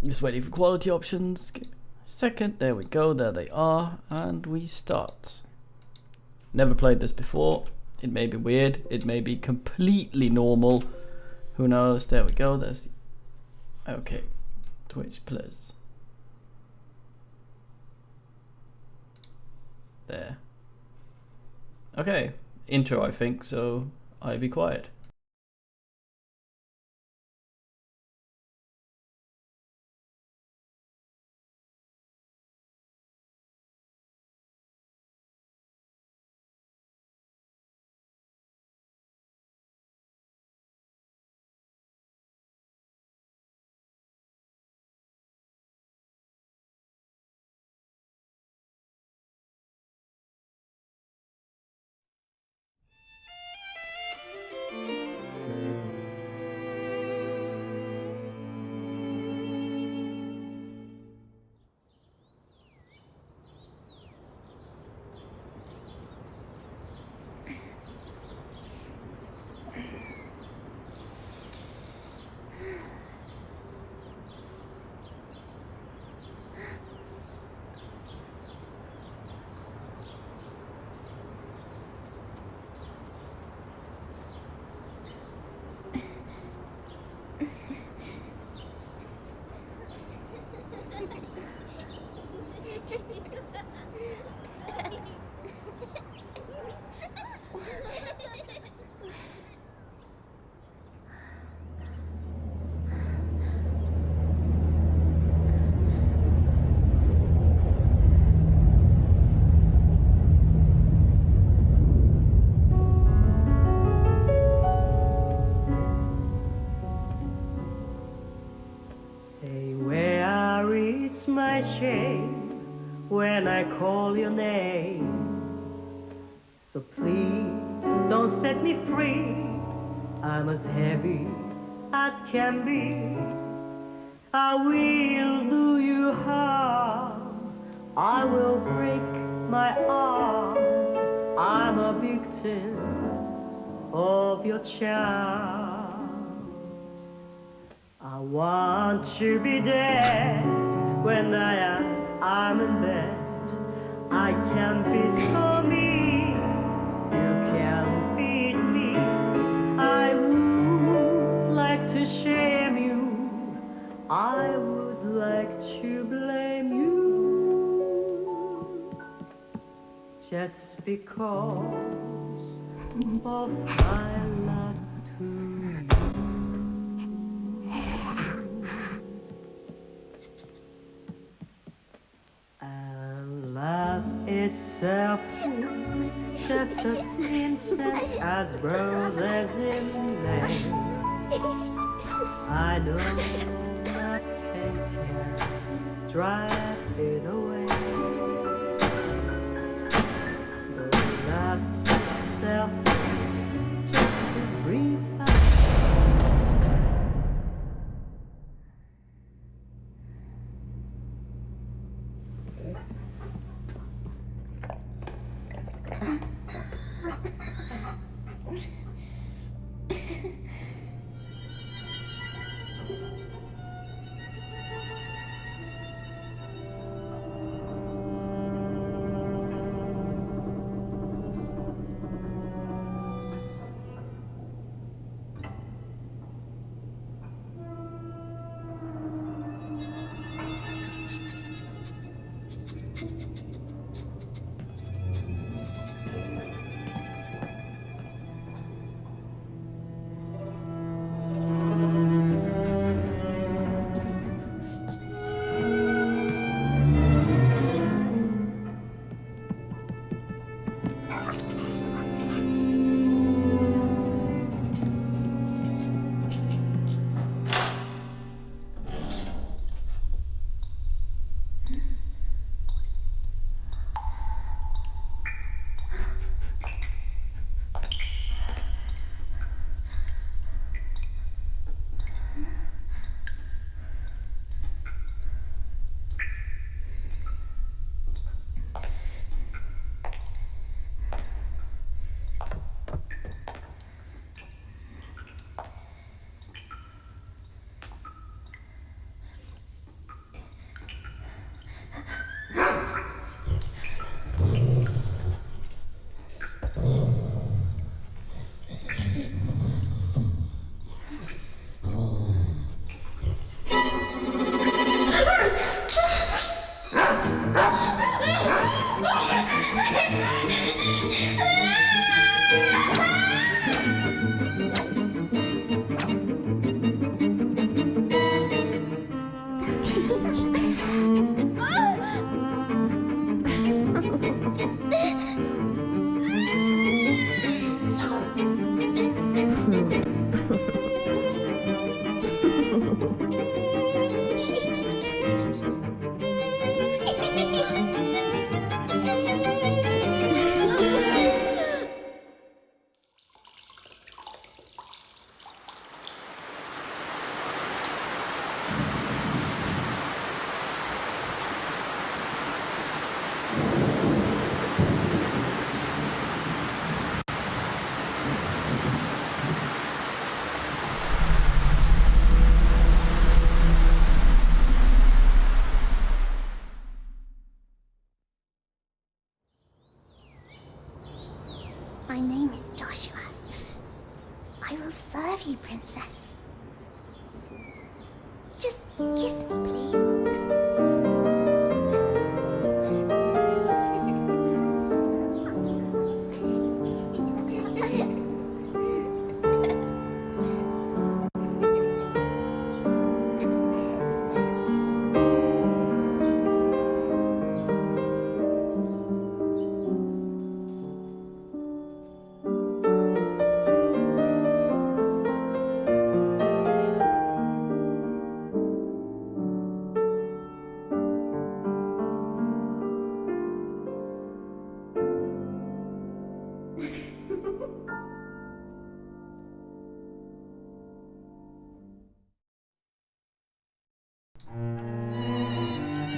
Just waiting for quality options. Give me a second. There we go. There they are. And we start. Never played this before. It may be weird. It may be completely normal. Who knows? There we go. There's the... Okay. Twitch, please. There. Okay. Intro, I think, so I'll be quiet. When I call your name, so please don't set me free. I'm as heavy as can be. I will do you harm. I will break my arm. I'm a victim of your charms. I want to be dead when I'm in bed. I can be so mean, you can beat me. I would like to shame you, I would like to blame you, just because of my love to you. Love itself is just as instant as roses in May. I know nothing can drive it away. Though love itself is just a brief My name is Joshua. I will serve you, princess. Just kiss me, please.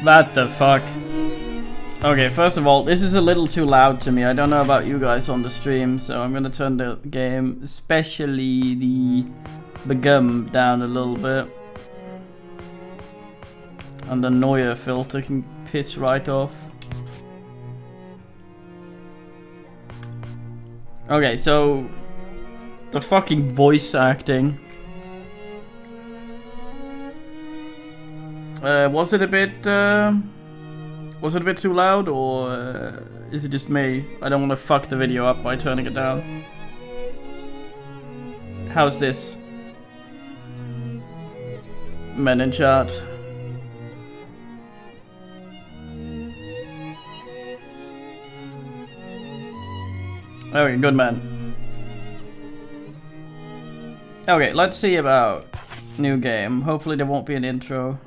What the fuck? Okay, first of all, this is a little too loud to me. I don't know about you guys on the stream, so I'm gonna turn the game, especially the Begum, down a little bit. And the Neuer filter can piss right off. Okay, so the fucking voice acting. Was it a bit too loud, or is it just me? I don't want to fuck the video up by turning it down. How's this? Men in chat. Okay, good man. Okay, let's see about new game. Hopefully there won't be an intro.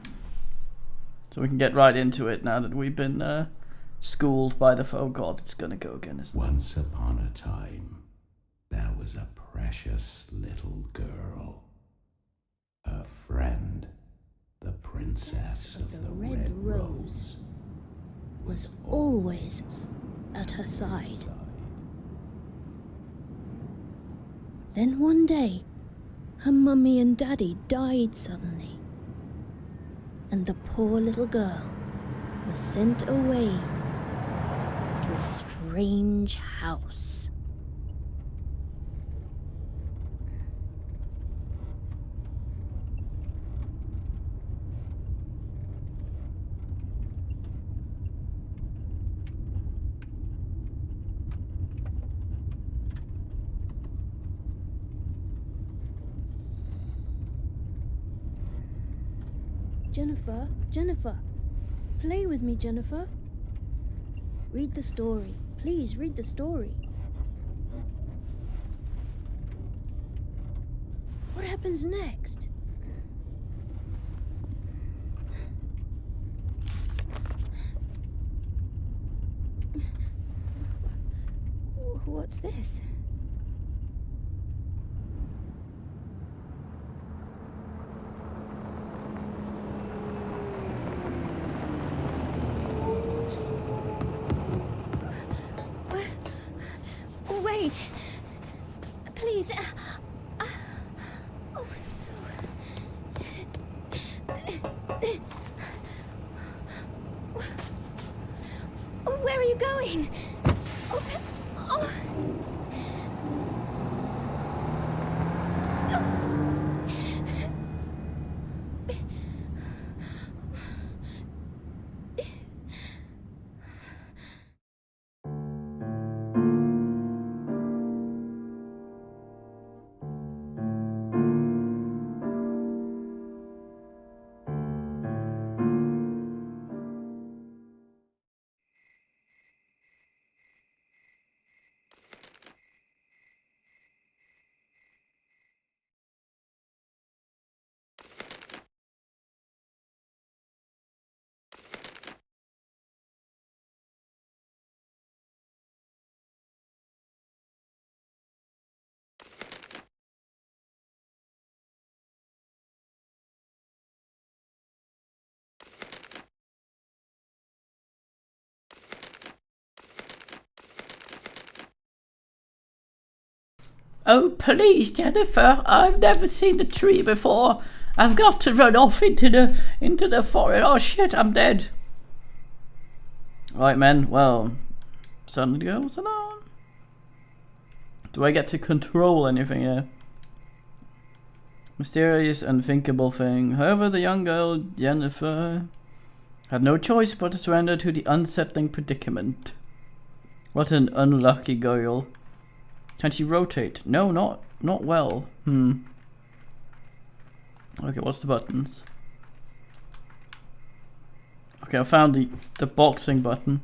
So we can get right into it now that we've been schooled by the... Oh god, it's gonna go again, isn't it? Once upon a time, there was a precious little girl. Her friend, the princess of the Red Rose, was always at her side. Then one day, her mummy and daddy died suddenly, and the poor little girl was sent away to a strange house. Jennifer, play with me, Jennifer. Read the story. Please read the story. What happens next? What's this? Wait, please. Where are you going? Oh, please, Jennifer, I've never seen a tree before. I've got to run off into the forest. Oh shit, I'm dead. Right, men, well, suddenly goes along. Do I get to control anything here? Mysterious, unthinkable thing. However, the young girl, Jennifer, had no choice but to surrender to the unsettling predicament. What an unlucky girl. Can she rotate? No, not well. Okay, what's the buttons? Okay, I found the boxing button.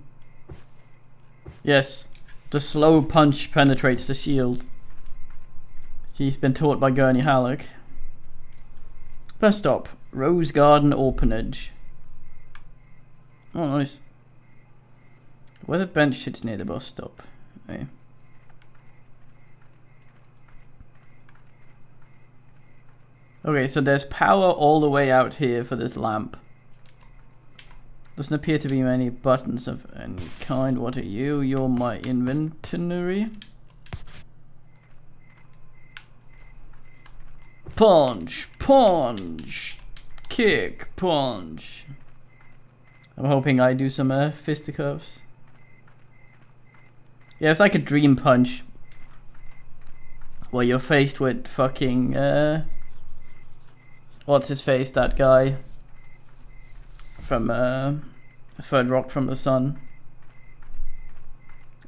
Yes, the slow punch penetrates the shield. She's been taught by Gurney Halleck. Bus stop, Rose Garden Orphanage. Oh, nice. The weathered bench sits near the bus stop. Okay. Okay, so there's power all the way out here for this lamp. Doesn't appear to be many buttons of any kind. What are you? You're my inventory. Punch, punch, kick, punch. I'm hoping I do some fisticuffs. Yeah, it's like a dream punch. Where you're faced with fucking, what's his face, that guy from Third Rock from the Sun.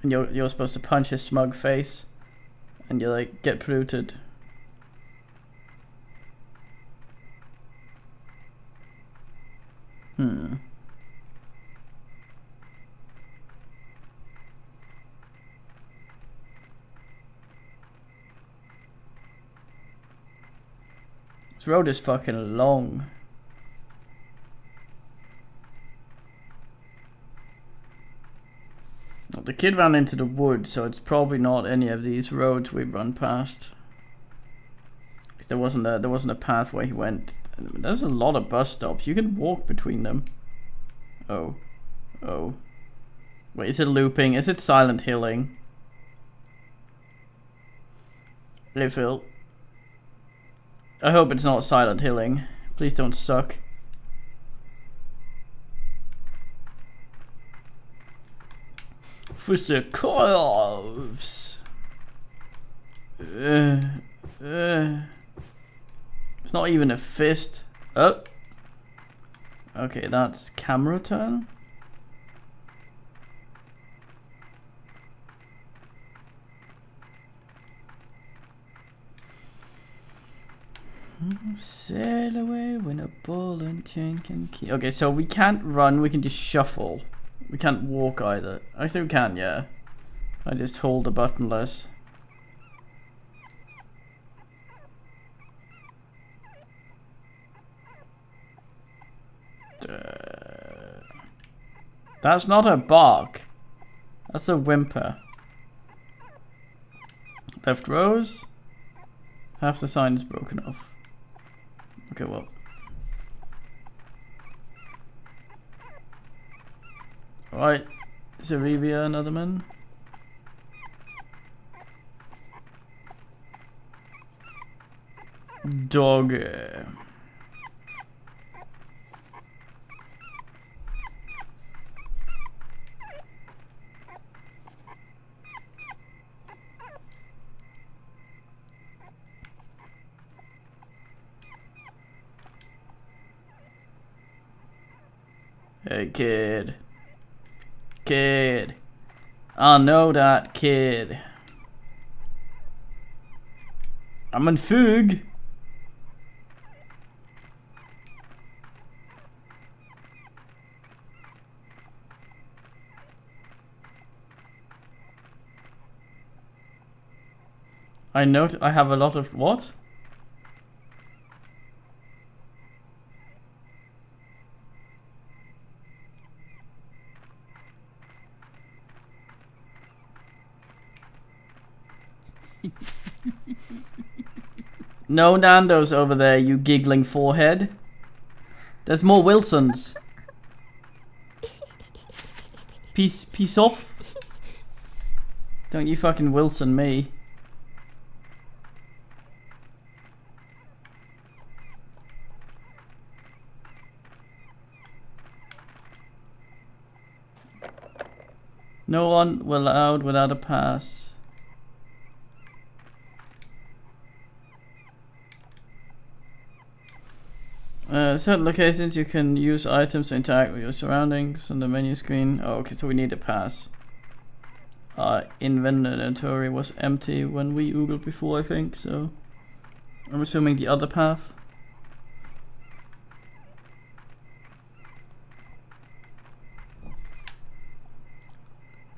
And you're supposed to punch his smug face. And you like get polluted. This road is fucking long. The kid ran into the woods, so it's probably not any of these roads we've run past. Because there wasn't a path where he went. There's a lot of bus stops. You can walk between them. Oh. Wait, is it looping? Is it Silent Hilling? Hey, Phil. I hope it's not Silent Hilling. Please don't suck. Fisticuffs. It's not even a fist. Oh. Okay, that's camera turn. Sail away when a ball and chain can keep. Okay, so we can't run, we can just shuffle. We can't walk either. Actually we can, yeah. I just hold the button less. That's not a bark. That's a whimper. Left rose. Half the sign is broken off. Okay, well. Alright. Zerevia, another man. Dog. Hey, kid. Kid. I know that kid. I'm in Fug. I note I have a lot of what? No Nando's over there, you giggling forehead. There's more Wilsons. Peace off. Don't you fucking Wilson me. No one allowed without a pass. Certain locations you can use items to interact with your surroundings on the menu screen. Oh, okay, so we need a pass. Our inventory was empty when we oogled before, I think, so I'm assuming the other path.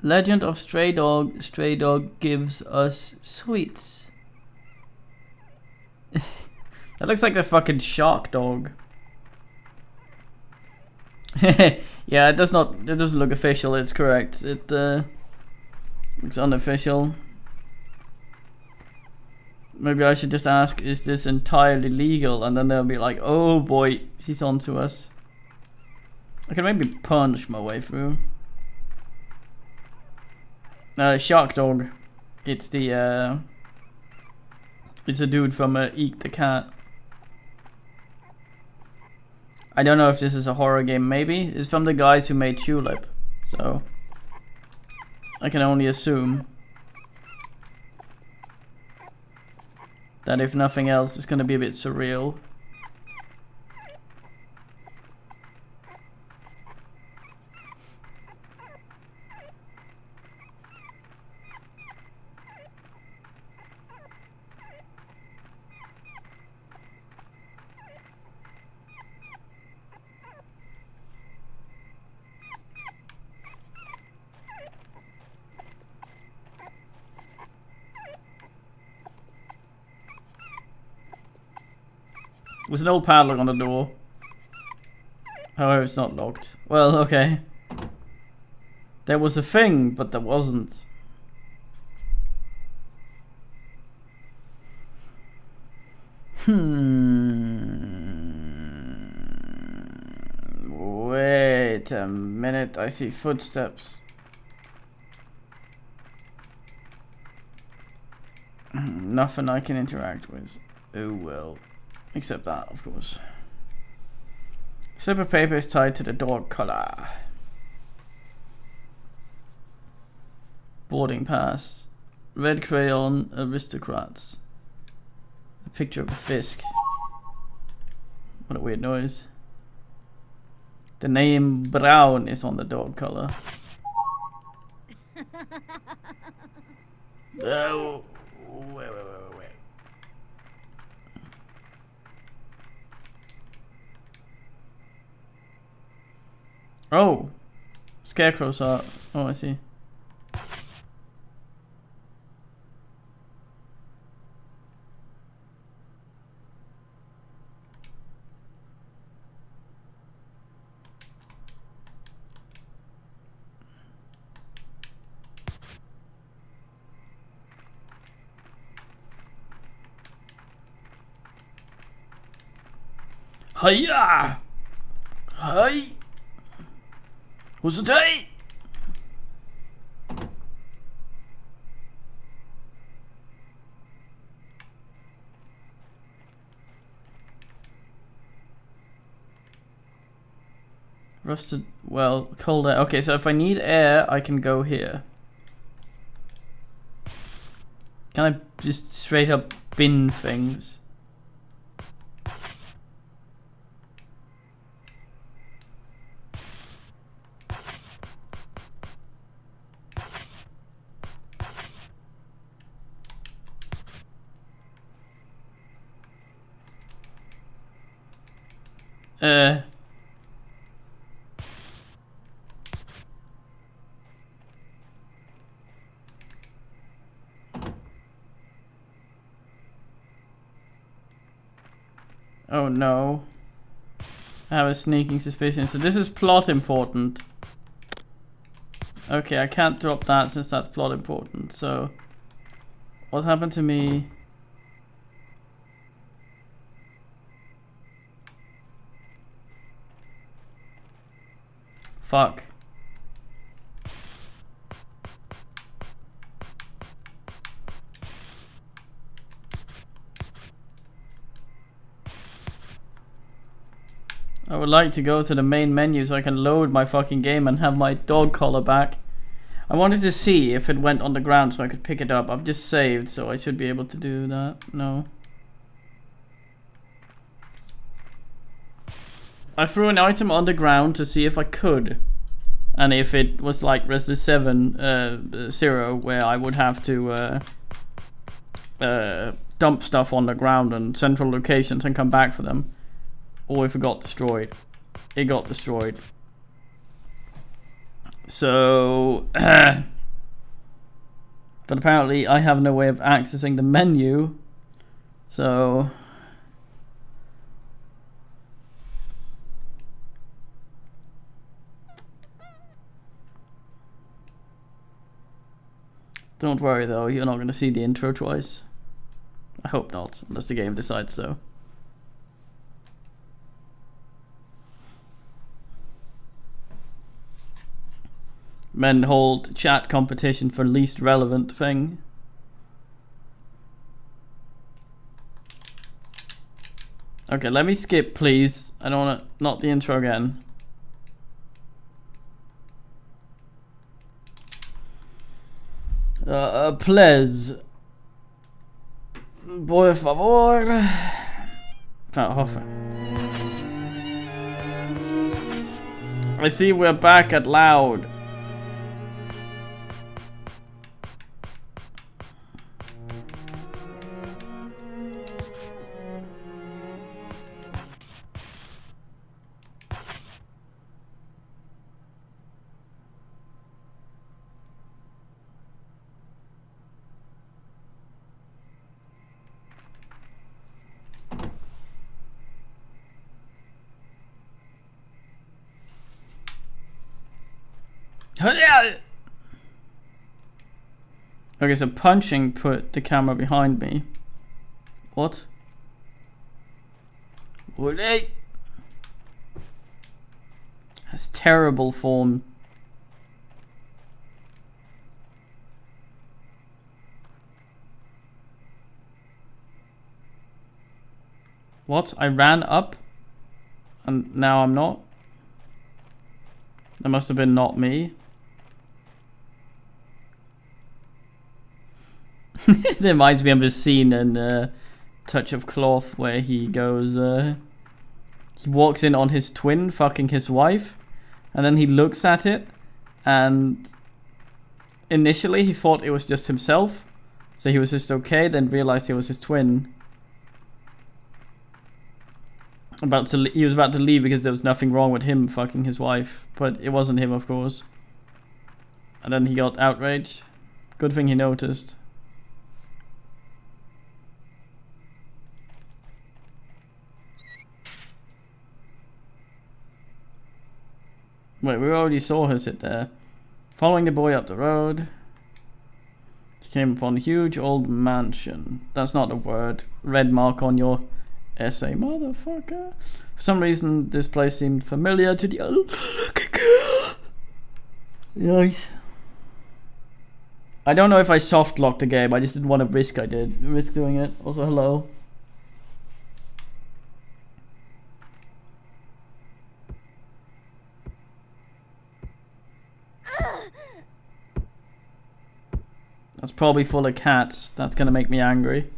Legend of Stray Dog. Stray Dog gives us sweets. That looks like the fucking shark dog. Yeah, it doesn't look official, it's correct. It looks unofficial. Maybe I should just ask, is this entirely legal? And then they'll be like, oh boy, she's on to us. I can maybe punch my way through. Shark dog. It's the it's a dude from Eek the Cat. I don't know if this is a horror game, maybe. It's from the guys who made Tulip, so I can only assume that if nothing else, it's gonna be a bit surreal. There's an old padlock on the door. However, it's not locked. Well, okay. There was a thing, but there wasn't. Wait a minute, I see footsteps. Nothing I can interact with. Oh well. Except that, of course. Slip of paper is tied to the dog collar. Boarding pass. Red crayon, aristocrats. A picture of a fisk. What a weird noise. The name Brown is on the dog collar. Oh, wait. Oh, scarecrows are. Oh, I see. Hiya! Hi! Who's the day? Rusted, well, cold air. Okay, so if I need air, I can go here. Can I just straight up bin things? Oh no. I have a sneaking suspicion. So this is plot important. Okay, I can't drop that since that's plot important. So what happened to me? Fuck. I would like to go to the main menu so I can load my fucking game and have my dog collar back. I wanted to see if it went on the ground so I could pick it up. I've just saved, so I should be able to do that. No. I threw an item on the ground to see if I could. And if it was like Resident 7 0, where I would have to dump stuff on the ground and central locations and come back for them. Or if it got destroyed. It got destroyed. So... but apparently I have no way of accessing the menu. So... Don't worry though, you're not going to see the intro twice. I hope not, unless the game decides so. Men hold chat competition for least relevant thing. Okay, let me skip please. I don't want to, not the intro again. Please. Por favor. I see we're back at Loud. Okay, so punching put the camera behind me. What? That's terrible form. What? I ran up? And now I'm not? That must have been not me. It reminds me of a scene in Touch of Cloth where he goes, he walks in on his twin fucking his wife, and then he looks at it, and initially he thought it was just himself, so he was just okay, then realized it was his twin. He was about to leave because there was nothing wrong with him fucking his wife, but it wasn't him, of course. And then he got outraged. Good thing he noticed. Wait, we already saw her sit there. Following the boy up the road, she came upon a huge old mansion. That's not a word. Red mark on your essay, motherfucker. For some reason, this place seemed familiar to the other. Nice. I don't know if I soft locked the game. I just didn't want to risk doing it. Also, hello. That's probably full of cats. That's gonna make me angry.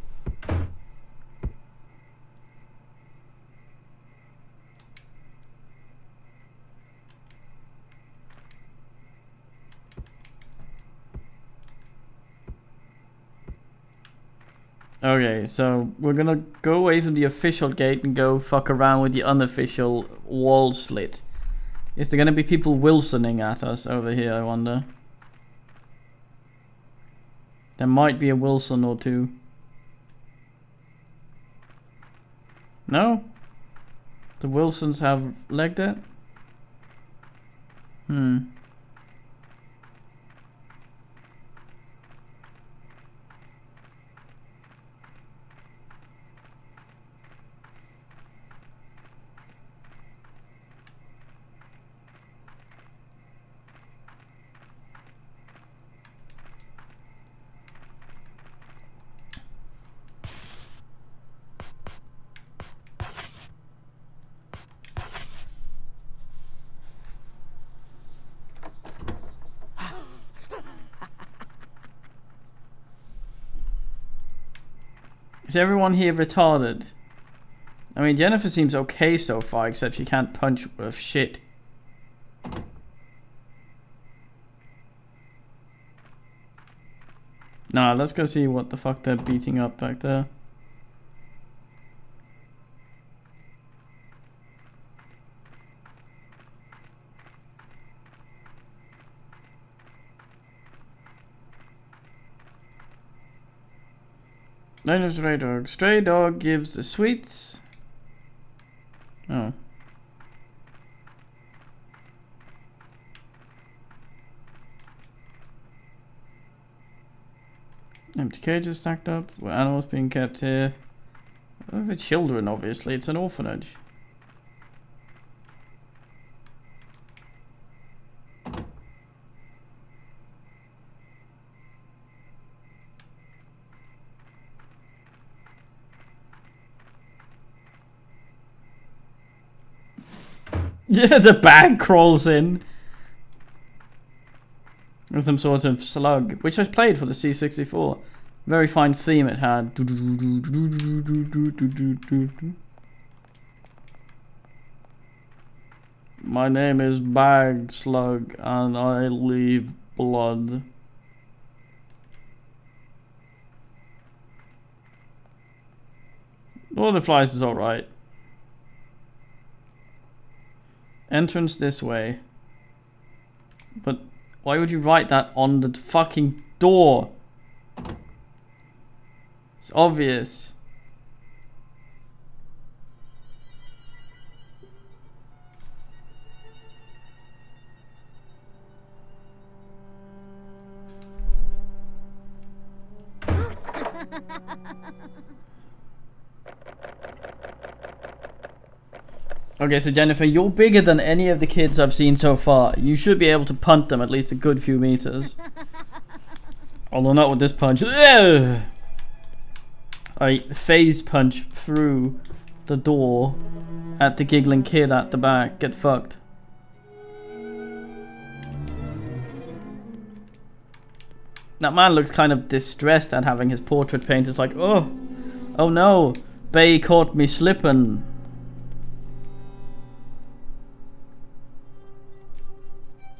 Okay, so we're gonna go away from the official gate and go fuck around with the unofficial wall slit. Is there gonna be people Wilsoning at us over here, I wonder? There might be a Wilson or two. No? The Wilsons have legged it? Is everyone here retarded? I mean, Jennifer seems okay so far, except she can't punch worth shit. Nah, let's go see what the fuck they're beating up back there. Night of Stray Dog. Stray Dog gives the sweets. Oh. Empty cages stacked up. Where animals being kept here. For children, obviously. It's an orphanage. Yeah, the bag crawls in. There's some sort of slug, which I played for the C64. Very fine theme it had. My name is Bag Slug and I leave blood. All the flies is alright. Entrance this way. But why would you write that on the fucking door? It's obvious. Okay, so Jennifer, you're bigger than any of the kids I've seen so far. You should be able to punt them at least a good few meters. Although not with this punch. Ugh! I phase punch through the door at the giggling kid at the back. Get fucked. That man looks kind of distressed at having his portrait painted. It's like, oh no, Bay caught me slipping.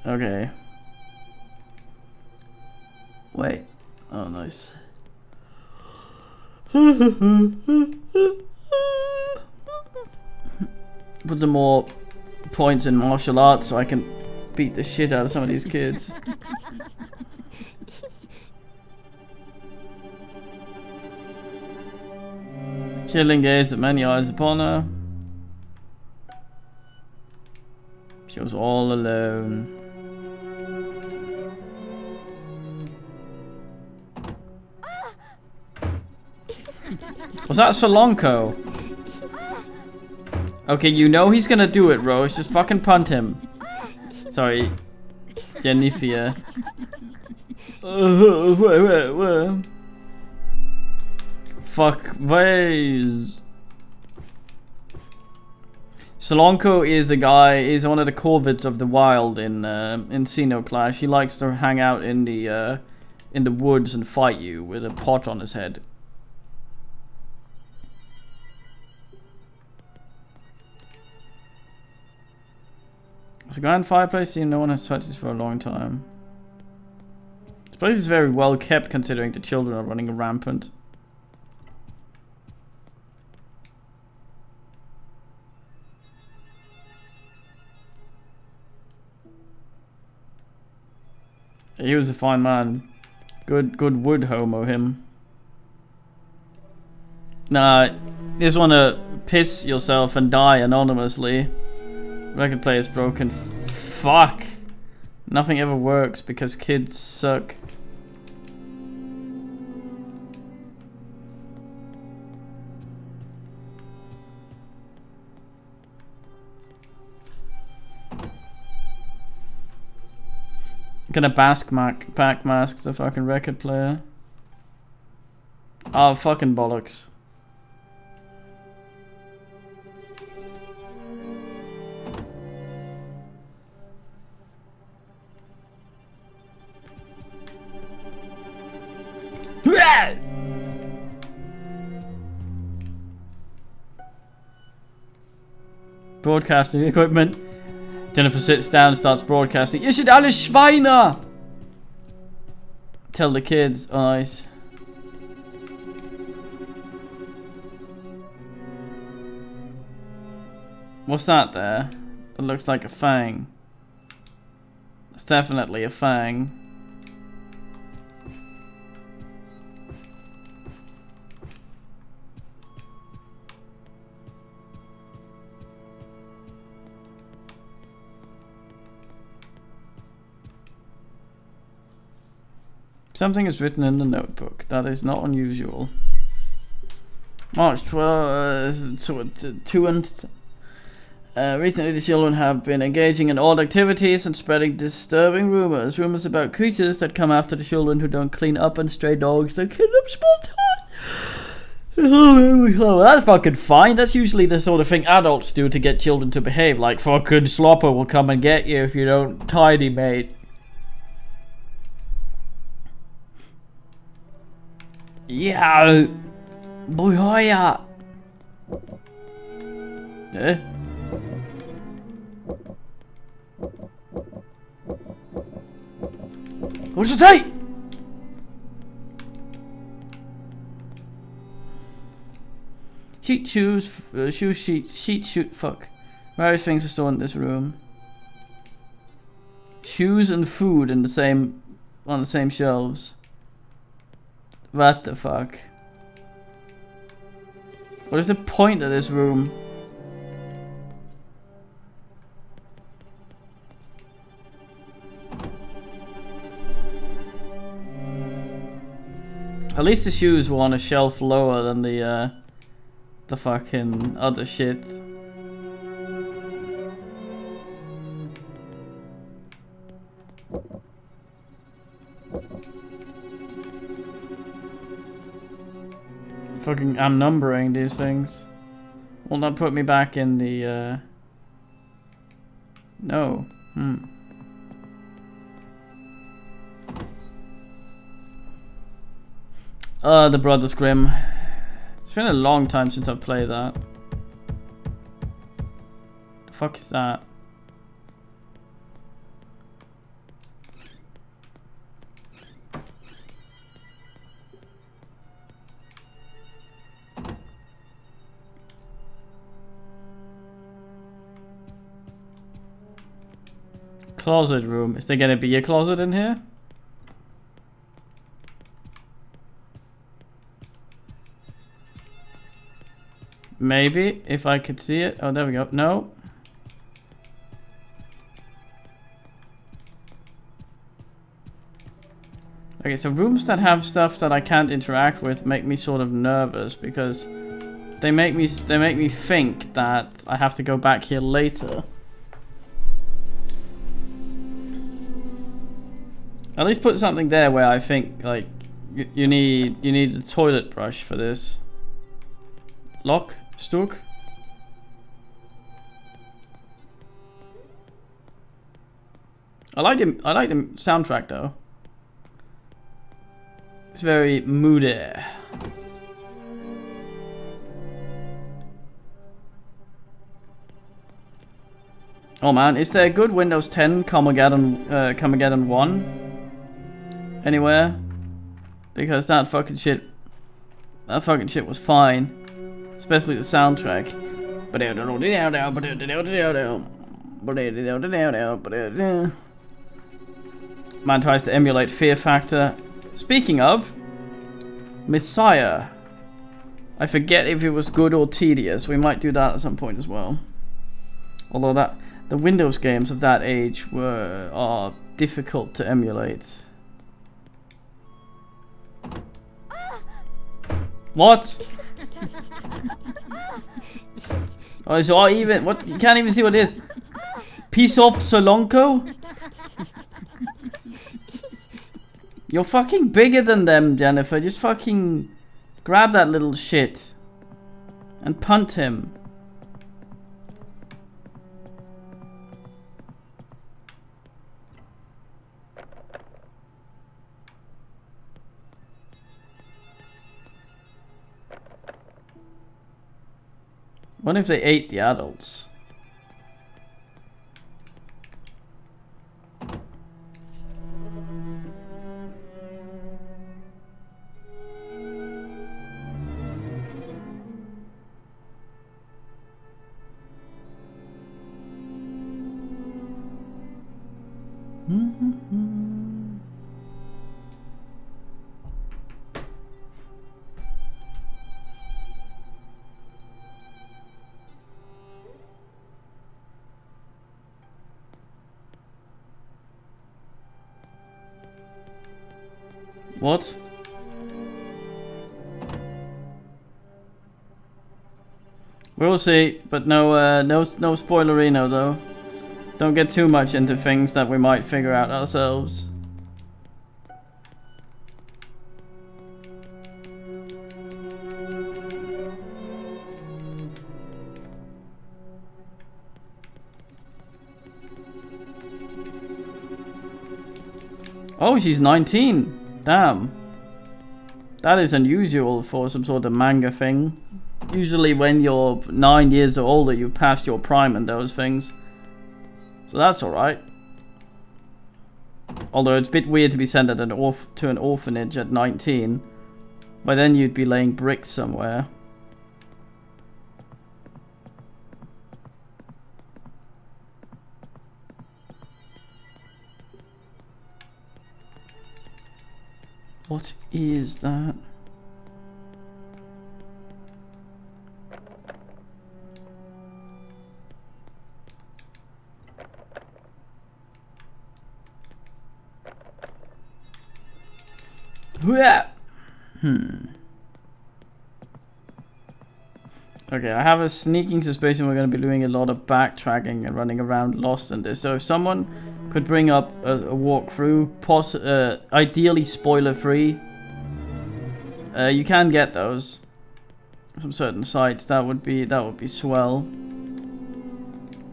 Okay. Wait. Oh, nice. Put some more points in martial arts so I can beat the shit out of some of these kids. Chilling gaze at many eyes upon her. She was all alone. Was that Solonko? Okay, you know he's gonna do it, Rose. Just fucking punt him. Sorry. Jennifer. Fuck ways. Solonko is a guy, is one of the corvids of the wild in Xenoclash. He likes to hang out in the woods and fight you with a pot on his head. It's a grand fireplace, no one has touched this for a long time. This place is very well kept considering the children are running rampant. He was a fine man. Good wood homo him. Nah, you just wanna piss yourself and die anonymously. Record player is broken. Fuck. Nothing ever works because kids suck. Gonna backmask the fucking record player. Oh, fucking bollocks. Broadcasting equipment. Jennifer sits down and starts broadcasting. Ihr seid alle Schweine! Tell the kids. Oh, nice. What's that there? That looks like a fang. It's definitely a fang. Something is written in the notebook. That is not unusual. March 12th. Recently, the children have been engaging in odd activities and spreading disturbing rumors. Rumors about creatures that come after the children who don't clean up and stray dogs that kidnap small tots. Oh, that's fucking fine. That's usually the sort of thing adults do to get children to behave. Like, fucking Slopper will come and get you if you don't tidy, mate. Yeah. Boy, hiya. Eh? What's the date? Sheet, shoes, shoe sheet, shoot, fuck. Various things are stored in this room. Shoes and food in the same, on the same shelves. What the fuck? What is the point of this room? At least the shoes were on a shelf lower than the fucking other shit. Fucking, I'm numbering these things. Will not put me back in the, no. The Brothers Grimm. It's been a long time since I've played that. The fuck is that? Closet room. Is there gonna be a closet in here? Maybe, if I could see it. Oh, there we go. No. Okay, so rooms that have stuff that I can't interact with make me sort of nervous because they make me think that I have to go back here later. At least put something there where I think like you need a toilet brush for this. Lock, Stuk. I like the soundtrack though. It's very moody. Oh man, is there a good Windows 10 Carmageddon 1 anywhere? Because that fucking shit was fine. Especially the soundtrack. Man tries to emulate Fear Factor. Speaking of, Messiah. I forget if it was good or tedious. We might do that at some point as well. Although the Windows games of that age are difficult to emulate. What? Oh, it's all even. What? You can't even see what it is. Piece off Solonko? You're fucking bigger than them, Jennifer. Just fucking grab that little shit and punt him. What if they ate the adults? What? We'll see, but no spoilerino though. Don't get too much into things that we might figure out ourselves. Oh, she's 19. Damn. That is unusual for some sort of manga thing. Usually when you're 9 years or older, you pass your prime and those things. So that's alright. Although it's a bit weird to be sent at to an orphanage at 19. By then you'd be laying bricks somewhere. What is that? Okay, I have a sneaking suspicion we're going to be doing a lot of backtracking and running around lost in this. So if someone could bring up a walkthrough, ideally spoiler free, you can get those from certain sites. That would be swell.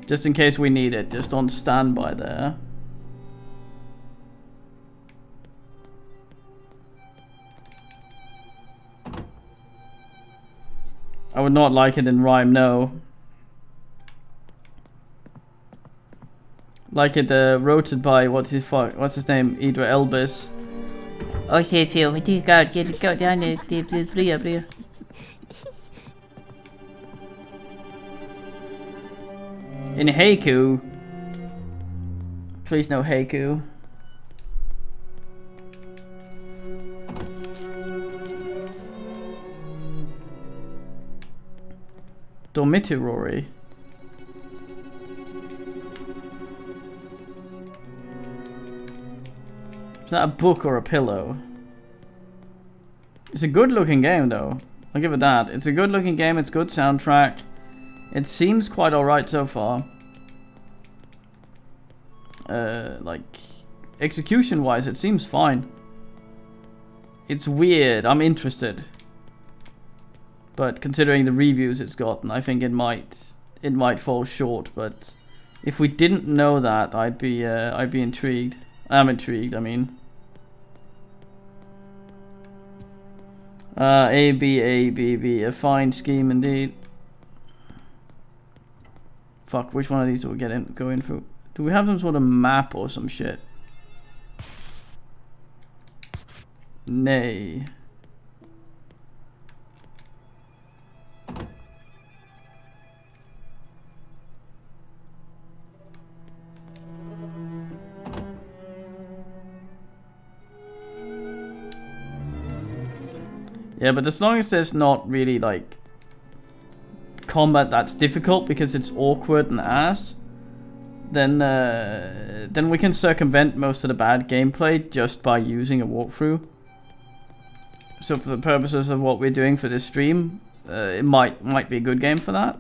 Just in case we need it, just on standby there. I would not like it in rhyme, no. Like it wrote by what's his name? Idra Elbis. Oh shit, Phil, we do go down the blue. In Haiku. Please no Haiku. Dormitory. Is that a book or a pillow? It's a good looking game though. I'll give it that. It's a good looking game, it's good soundtrack. It seems quite alright so far. Like, execution wise, it seems fine. It's weird, I'm interested. But considering the reviews it's gotten, I think it might fall short. But if we didn't know that, I'd be intrigued. I'm intrigued. I mean, A, a fine scheme indeed. Fuck, which one of these do we go in for? Do we have some sort of map or some shit? Nay. Yeah, but as long as there's not really like combat that's difficult because it's awkward and ass, then we can circumvent most of the bad gameplay just by using a walkthrough. So for the purposes of what we're doing for this stream, it might be a good game for that.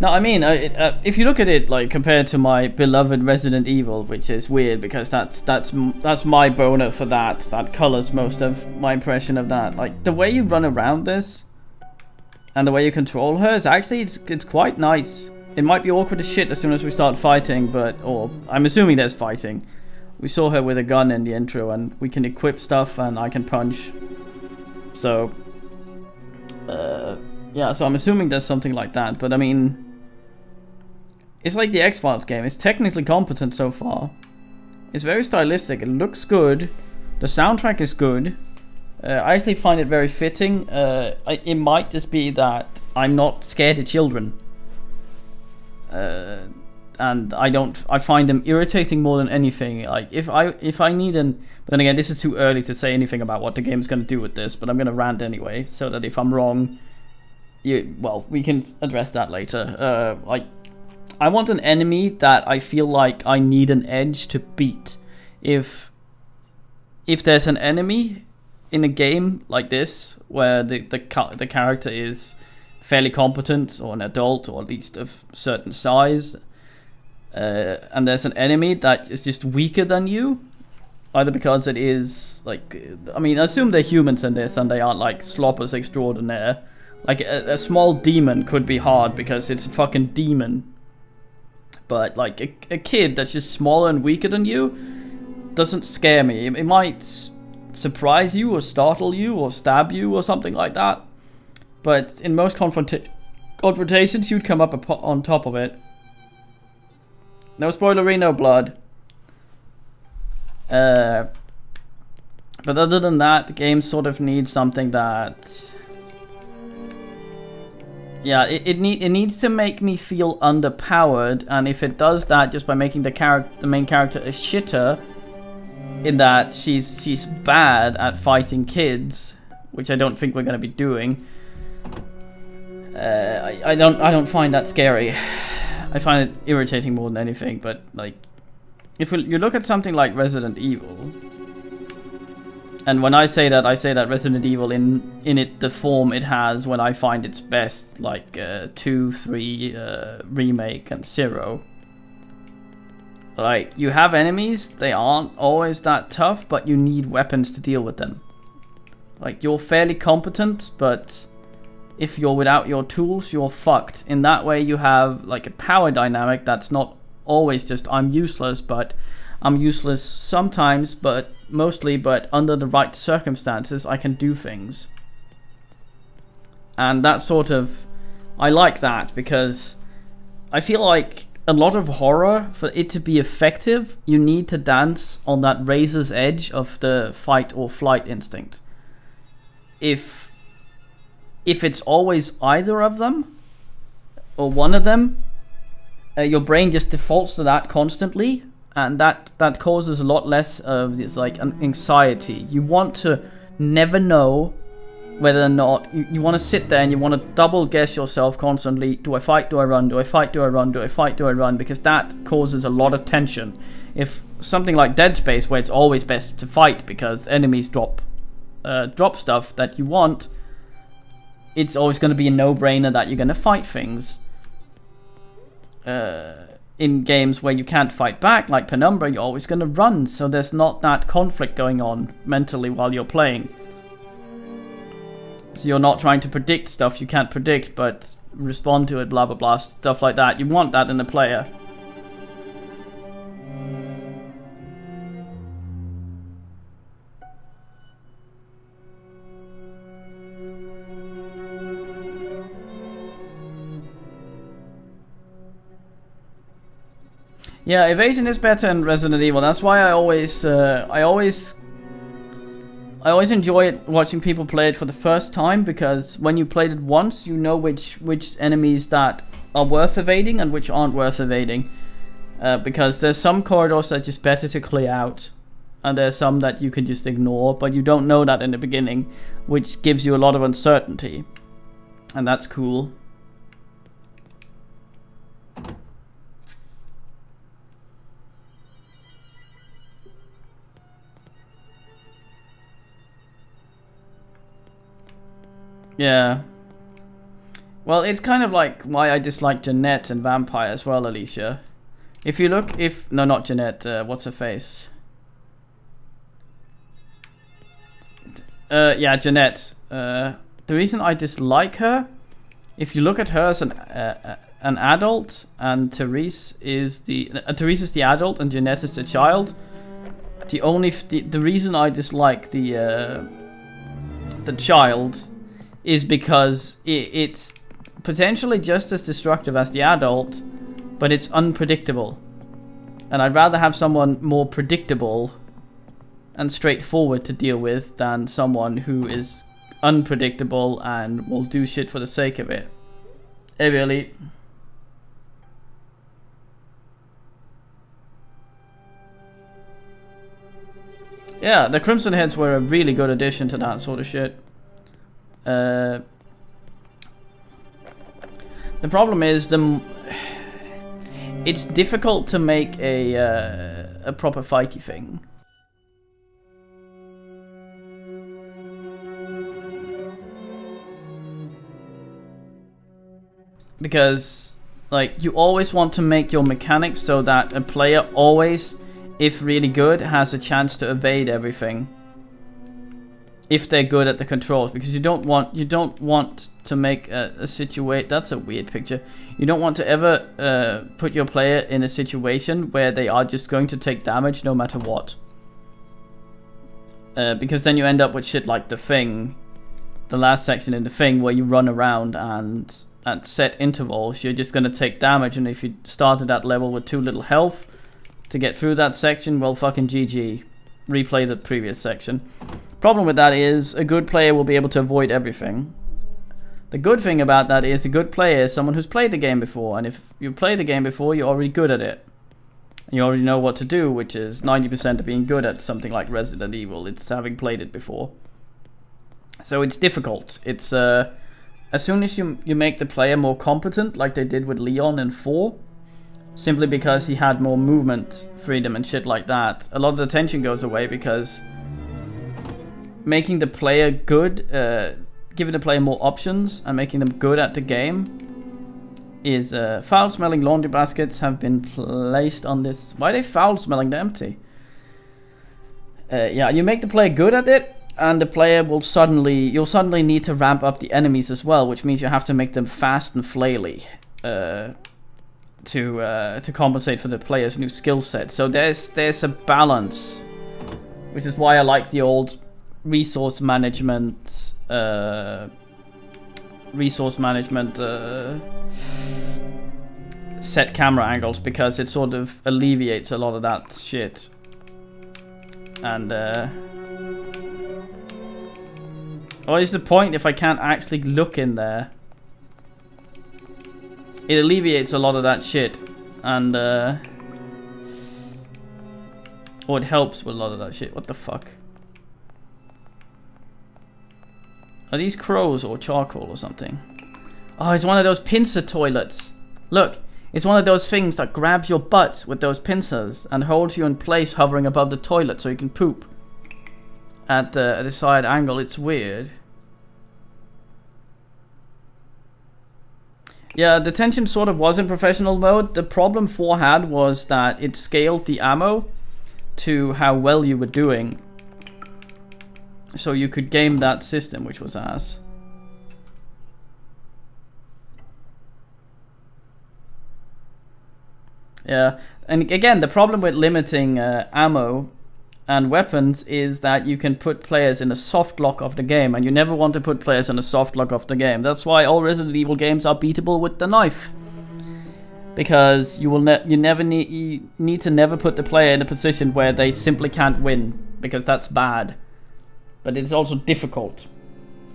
No, I mean, if you look at it like compared to my beloved Resident Evil, which is weird because that's my boner for that. That colors most of my impression of that. Like the way you run around this, and the way you control her is actually it's quite nice. It might be awkward as shit as soon as we start fighting, or I'm assuming there's fighting. We saw her with a gun in the intro, and we can equip stuff, and I can punch. So, yeah. So I'm assuming there's something like that. But I mean. It's like the X-Files game. It's technically competent so far. It's very stylistic. It looks good. The soundtrack is good. I actually find it very fitting. It might just be that I'm not scared of children. And I find them irritating more than anything. Like if I need but then again, this is too early to say anything about what the game's gonna do with this, but I'm gonna rant anyway, so that if I'm wrong, we can address that later. Like, I want an enemy that I feel like I need an edge to beat. If there's an enemy in a game like this where the character is fairly competent, or an adult, or at least of certain size, and there's an enemy that is just weaker than you, either because it is like, I mean, assume they're humans in this and they aren't like sloppers extraordinaire. Like a small demon could be hard because it's a fucking demon, but like a kid that's just smaller and weaker than you doesn't scare me. It might surprise you or startle you or stab you or something like that, but in most confrontations you'd come up on top of it. No spoilery, no blood. But other than that, the game sort of needs something that... Yeah, it needs to make me feel underpowered, and if it does that just by making the main character a shitter, in that she's bad at fighting kids, which I don't think we're gonna be doing, I don't find that scary. I find it irritating more than anything. But like, if you look at something like Resident Evil, and when I say that Resident Evil in the form it has when I find its best, like 2, 3, Remake, and 0. Like, you have enemies, they aren't always that tough, but you need weapons to deal with them. Like, you're fairly competent, but if you're without your tools, you're fucked. In that way, you have like a power dynamic that's not always just I'm useless, but I'm useless sometimes, but mostly, but under the right circumstances, I can do things. And that sort of, I like that, because I feel like a lot of horror, for it to be effective, you need to dance on that razor's edge of the fight or flight instinct. If it's always either of them, or one of them, your brain just defaults to that constantly, and that causes a lot less of this like anxiety. You want to never know whether or not, you want to sit there and you want to double guess yourself constantly. Do I fight? Do I run? Do I fight? Do I run? Do I fight? Do I run? Because that causes a lot of tension. If something like Dead Space, where it's always best to fight because enemies drop stuff that you want, it's always going to be a no-brainer that you're going to fight things. In games where you can't fight back, like Penumbra, you're always going to run, so there's not that conflict going on mentally while you're playing. So you're not trying to predict stuff you can't predict, but respond to it, blah blah blah, stuff like that. You want that in a player. Yeah, evasion is better in Resident Evil. That's why I always enjoy it watching people play it for the first time, because when you played it once, you know which enemies that are worth evading and which aren't worth evading. Because there's some corridors that are just better to clear out, and there's some that you can just ignore, but you don't know that in the beginning, which gives you a lot of uncertainty. And that's cool. Yeah. Well, it's kind of like why I dislike Jeanette and Vampire as well, Alicia. If you look, no, not Jeanette, what's her face? Yeah, Jeanette. The reason I dislike her, if you look at her as an adult, and Therese is the adult and Jeanette is the child. The reason I dislike the child is because it's potentially just as destructive as the adult, but it's unpredictable. And I'd rather have someone more predictable and straightforward to deal with than someone who is unpredictable and will do shit for the sake of it. Really. Yeah, the Crimson Heads were a really good addition to that sort of shit. The problem is it's difficult to make a proper fighty thing. Because, like, you always want to make your mechanics so that a player always, if really good, has a chance to evade everything. If they're good at the controls, because you don't want to make a situation. That's a weird picture. You don't want to ever put your player in a situation where they are just going to take damage no matter what. Because then you end up with shit like The Thing, the last section in The Thing, where you run around and at set intervals you're just going to take damage, and if you started that level with too little health to get through that section, well, fucking GG. Replay the previous section. Problem with that is a good player will be able to avoid everything. The good thing about that is a good player is someone who's played the game before, and if you've played the game before, you're already good at it. You already know what to do, which is 90% of being good at something like Resident Evil. It's having played it before. So it's difficult. It's as soon as you make the player more competent, like they did with Leon in 4, simply because he had more movement freedom and shit like that, a lot of the tension goes away, because making the player good, giving the player more options and making them good at the game is foul-smelling laundry baskets have been placed on this. Why are they foul-smelling? They're empty. Yeah, you make the player good at it, and the player will you'll suddenly need to ramp up the enemies as well, which means you have to make them fast and flaily to compensate for the player's new skill set. So there's a balance, which is why I like the old resource management set camera angles, because it sort of alleviates a lot of that shit. And what is the point if I can't actually look in there? It alleviates a lot of that shit, and or it helps with a lot of that shit. What the fuck? Are these crows or charcoal or something? Oh, it's one of those pincer toilets. Look, it's one of those things that grabs your butt with those pincers and holds you in place hovering above the toilet so you can poop at the side angle. It's weird. Yeah, the tension sort of was in professional mode. The problem 4 had was that it scaled the ammo to how well you were doing. So you could game that system, which was ass. Yeah, and again, the problem with limiting ammo and weapons is that you can put players in a soft lock of the game, and you never want to put players in a soft lock of the game. That's why all Resident Evil games are beatable with the knife, because you need to never put the player in a position where they simply can't win, because that's bad. But it's also difficult.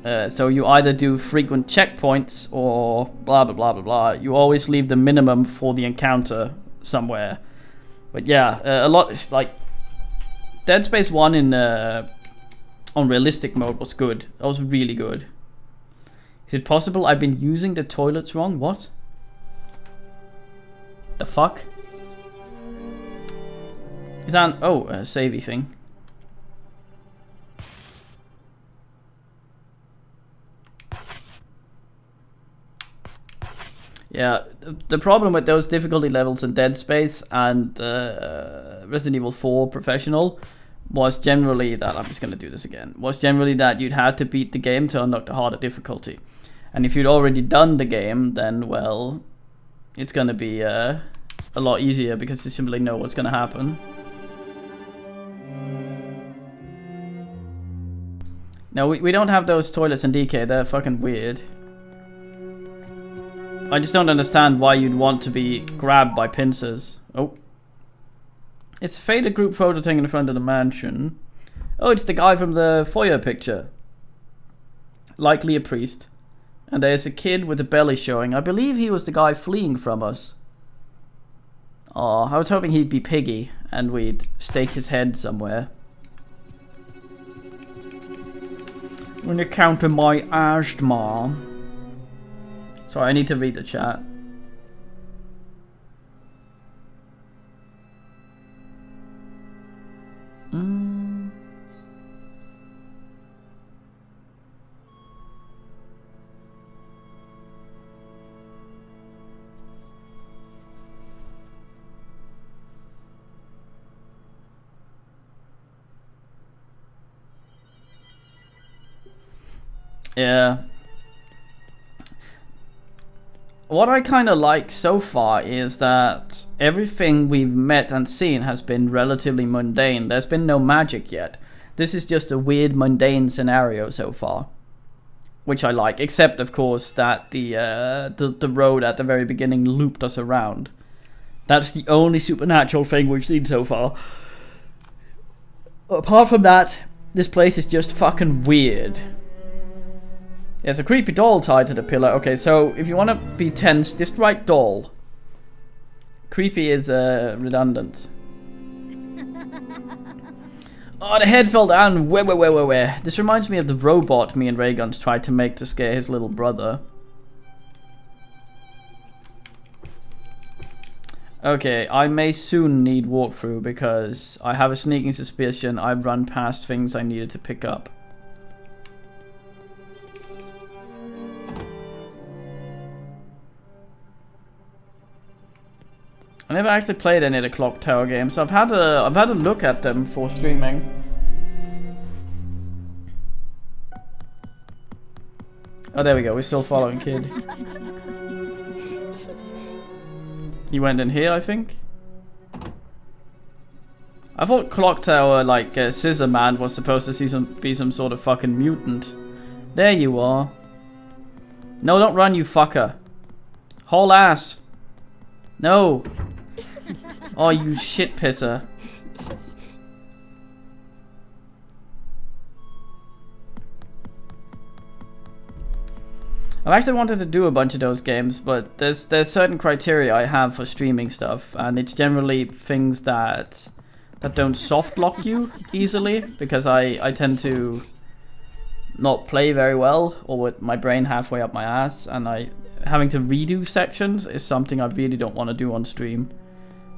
So you either do frequent checkpoints or blah blah blah blah blah. You always leave the minimum for the encounter somewhere. But yeah, a lot like Dead Space 1 in on realistic mode was good. That was really good. Is it possible I've been using the toilets wrong? What? The fuck? Is that an, oh, a savey thing? Yeah, the problem with those difficulty levels in Dead Space and Resident Evil 4 Professional was generally that, I'm just going to do this again, was generally that you'd had to beat the game to unlock the harder difficulty. And if you'd already done the game, then, well, it's going to be a lot easier because you simply know what's going to happen. No, we don't have those toilets in DK, they're fucking weird. I just don't understand why you'd want to be grabbed by pincers. Oh. It's a faded group photo taken in front of the mansion. Oh, it's the guy from the foyer picture. Likely a priest. And there's a kid with a belly showing. I believe he was the guy fleeing from us. Oh, I was hoping he'd be Piggy and we'd stake his head somewhere. I'm gonna counter my asthma. Sorry, I need to read the chat. Yeah. What I kind of like so far is that everything we've met and seen has been relatively mundane. There's been no magic yet. This is just a weird mundane scenario so far, which I like. Except, of course, that the road at the very beginning looped us around. That's the only supernatural thing we've seen so far. Apart from that, this place is just fucking weird. There's a creepy doll tied to the pillar. Okay, so if you want to be tense, just write doll. Creepy is redundant. Oh, the head fell down. Where? This reminds me of the robot me and Rayguns tried to make to scare his little brother. Okay, I may soon need walkthrough because I have a sneaking suspicion I've run past things I needed to pick up. I never actually played any of the Clock Tower games. I've had a look at them for streaming. Oh, there we go. We're still following Kid. He went in here, I think. I thought Clock Tower, like Scissor Man, was supposed to be some sort of fucking mutant. There you are. No, don't run, you fucker. Haul ass. No. Oh, you shit pisser. I've actually wanted to do a bunch of those games, but there's certain criteria I have for streaming stuff, and it's generally things that don't soft lock you easily, because I tend to not play very well, or with my brain halfway up my ass, and having to redo sections is something I really don't want to do on stream.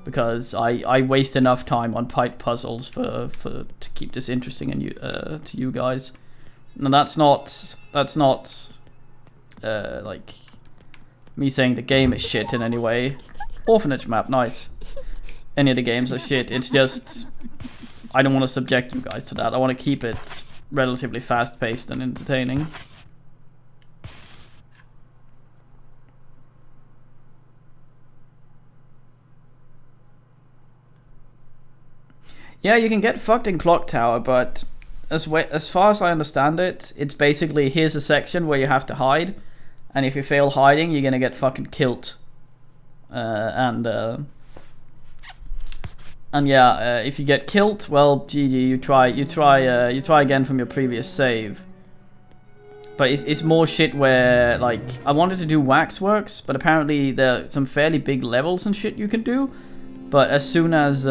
Because I waste enough time on pipe puzzles to keep this interesting and to you guys, and that's not like me saying the game is shit in any way. Orphanage map, nice. Any of the games are shit. It's just I don't want to subject you guys to that. I want to keep it relatively fast paced and entertaining. Yeah, you can get fucked in Clock Tower, but as far as I understand it, it's basically here's a section where you have to hide, and if you fail hiding, you're gonna get fucking killed. And yeah, if you get killed, well, GG, you try again from your previous save. But it's more shit where, like, I wanted to do Waxworks, but apparently there are some fairly big levels and shit you can do. But as soon as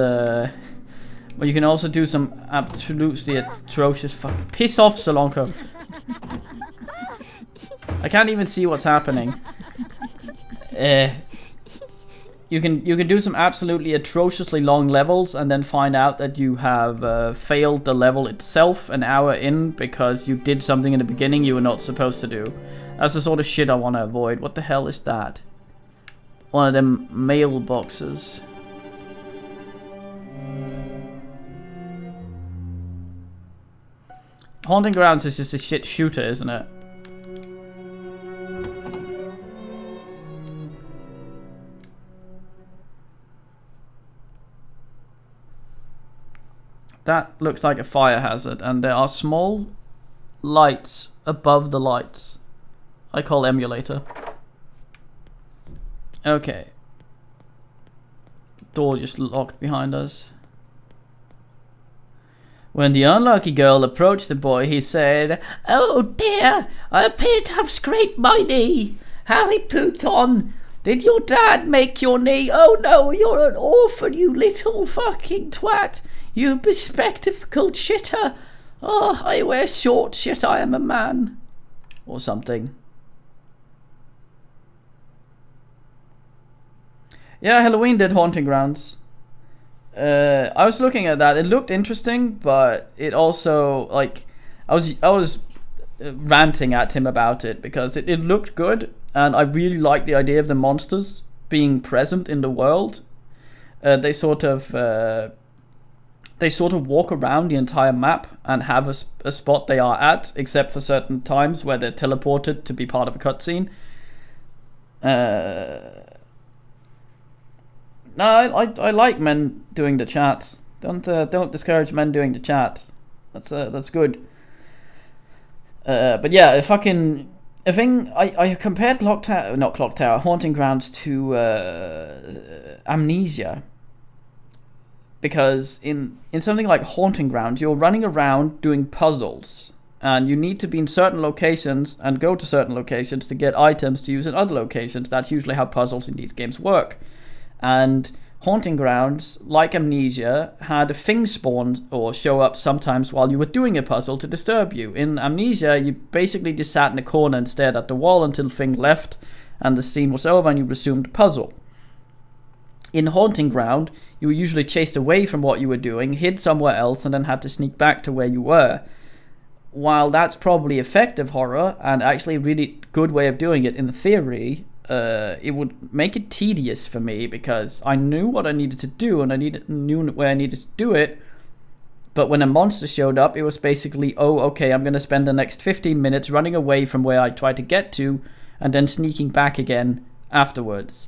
well, you can also do some absolutely atrocious piss off, Solonko. I can't even see what's happening. You can do some absolutely atrociously long levels and then find out that you have failed the level itself an hour in because you did something in the beginning you were not supposed to do. That's the sort of shit I want to avoid. What the hell is that? One of them mailboxes. Haunting Grounds is just a shit shooter, isn't it? That looks like a fire hazard, and there are small lights above the lights. I call emulator. Okay. Door just locked behind us. When the unlucky girl approached the boy, he said, "Oh dear, I appear to have scraped my knee. Harry Pouton, did your dad make your knee? Oh no, you're an orphan, you little fucking twat. You bespectacled shitter. Oh, I wear shorts, yet I am a man." Or something. Yeah, Halloween did Haunting Grounds. I was looking at that. It looked interesting, but it also, like, I was ranting at him about it because it looked good, and I really liked the idea of the monsters being present in the world. They sort of walk around the entire map and have a spot they are at, except for certain times where they're teleported to be part of a cutscene. No, I like men doing the chat. Don't discourage men doing the chat. That's good. But yeah, I compared Haunting Grounds to Amnesia, because in something like Haunting Grounds, you're running around doing puzzles, and you need to be in certain locations and go to certain locations to get items to use in other locations. That's usually how puzzles in these games work. And Haunting Grounds, like Amnesia, had a thing spawn or show up sometimes while you were doing a puzzle to disturb you. In Amnesia, you basically just sat in a corner and stared at the wall until Thing left and the scene was over and you resumed the puzzle. In Haunting Ground, you were usually chased away from what you were doing, hid somewhere else, and then had to sneak back to where you were. While that's probably effective horror and actually a really good way of doing it in theory, it would make it tedious for me because I knew what I needed to do and I knew where I needed to do it. But when a monster showed up, it was basically, oh, okay, I'm going to spend the next 15 minutes running away from where I tried to get to and then sneaking back again afterwards.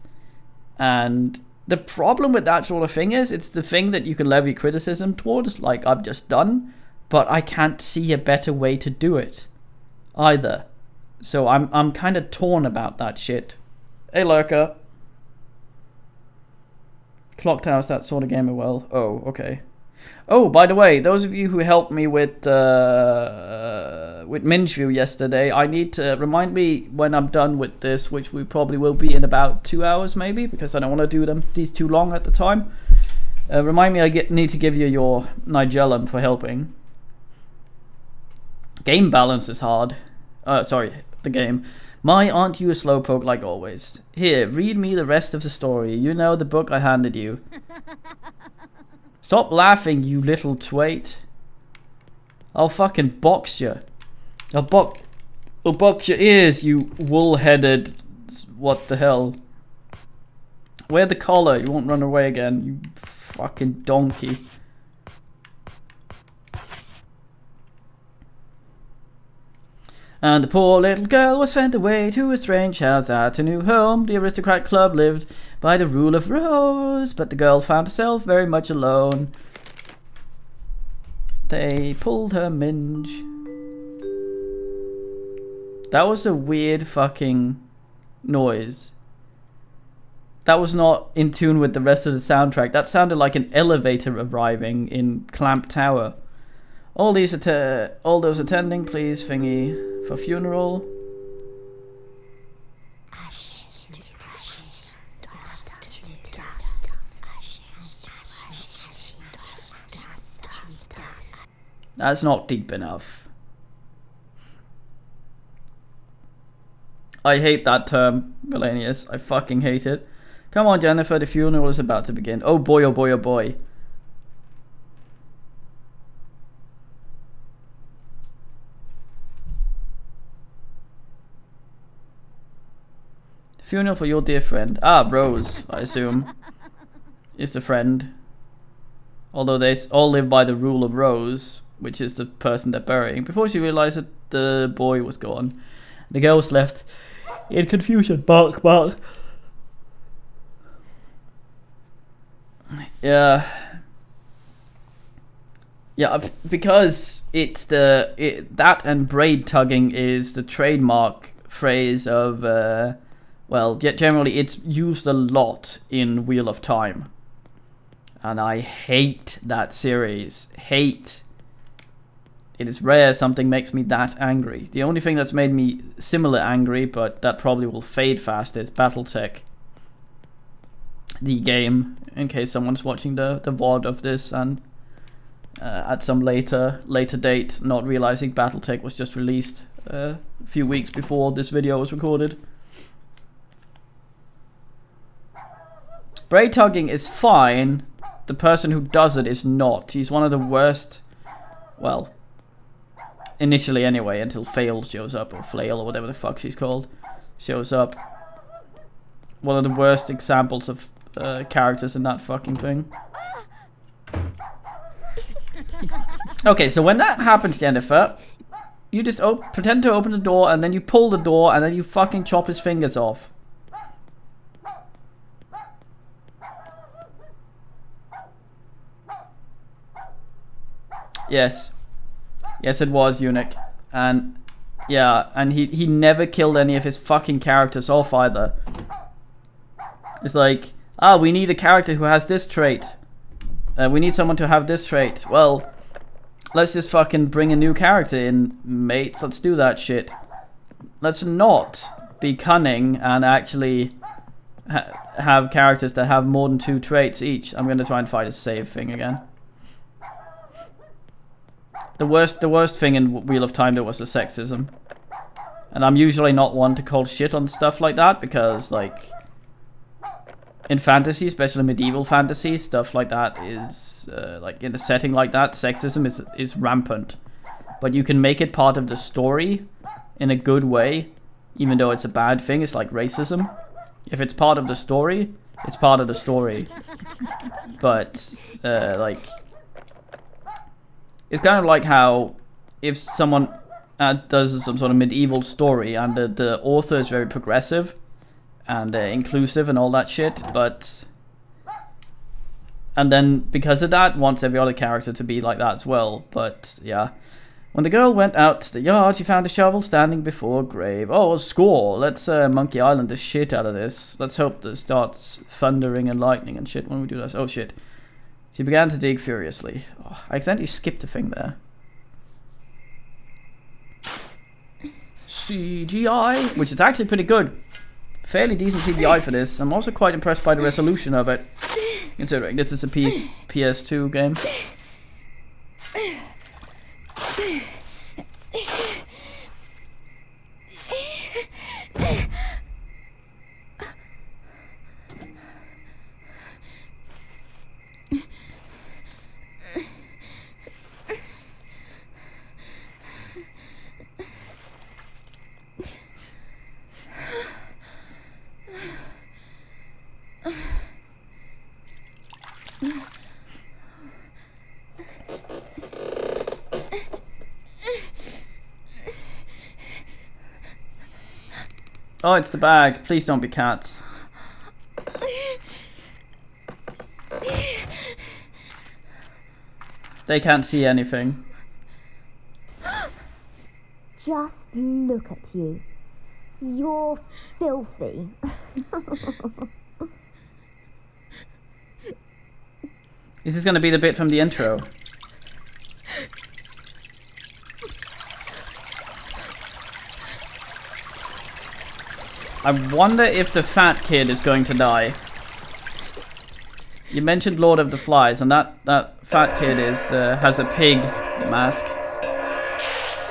And the problem with that sort of thing is it's the thing that you can levy criticism towards, like I've just done, but I can't see a better way to do it either. So I'm kind of torn about that shit. Hey, Lurker. Clock Tower's that sort of game as well. Oh, okay. Oh, by the way, those of you who helped me with Mingeview yesterday, I need to remind me when I'm done with this, which we probably will be in about 2 hours maybe, because I don't want to do these too long at the time. Remind me I need to give you your Nigellum for helping. Game balance is hard. Sorry, the game. My aren't you a slowpoke like always? Here, read me the rest of the story. You know the book I handed you. Stop laughing, you little twat. I'll fucking box you. I'll box your ears, you wool-headed... What the hell? Wear the collar, you won't run away again, you fucking donkey. And the poor little girl was sent away to a strange house at a new home. The aristocrat club lived by the rule of Rose, but the girl found herself very much alone. They pulled her minge. That was a weird fucking noise. That was not in tune with the rest of the soundtrack. That sounded like an elevator arriving in Clamp Tower. All those attending, please, thingy. For funeral. That's not deep enough. I hate that term, Valenius. I fucking hate it. Come on, Jennifer, the funeral is about to begin. Oh boy, oh boy, oh boy. Funeral for your dear friend. Ah, Rose, I assume, is the friend. Although they all live by the rule of Rose, which is the person they're burying. Before she realized that the boy was gone, the girl was left in confusion. Bark, bark. Yeah. Yeah, because it's that and braid tugging is the trademark phrase of... well, generally it's used a lot in Wheel of Time. And I hate that series. Hate. it is rare something makes me that angry. The only thing that's made me similar angry, but that probably will fade fast, is BattleTech. The game, in case someone's watching the VOD of this and at some later date, not realizing BattleTech was just released a few weeks before this video was recorded. Braid tugging is fine. The person who does it is not. He's one of the worst. Well, initially anyway, until Fail shows up, or Flail, or whatever the fuck she's called, shows up. One of the worst examples of characters in that fucking thing. Okay, so when that happens, Jennifer, you just pretend to open the door, and then you pull the door, and then you fucking chop his fingers off. Yes. Yes, it was Eunuch. And yeah, and he never killed any of his fucking characters off either. It's like, we need a character who has this trait. We need someone to have this trait. Well, let's just fucking bring a new character in, mates. Let's do that shit. Let's not be cunning and actually have characters that have more than 2 traits each. I'm gonna try and find a save thing again. The worst thing in Wheel of Time, there was the sexism. And I'm usually not one to call shit on stuff like that, because, like, in fantasy, especially medieval fantasy, stuff like that is, like, in a setting like that, sexism is rampant. But you can make it part of the story in a good way, even though it's a bad thing. It's like racism. If it's part of the story, it's part of the story. But, like, it's kind of like how if someone does some sort of medieval story and the author is very progressive and inclusive and all that shit, and then because of that wants every other character to be like that as well. But yeah, when the girl went out to the yard, she found a shovel standing before a grave. Oh, a score! Let's Monkey Island the shit out of this. Let's hope this starts thundering and lightning and shit when we do this. Oh shit. She began to dig furiously. Oh, I accidentally skipped a thing there. CGI, which is actually pretty good. Fairly decent CGI for this. I'm also quite impressed by the resolution of it, considering this is a PS2 game. Oh, it's the bag. Please don't be cats. They can't see anything. Just look at you. You're filthy. This is going to be the bit from the intro. I wonder if the fat kid is going to die. You mentioned Lord of the Flies, and that fat kid has a pig mask.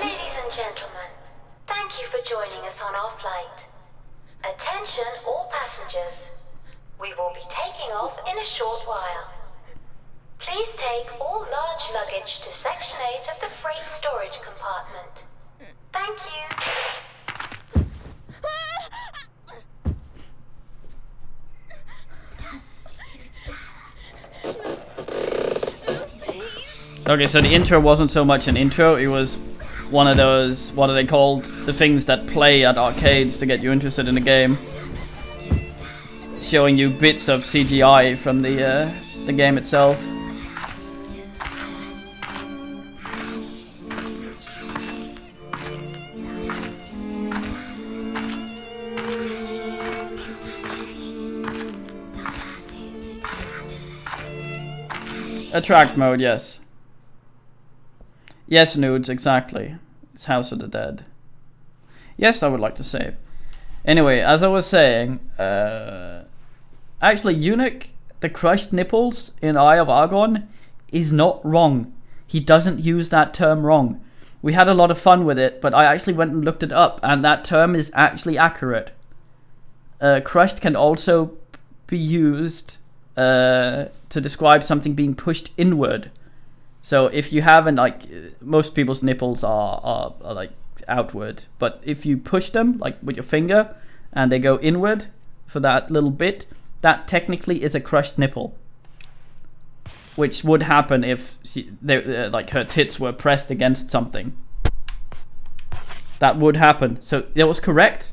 Ladies and gentlemen, thank you for joining us on our flight. Attention all passengers. We will be taking off in a short while. Please take all large luggage to Section 8 of the freight storage compartment. Thank you. Okay, so the intro wasn't so much an intro, it was one of those, what are they called? The things that play at arcades to get you interested in the game. Showing you bits of CGI from the game itself. Attract mode, yes. Yes, nudes, exactly. It's House of the Dead. Yes, I would like to save. Anyway, as I was saying, actually, Eunuch, the crushed nipples in Eye of Argon, is not wrong. He doesn't use that term wrong. We had a lot of fun with it, but I actually went and looked it up, and that term is actually accurate. Crushed can also be used to describe something being pushed inward. So if you haven't, like, most people's nipples are like outward, but if you push them like with your finger and they go inward for that little bit, that technically is a crushed nipple, which would happen if like her tits were pressed against something. That would happen. So it was correct.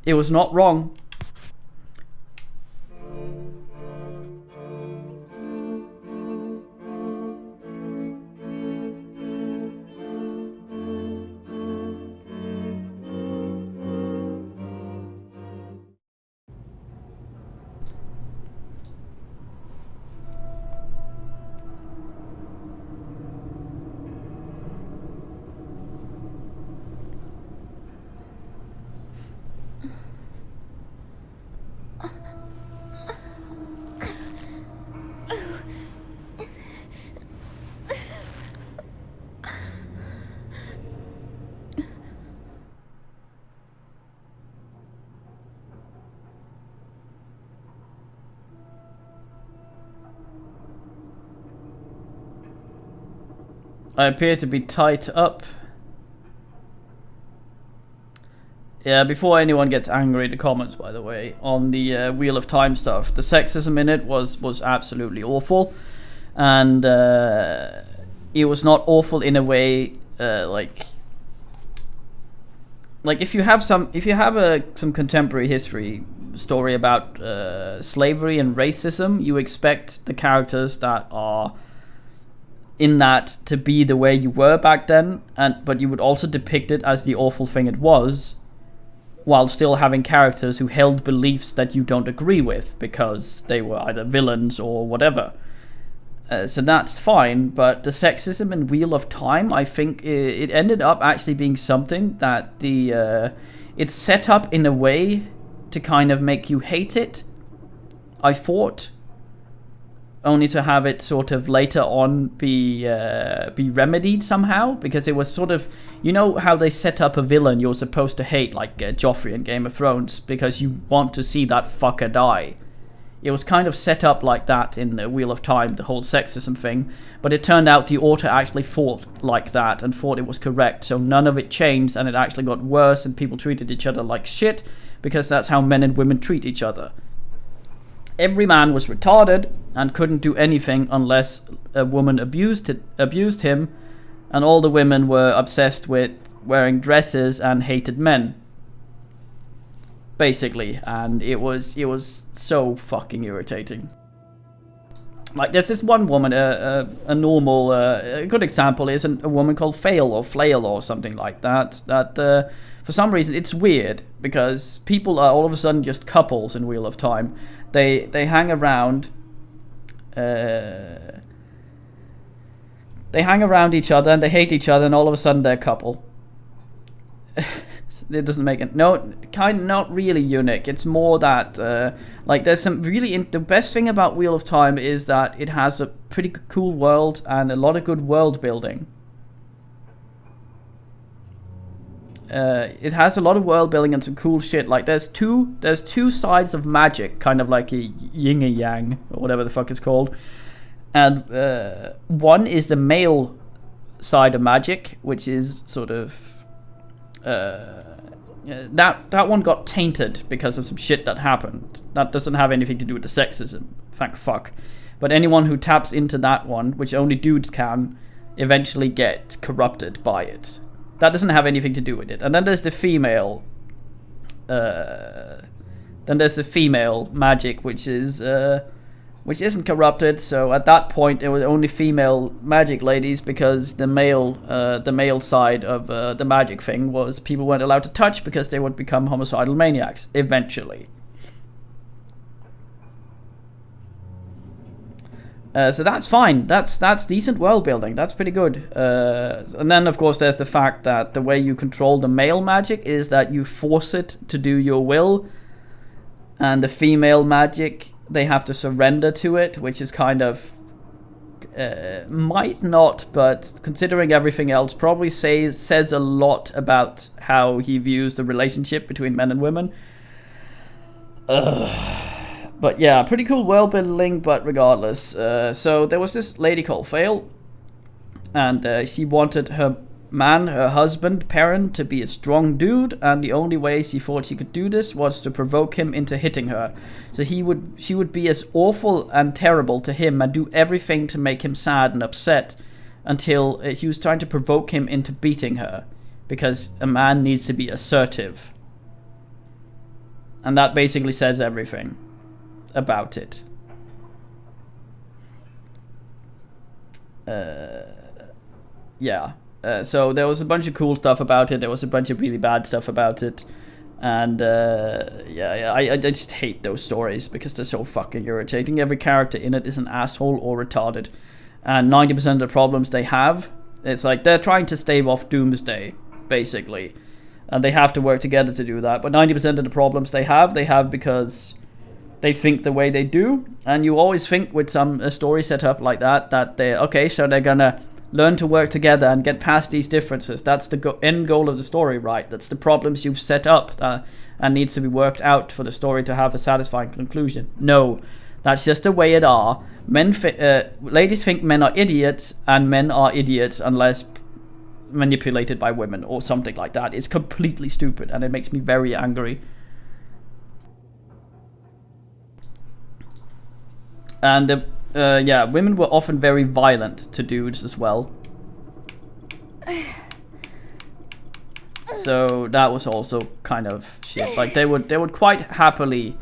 It was not wrong. I appear to be tied up. Yeah, before anyone gets angry in the comments, by the way, on the Wheel of Time stuff, the sexism in it was absolutely awful, and it was not awful in a way like if you have some contemporary history story about slavery and racism, you expect the characters that are in that to be the way you were back then, but you would also depict it as the awful thing it was, while still having characters who held beliefs that you don't agree with because they were either villains or whatever. So that's fine, but the sexism in Wheel of Time, I think it ended up actually being something that it's set up in a way to kind of make you hate it, I thought, only to have it sort of later on be remedied somehow, because it was sort of, you know how they set up a villain you're supposed to hate, like Joffrey in Game of Thrones, because you want to see that fucker die. It was kind of set up like that in the Wheel of Time, the whole sexism thing, but it turned out the author actually thought like that and thought it was correct, so none of it changed, and it actually got worse, and people treated each other like shit, because that's how men and women treat each other. Every man was retarded and couldn't do anything unless a woman abused him, and all the women were obsessed with wearing dresses and hated men, basically, and it was so fucking irritating. Like, there's this one woman, a normal, a good example is a woman called Flail or something like that, for some reason it's weird, because people are all of a sudden just couples in Wheel of Time. They hang around, they hang around each other and they hate each other, and all of a sudden they're a couple. It doesn't make it, not really Eunuch. It's more that like there's some really the best thing about Wheel of Time is that it has a pretty cool world and a lot of good world building. It has a lot of world building and some cool shit. Like there's two sides of magic, kind of like a yin and yang or whatever the fuck it's called. And one is the male side of magic, which is sort of that one got tainted because of some shit that happened. That doesn't have anything to do with the sexism, thank fuck. But anyone who taps into that one, which only dudes can, eventually get corrupted by it. That doesn't have anything to do with it. And then there's the female magic, which isn't corrupted. So at that point it was only female magic ladies, because the male side of the magic thing was people weren't allowed to touch because they would become homicidal maniacs eventually. So that's fine. That's decent world building. That's pretty good. And then of course there's the fact that the way you control the male magic is that you force it to do your will, and the female magic, they have to surrender to it, which is kind of might not, but considering everything else, probably says a lot about how he views the relationship between men and women. But yeah, pretty cool world building, but regardless. So there was this lady called Fail, and she wanted her man, her husband, Perrin, to be a strong dude, and the only way she thought she could do this was to provoke him into hitting her. So she would be as awful and terrible to him and do everything to make him sad and upset until she was trying to provoke him into beating her, because a man needs to be assertive. And that basically says everything about it. Yeah. So there was a bunch of cool stuff about it. There was a bunch of really bad stuff about it. And I just hate those stories because they're so fucking irritating. Every character in it is an asshole or retarded. And 90% of the problems they have, it's like they're trying to stave off Doomsday, basically. And they have to work together to do that. But 90% of the problems they have because they think the way they do. And you always think with a story set up like that they're, okay, so they're gonna learn to work together and get past these differences. That's the end goal of the story, right? That's the problems you've set up and needs to be worked out for the story to have a satisfying conclusion. No, that's just the way it are. Ladies think men are idiots, and men are idiots unless manipulated by women or something like that. It's completely stupid, and it makes me very angry. And women were often very violent to dudes as well. So that was also kind of shit. Like they would quite happily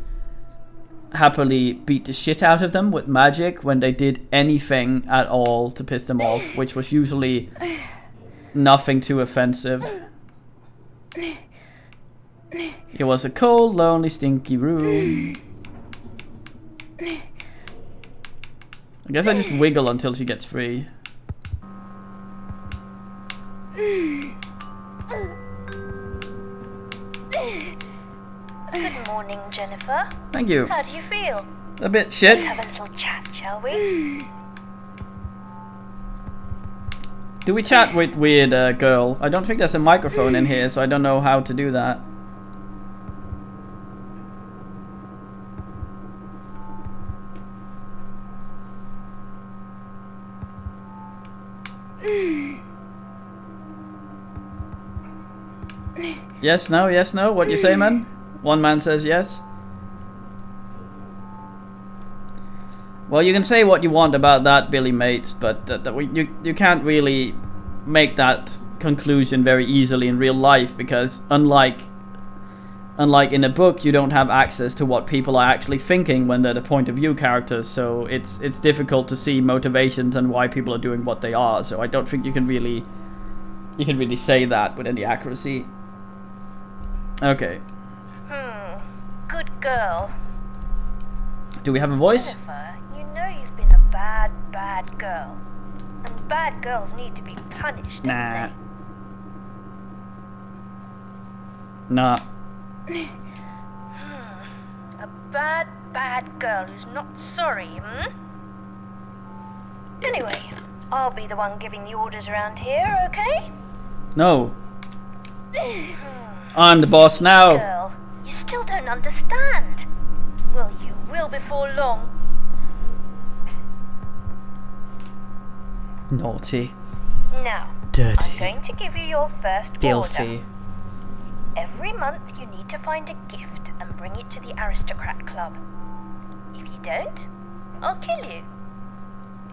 beat the shit out of them with magic when they did anything at all to piss them off, which was usually nothing too offensive. It was a cold, lonely, stinky room. I guess I just wiggle until she gets free. Good morning, Jennifer. Thank you. How do you feel? A bit shit. Let's have a little chat, shall we? Do we chat with weird girl? I don't think there's a microphone in here, so I don't know how to do that. Yes, no, yes, no. What do you say, man? One man says yes. Well, you can say what you want about that, Billy Mates, but you can't really make that conclusion very easily in real life, because unlike in a book, you don't have access to what people are actually thinking when they're the point of view characters, so it's difficult to see motivations and why people are doing what they are. So I don't think you can really say that with any accuracy. Okay. Good girl. Do we have a voice? Jennifer, you know you've been a bad, bad girl. And bad girls need to be punished, don't Nah. they? Nah. A bad, bad girl who's not sorry, Anyway, I'll be the one giving the orders around here, okay? No. I'm the boss now. Girl, you still don't understand. Well, you will before long. Naughty. Now, Dirty. I'm going to give you your first Filthy. order. Every month you need to find a gift and bring it to the Aristocrat Club. If you don't, I'll kill you.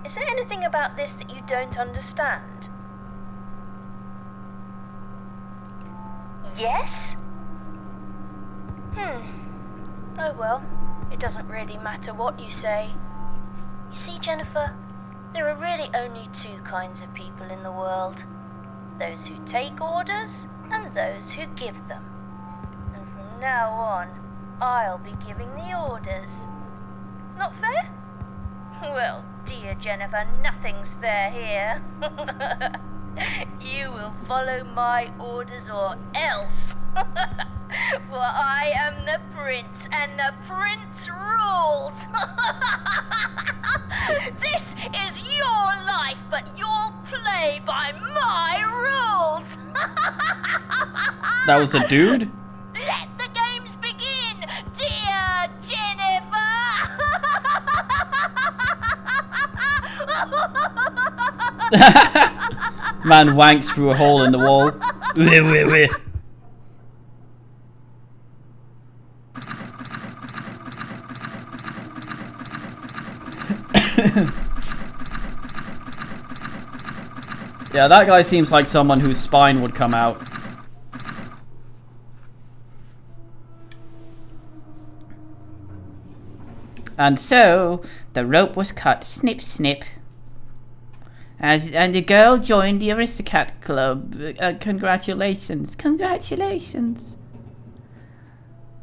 Is there anything about this that you don't understand? Yes? Oh well, it doesn't really matter what you say. You see, Jennifer, there are really only two kinds of people in the world. Those who take orders and those who give them. And from now on, I'll be giving the orders. Not fair? Well, dear Jennifer, nothing's fair here. You will follow my orders or else. For I am the prince, and the prince rules. This is your life, but you'll play by my rules. That was a dude? Let the games begin, dear Jennifer. Man wanks through a hole in the wall. Weh, weh, weh. Yeah, that guy seems like someone whose spine would come out. And so the rope was cut, snip, snip. And the girl joined the Aristocat Club. Congratulations, congratulations.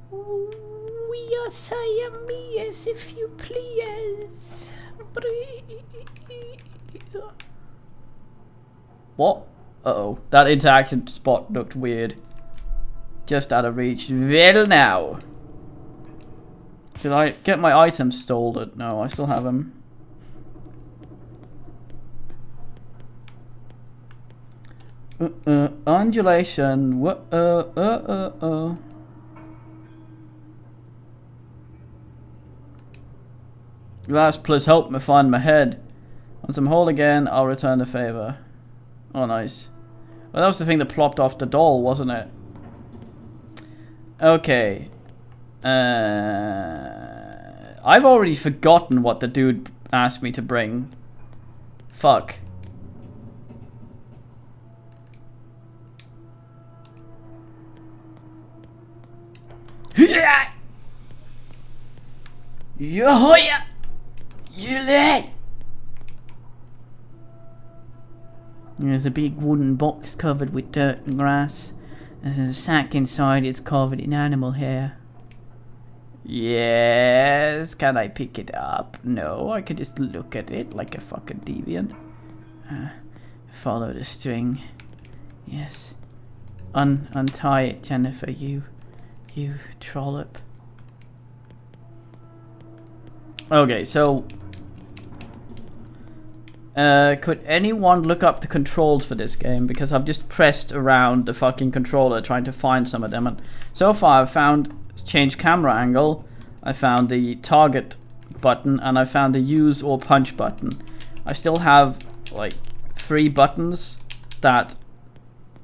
We are Siamese, if you please. What? Uh-oh. That interaction spot looked weird. Just out of reach. Well now. Did I get my items stolen? No, I still have them. Undulation. Last, please help me find my head. Once I'm whole again, I'll return the favor. Oh, nice. Well, that was the thing that plopped off the doll, wasn't it? Okay. I've already forgotten what the dude asked me to bring. Fuck. There's a big wooden box covered with dirt and grass. There's a sack inside, it's covered in animal hair. Yes, can I pick it up? No, I can just look at it like a fucking deviant. Follow the string. Yes. Untie it, Jennifer, you trollop. Okay, so could anyone look up the controls for this game? Because I've just pressed around the fucking controller trying to find some of them, and so far I've found change camera angle, I found the target button, and I found the use or punch button. I still have like 3 buttons that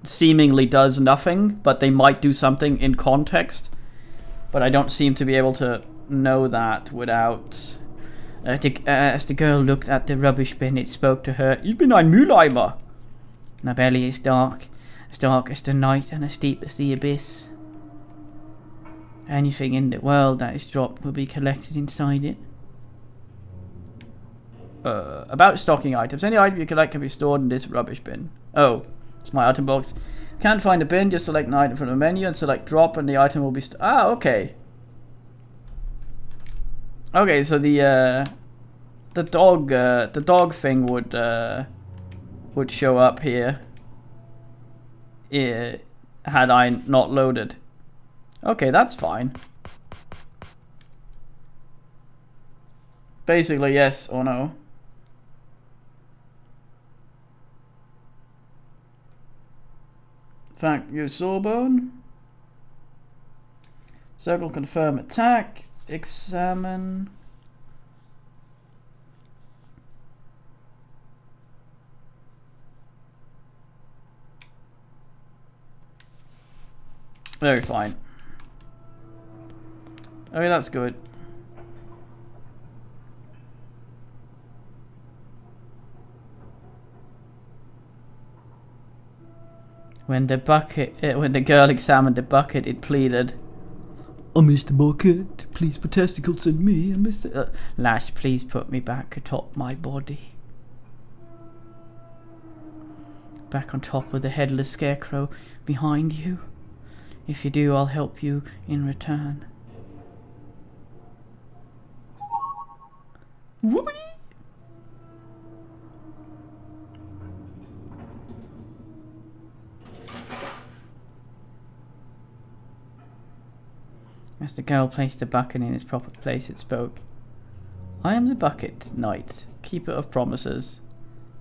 seemingly does nothing, but they might do something in context, but I don't seem to be able to know that without as the girl looked at the rubbish bin, it spoke to her. Ich bin ein Mülleimer. My belly is dark as the night and as deep as the abyss. Anything in the world that is dropped will be collected inside it. About stocking items. Any item you collect can be stored in this rubbish bin. Oh, it's my item box. Can't find a bin, just select an item from the menu and select drop and the item will be okay. Okay, so the dog thing would show up here had I not loaded. Okay, that's fine. Basically, yes or no. Thank you, Sawbone. Circle confirm attack. Examine. Very fine. Okay, that's good. When the girl examined the bucket, it pleaded, "Oh, Mr. Bucket, please put testicles in me, and Mr. Lash, please put me back atop my body. Back on top of the headless scarecrow behind you. If you do, I'll help you in return." Whoopee! As the girl placed the bucket in its proper place, it spoke. I am the bucket, knight, keeper of promises.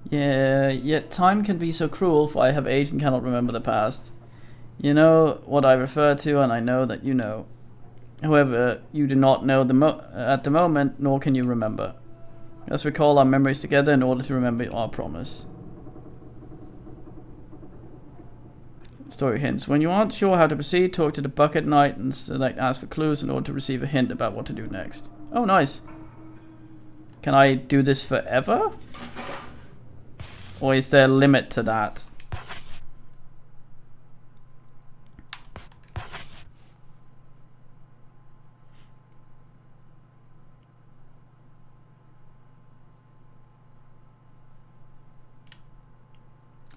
Yeah, yet time can be so cruel, for I have aged and cannot remember the past. You know what I refer to, and I know that you know. However, you do not know at the moment, nor can you remember. Let's recall our memories together in order to remember our promise. Story hints. When you aren't sure how to proceed, talk to the bucket knight and ask for clues in order to receive a hint about what to do next. Oh, nice. Can I do this forever? Or is there a limit to that?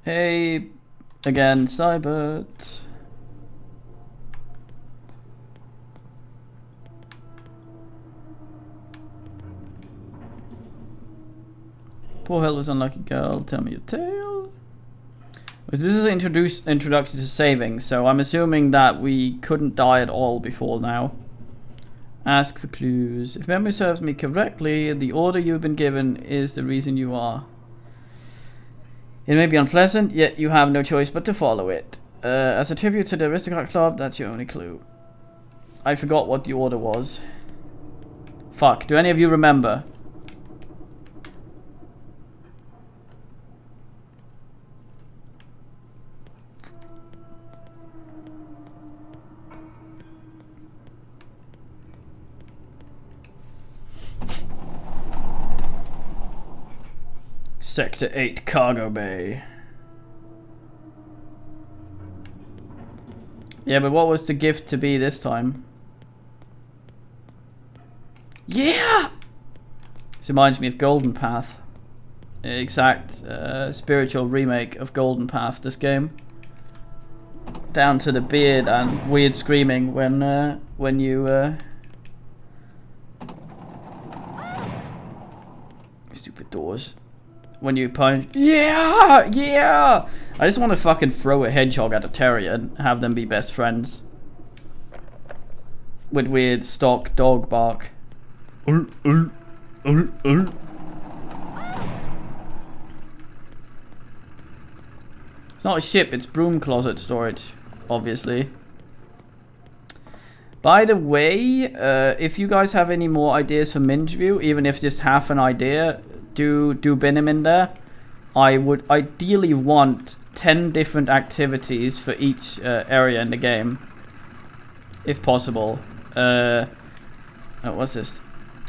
Hey, again, Cybert. Poor helpless unlucky girl, tell me your tale. This is an introduction to saving, so I'm assuming that we couldn't die at all before now. Ask for clues. If memory serves me correctly, the order you've been given is the reason you are. It may be unpleasant, yet you have no choice but to follow it. As a tribute to the Aristocrat Club, that's your only clue. I forgot what the order was. Fuck, do any of you remember? Sector 8 Cargo Bay. Yeah, but what was the gift to be this time? Yeah! This reminds me of Golden Path. Exact spiritual remake of Golden Path, this game. Down to the beard and weird screaming when you stupid doors. When you punch, yeah, yeah. I just want to fucking throw a hedgehog at a terrier and have them be best friends. With weird stock dog bark. It's not a ship, it's broom closet storage, obviously. By the way, if you guys have any more ideas for Mingeview, even if just half an idea, do bin them in there. I would ideally want 10 different activities for each area in the game, if possible. Oh, what's this?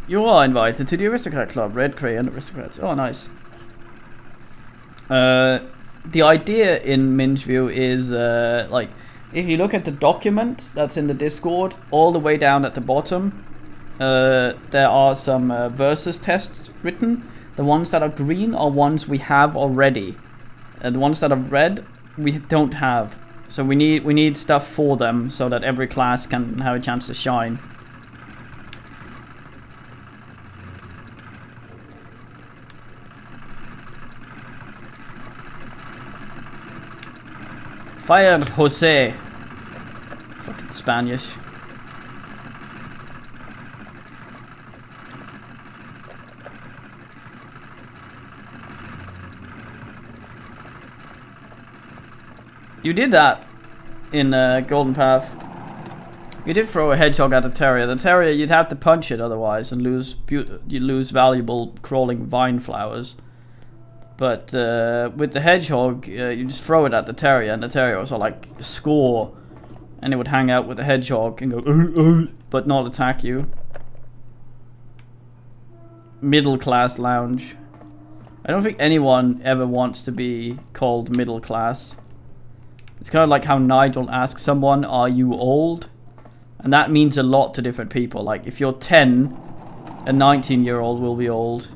You are invited to the Aristocrat Club, Red Crayon Aristocrats. Oh, nice. The idea in Mingeview is like, if you look at the document that's in the Discord, all the way down at the bottom, there are some versus tests written. The ones that are green are ones we have already. The ones that are red, we don't have. So we need stuff for them so that every class can have a chance to shine. Fire Jose. Fucking Spanish. You did that in Golden Path. You did throw a hedgehog at the terrier. The terrier, you'd have to punch it otherwise and you'd lose valuable crawling vine flowers. But with the hedgehog, you just throw it at the terrier, and the terrier was all like, score. And it would hang out with the hedgehog and go, but not attack you. Middle class lounge. I don't think anyone ever wants to be called middle class. It's kind of like how Nigel asks someone, are you old? And that means a lot to different people. Like, if you're 10, a 19-year-old will be old.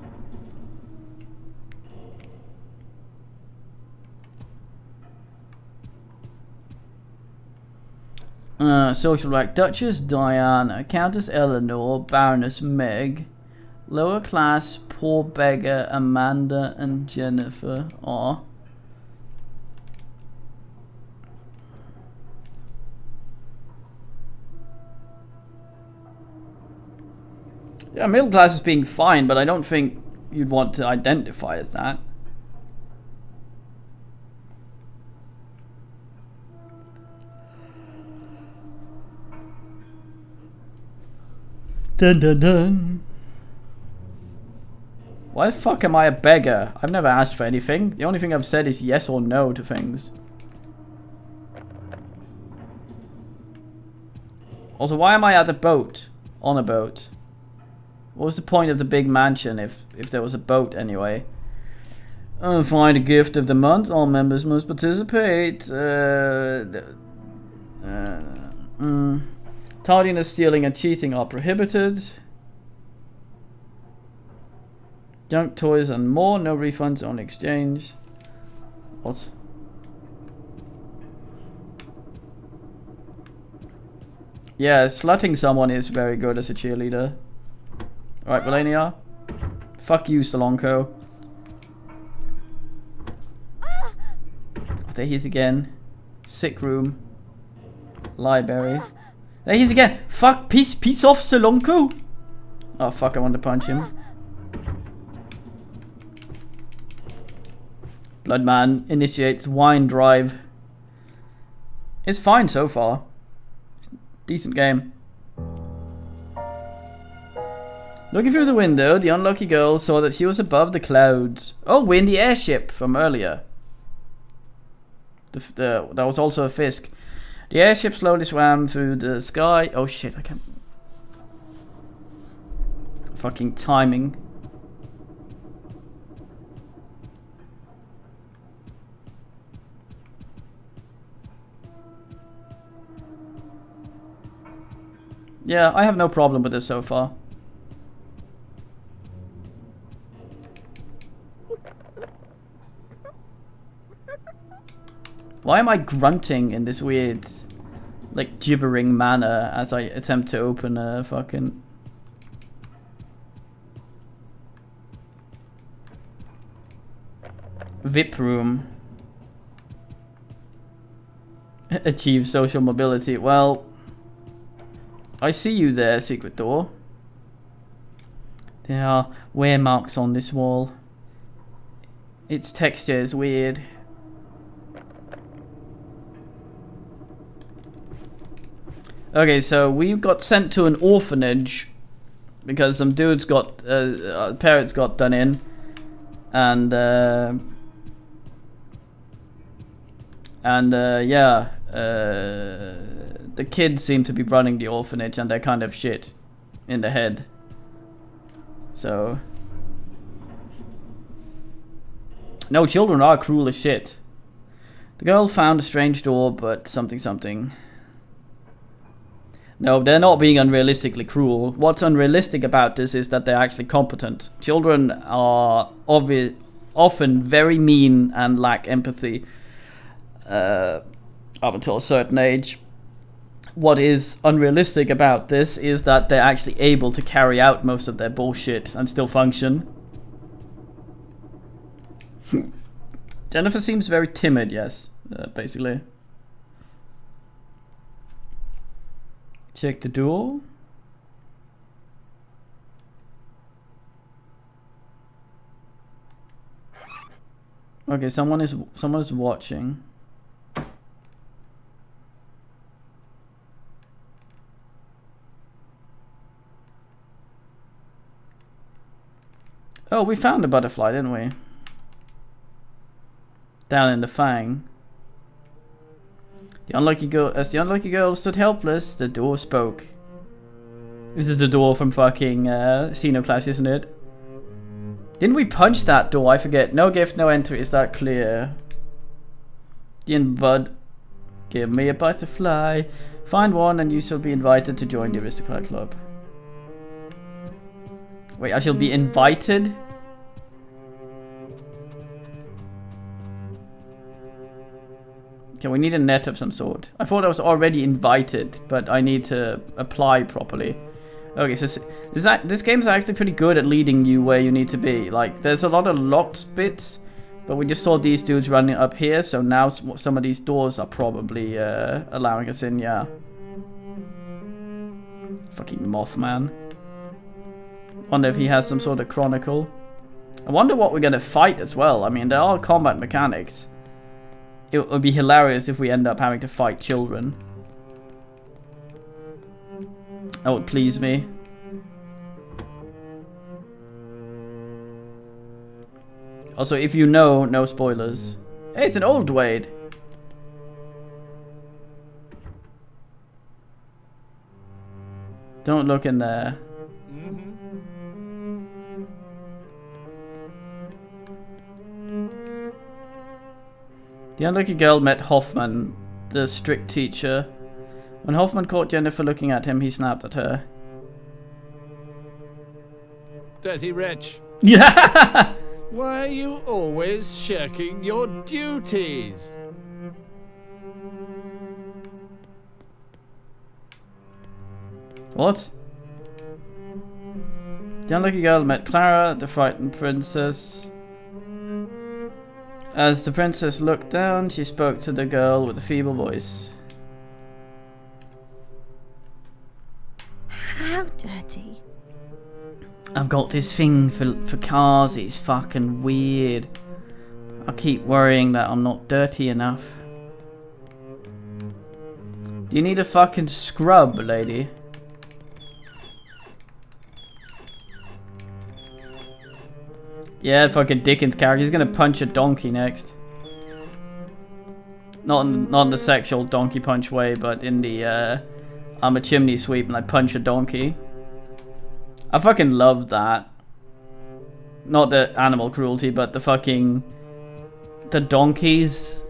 Social rank: Duchess Diana, Countess Eleanor, Baroness Meg. Lower class: poor beggar Amanda and Jennifer. Aw. Yeah, middle class is being fine, but I don't think you'd want to identify as that. Dun dun dun. Why the fuck am I a beggar? I've never asked for anything. The only thing I've said is yes or no to things. Also, why am I at a boat? On a boat? What was the point of the big mansion if there was a boat anyway? Find a gift of the month. All members must participate. Tardiness, stealing, and cheating are prohibited. Junk toys and more. No refunds, only exchange. What? Yeah, slutting someone is very good as a cheerleader. Alright, Valenia. Fuck you, Salonko. Oh, there he is again. Sick room. Library. There he is again. Fuck, peace off, Salonko. Oh fuck, I want to punch him. Bloodman initiates wine drive. It's fine so far. Decent game. Looking through the window, the unlucky girl saw that she was above the clouds. Oh, we're in the airship from earlier. That was also a Fisk. The airship slowly swam through the sky. Oh shit, I can't. Fucking timing. Yeah, I have no problem with this so far. Why am I grunting in this weird, like, gibbering manner as I attempt to open a fucking... VIP room? Achieve social mobility. Well, I see you there, secret door. There are wear marks on this wall. Its texture is weird. Okay, so we got sent to an orphanage because some dudes got parents got done in, and yeah, the kids seem to be running the orphanage, and they're kind of shit in the head. So no, children are cruel as shit. The girl found a strange door, but something. No, they're not being unrealistically cruel. What's unrealistic about this is that they're actually competent. Children are often very mean and lack empathy up until a certain age. What is unrealistic about this is that they're actually able to carry out most of their bullshit and still function. Jennifer seems very timid, yes, basically. Check the door. Okay, someone is watching. Oh, we found a butterfly, didn't we? Down in the fang. As the unlucky girl stood helpless, the door spoke. This is the door from fucking Xenoclash, isn't it? Didn't we punch that door? I forget. No gift, no entry. Is that clear? Dean Bud, give me a butterfly. Find one and you shall be invited to join the Aristocrat Club. Wait, I shall be invited? Okay, we need a net of some sort. I thought I was already invited, but I need to apply properly. Okay, so this game's actually pretty good at leading you where you need to be. Like, there's a lot of locked bits, but we just saw these dudes running up here, so now some of these doors are probably allowing us in, yeah. Fucking Mothman. Wonder if he has some sort of chronicle. I wonder what we're gonna fight as well. I mean, there are combat mechanics. It would be hilarious if we end up having to fight children. That would please me. Also, if you know, no spoilers. Hey, it's an old Dwayne. Don't look in there. The unlucky girl met Hoffman, the strict teacher. When Hoffman caught Jennifer looking at him, he snapped at her. Dirty wretch. Yeah! Why are you always shirking your duties? What? The unlucky girl met Clara, the frightened princess. As the princess looked down, she spoke to the girl with a feeble voice. How dirty? I've got this thing for cars, it's fucking weird. I keep worrying that I'm not dirty enough. Do you need a fucking scrub, lady? Yeah, fucking Dickens character. He's gonna punch a donkey next. Not in the sexual donkey punch way, but in the I'm a chimney sweep and I punch a donkey. I fucking love that. Not the animal cruelty, but the fucking the donkey's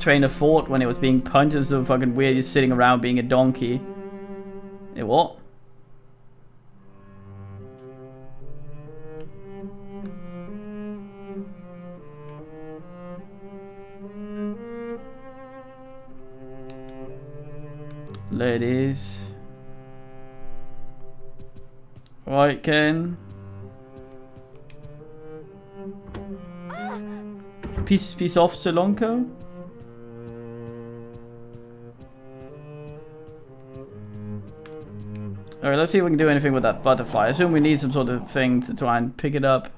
train of thought when it was being punched. It was so fucking weird. He's sitting around being a donkey. Hey, what? Ladies. Right, Ken. Peace off, Solonko. Alright, let's see if we can do anything with that butterfly. I assume we need some sort of thing to try and pick it up.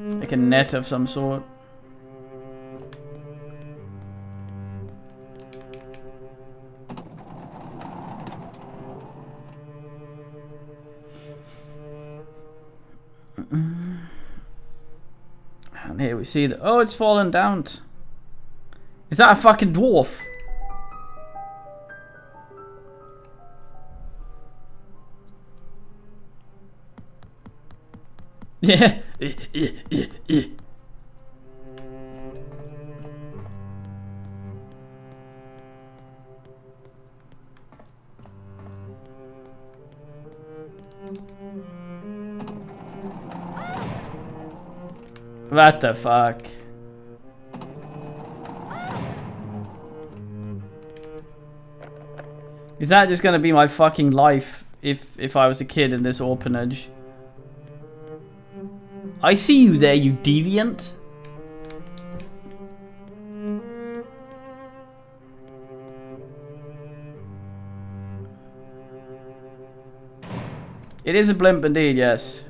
Like a net of some sort. And here we see the... Oh, it's fallen down. Is that a fucking dwarf? Yeah. What the fuck? Is that just gonna be my fucking life if I was a kid in this orphanage? I see you there, you deviant. It is a blimp indeed, yes.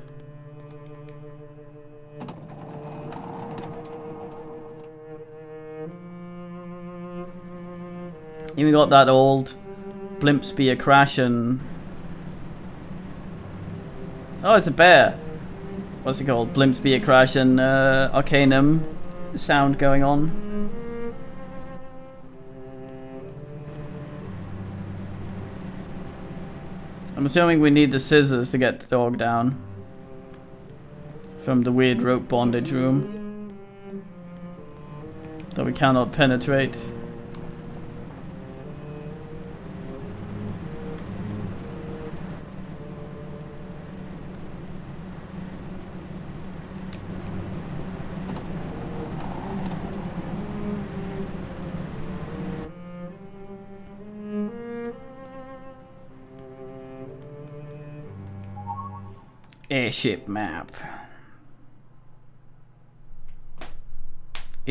Even got that old blimp spear crash and... Oh, it's a bear. What's it called? Blimp spear crash and Arcanum sound going on. I'm assuming we need the scissors to get the dog down from the weird rope bondage room that we cannot penetrate. Airship map.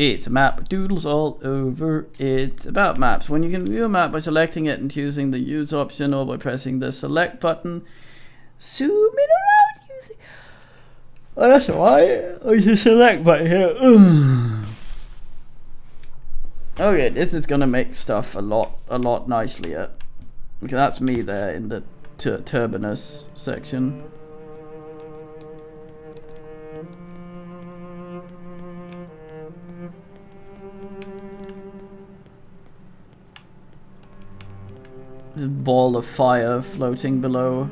It's a map with doodles all over it. About maps. When you can view a map by selecting it and choosing the use option, or by pressing the select button, zoom it around using... Oh, that's why I should select button here. Okay, this is gonna make stuff a lot nicelier. Okay, that's me there in the Turbinus section. This ball of fire floating below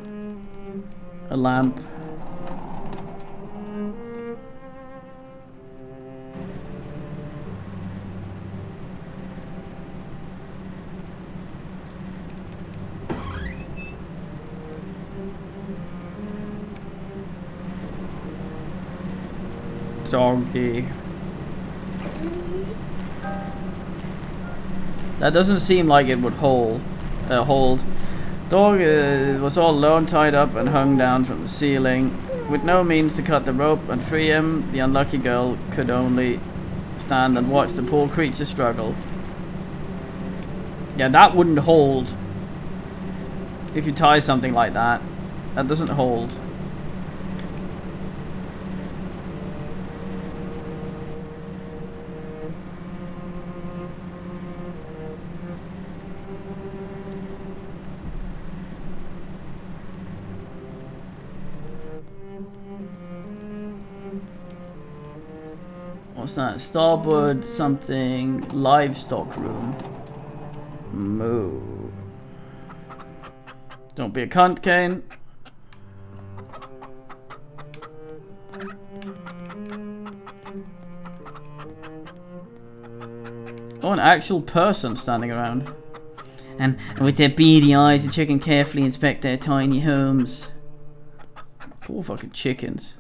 a lamp. Donkey. That doesn't seem like it would hold. Dog was all alone, tied up and hung down from the ceiling. With no means to cut the rope and free him, the unlucky girl could only stand and watch the poor creature struggle. Yeah, that wouldn't hold. If you tie something like that, that doesn't hold. What's that? Starboard something livestock room. Moo. Don't be a cunt, Kane. Oh, an actual person standing around. And with their beady eyes, the chicken carefully inspect their tiny homes. Poor fucking chickens.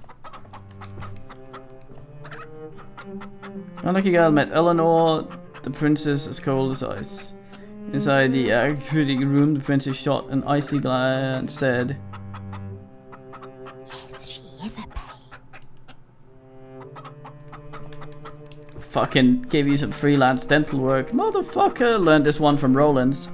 Unlucky girl met Eleanor, the princess as cold as ice. Inside the activity room, the princess shot an icy glare and said, Yes, she is a pain. fucking gave you some freelance dental work. Motherfucker, learned this one from Rollins.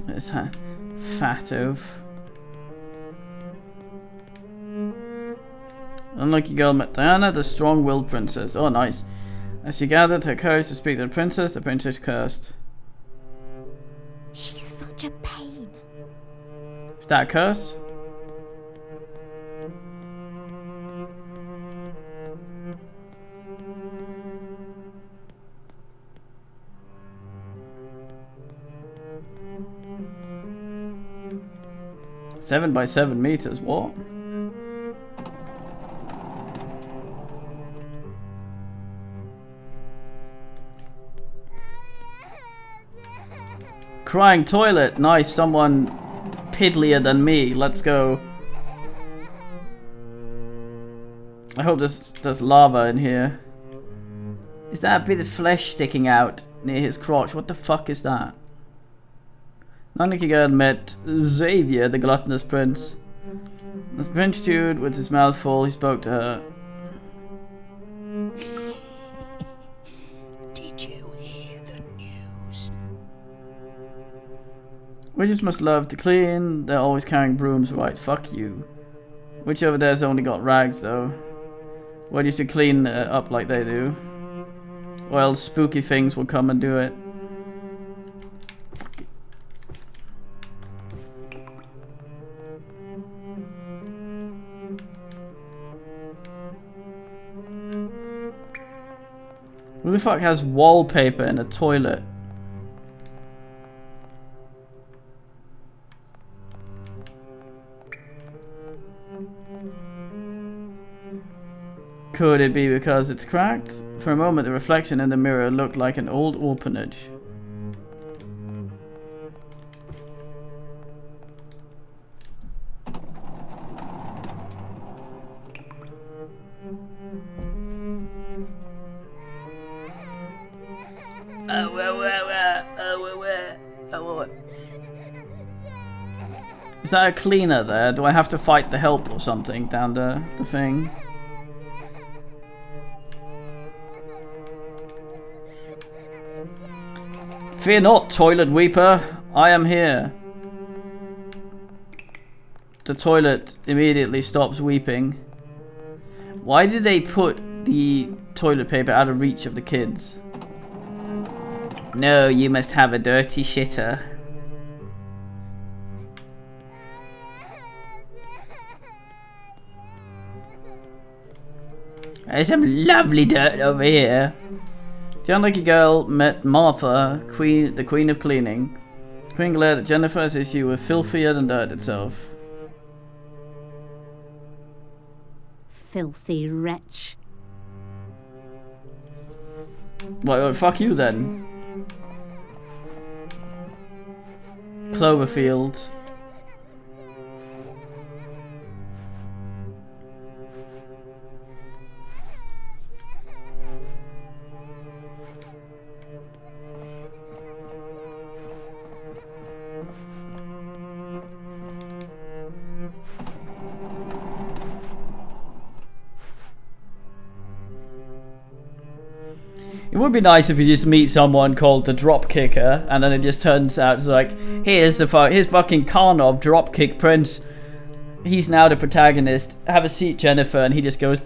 It's a fat oaf. Unlucky girl met Diana, the strong-willed princess. Oh, nice. As she gathered her courage to speak to the princess cursed. She's such a pain. Is that a curse? Seven by 7 meters, what? Crying toilet, nice, someone piddlier than me, let's go. I hope there's lava in here. Is that a bit of flesh sticking out near his crotch? What the fuck is that? Unlucky girl met Xavier, the gluttonous prince. As the prince chewed with his mouth full, he spoke to her. Did you hear the news? Witches must love to clean. They're always carrying brooms, right? Fuck you. Witch over there's only got rags, though. Well, you should clean up like they do. Well, spooky things will come and do it. Who the fuck has wallpaper in a toilet? Could it be because it's cracked? For a moment, the reflection in the mirror looked like an old orphanage. Is that a cleaner there? Do I have to fight the help or something down the thing? Fear not, toilet weeper. I am here. The toilet immediately stops weeping. Why did they put the toilet paper out of reach of the kids? No, you must have a dirty shitter. There's some lovely dirt over here. The unlucky girl met Martha, the queen of cleaning. The queen glared at Jennifer as if she were filthier than dirt itself. Filthy wretch. Well, fuck you then. Cloverfield. It would be nice if you just meet someone called the Dropkicker, and then it just turns out it's like, here's fucking Karnov, Dropkick Prince. He's now the protagonist. Have a seat, Jennifer, and he just goes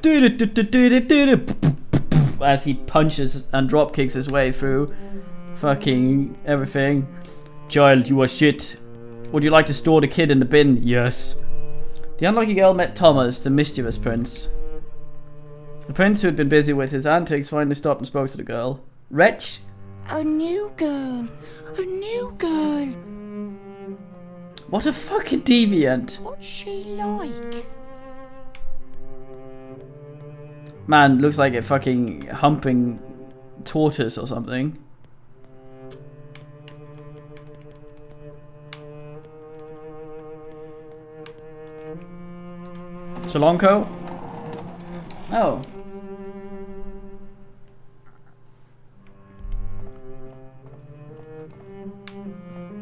as he punches and dropkicks his way through fucking everything. Child, you are shit. Would you like to store the kid in the bin? Yes. The unlucky girl met Thomas, the mischievous prince. The prince, who had been busy with his antics, finally stopped and spoke to the girl. Wretch? A new girl. A new girl. What a fucking deviant. What's she like? Man, looks like a fucking humping tortoise or something. Solonko? Oh.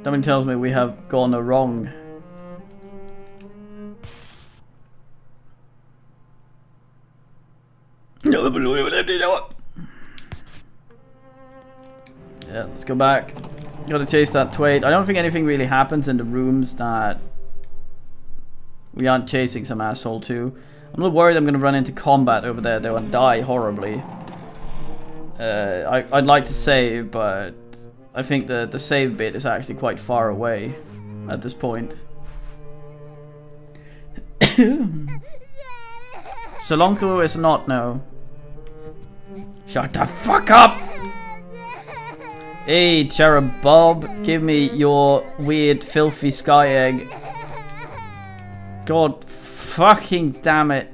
Somebody tells me we have gone wrong. Yeah, let's go back. Gotta chase that Twade. I don't think anything really happens in the rooms that we aren't chasing some asshole too. I'm a little worried I'm gonna run into combat over there though and die horribly. I'd like to save, but I think the save bit is actually quite far away at this point. Solonko is not, no. Shut the fuck up! Hey, Cherub Bob, give me your weird, filthy sky egg. God fucking damn it.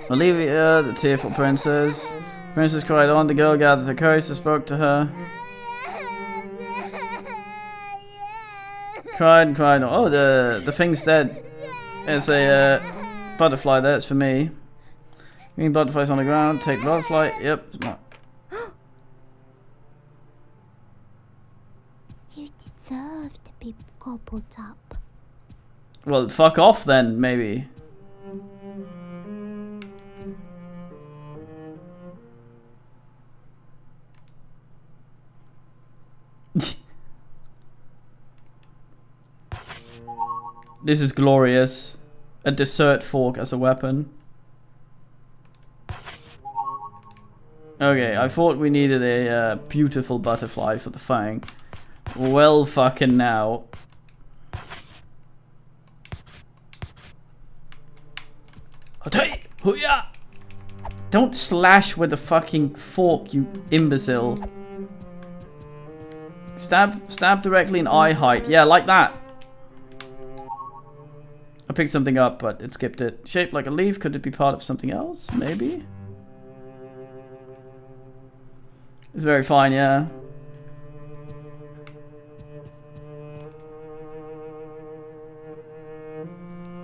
Olivia, the tearful princess. Princess cried on, the girl gathered her courage and spoke to her. Cried and cried. Oh, the thing's dead. There's a butterfly there, it's for me. Green butterflies on the ground, take the butterfly. Yep, it's mine. You deserve to be gobbled up. Well, fuck off then, maybe. This is glorious. A dessert fork as a weapon. Okay, I thought we needed a beautiful butterfly for the fang. Well fucking now. Don't slash with the fucking fork, you imbecile. Stab directly in eye height. Yeah, like that. I picked something up, but it skipped it. Shaped like a leaf. Could it be part of something else? Maybe. It's very fine, yeah.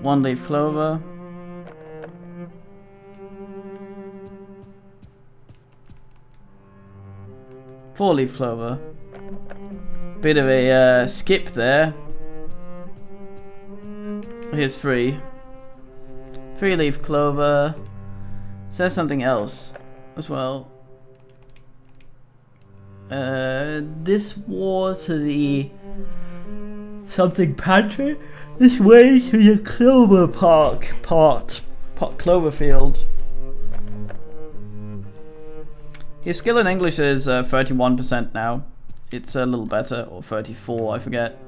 One leaf clover. Four leaf clover. Bit of a skip there. Here's 3. 3 leaf clover. Says something else as well. This was the something pantry. This way to the Clover Park Cloverfield. His skill in English is 31% now. It's a little better, or 34, I forget.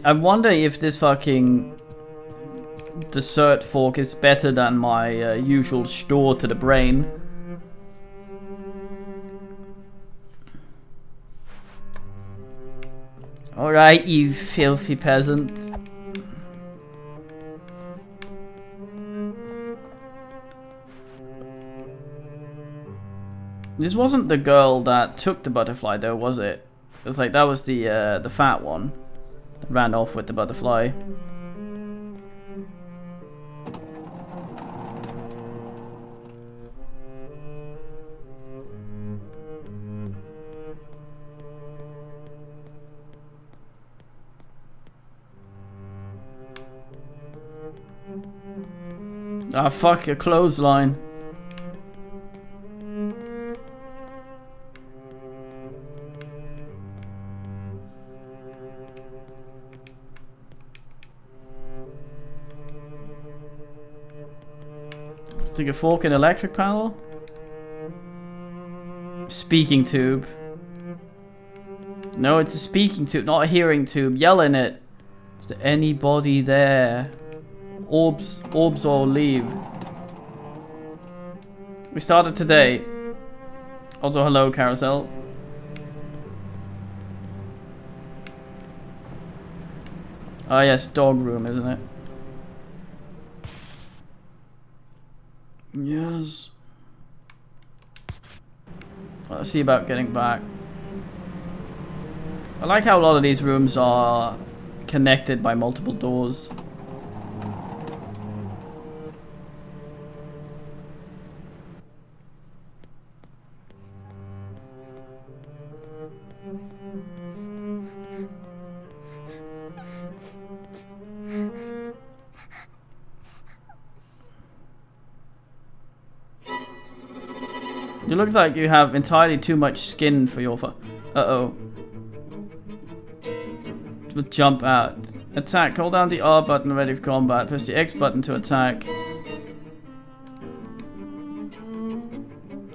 I wonder if this fucking dessert fork is better than my usual store to the brain. Alright, you filthy peasant. This wasn't the girl that took the butterfly though, was it? It was like, that was the fat one. Ran off with the butterfly. Ah, fuck, a clothesline. Stick a fork in electric panel. Speaking tube. No, it's a speaking tube, not a hearing tube. Yell in it. Is there anybody there? Orbs or leave. We started today. Also, hello, Carousel. Ah, yes, dog room, isn't it? Yes. Let's see about getting back. I like how a lot of these rooms are connected by multiple doors. It looks like you have entirely too much skin for your uh-oh. Jump out. Attack. Hold down the R button ready for combat. Press the X button to attack.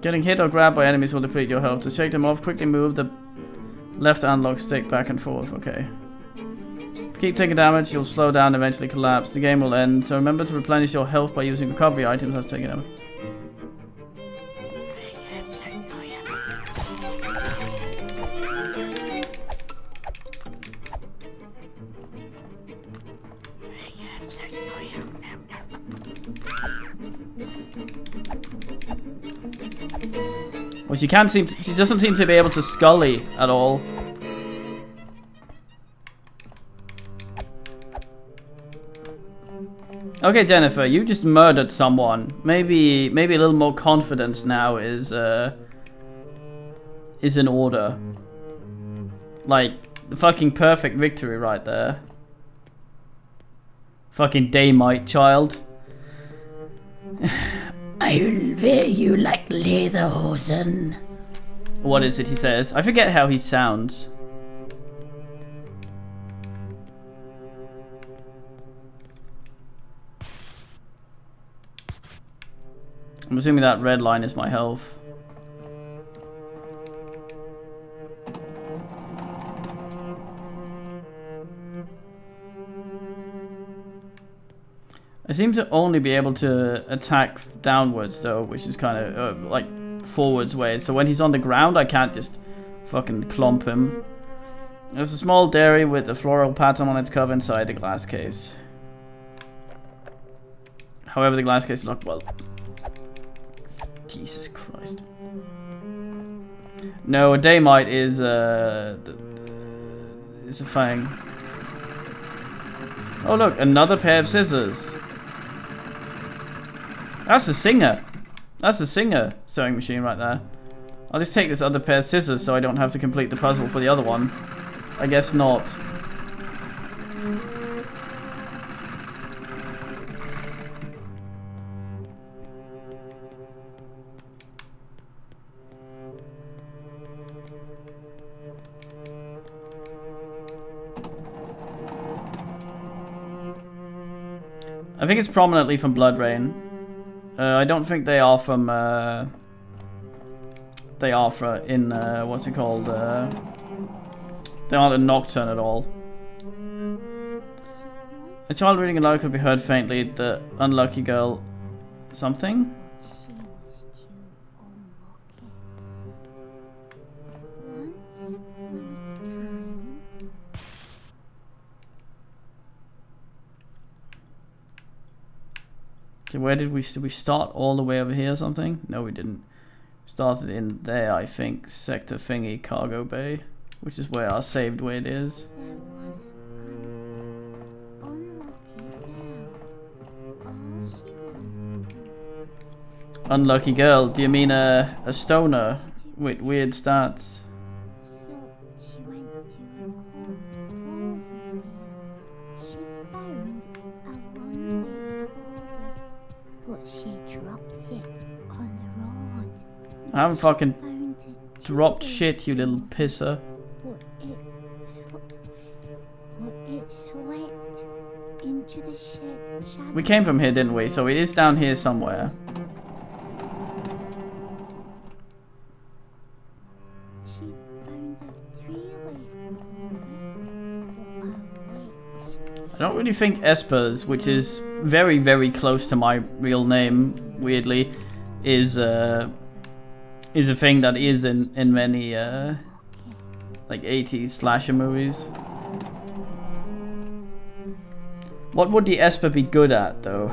Getting hit or grabbed by enemies will deplete your health. To shake them off, quickly move the left analog stick back and forth. Okay. If you keep taking damage, you'll slow down and eventually collapse. The game will end, so remember to replenish your health by using recovery items after taking damage. Well, she doesn't seem to be able to scully at all. Okay, Jennifer, you just murdered someone. Maybe a little more confidence now is in order. Like, the fucking perfect victory right there. Fucking Daymite child. I'll wear you like lederhosen. What is it he says? I forget how he sounds. I'm assuming that red line is my health. I seem to only be able to attack downwards though, which is kind of like forwards way. So when he's on the ground, I can't just fucking clomp him. There's a small dairy with a floral pattern on its cover inside the glass case. However, the glass case is locked well. Jesus Christ. No, a Daymite is a thing. Oh look, another pair of scissors. That's a singer. That's a singer sewing machine right there. I'll just take this other pair of scissors so I don't have to complete the puzzle for the other one. I guess not. I think it's prominently from Blood Rain. I don't think they are from. They are in what's it called? They aren't in Nocturne at all. A child reading aloud could be heard faintly. The unlucky girl, something. Where did we start? All the way over here or something? No, we didn't. Started in there, I think. Sector thingy, cargo bay, which is where our saved weight is. There was an unlucky girl. All she wanted. Unlucky girl? Do you mean a stoner with weird stats? So she went to a clover field. She found a one-leaf clover, but she dropped it on the road. I haven't fucking Found it dropped too shit, you little pisser. But it slipped into the shed. We came from here, didn't we? So it is down here somewhere. She found a three-leaf clover, but a witch. I don't really think Espers, which is very, very close to my real name, weirdly, is a thing that is in many like 80s slasher movies. What would the Esper be good at, though?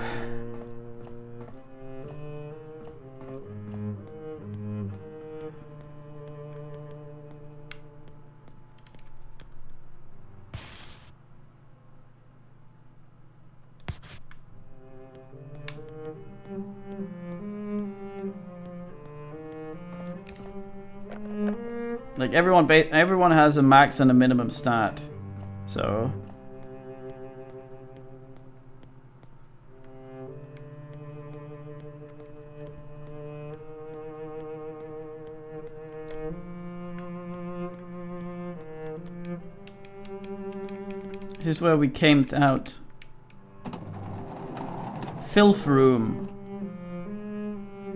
Like everyone has a max and a minimum stat, so. This is where we came out. Filth room.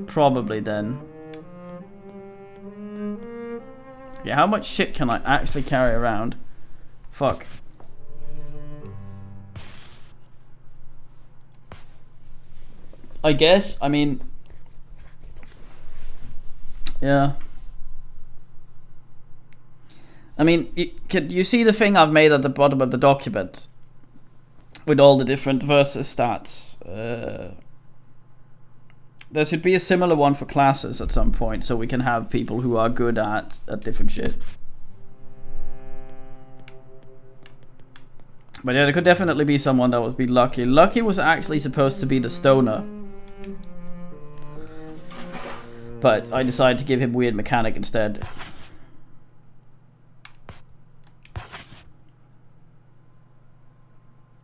Probably then. Yeah, how much shit can I actually carry around? Fuck. I guess, I mean... Yeah. I mean, you see the thing I've made at the bottom of the document? With all the different versus stats. There should be a similar one for classes at some point, so we can have people who are good at different shit. But yeah, there could definitely be someone that would be Lucky. Lucky was actually supposed to be the stoner. But I decided to give him Weird Mechanic instead.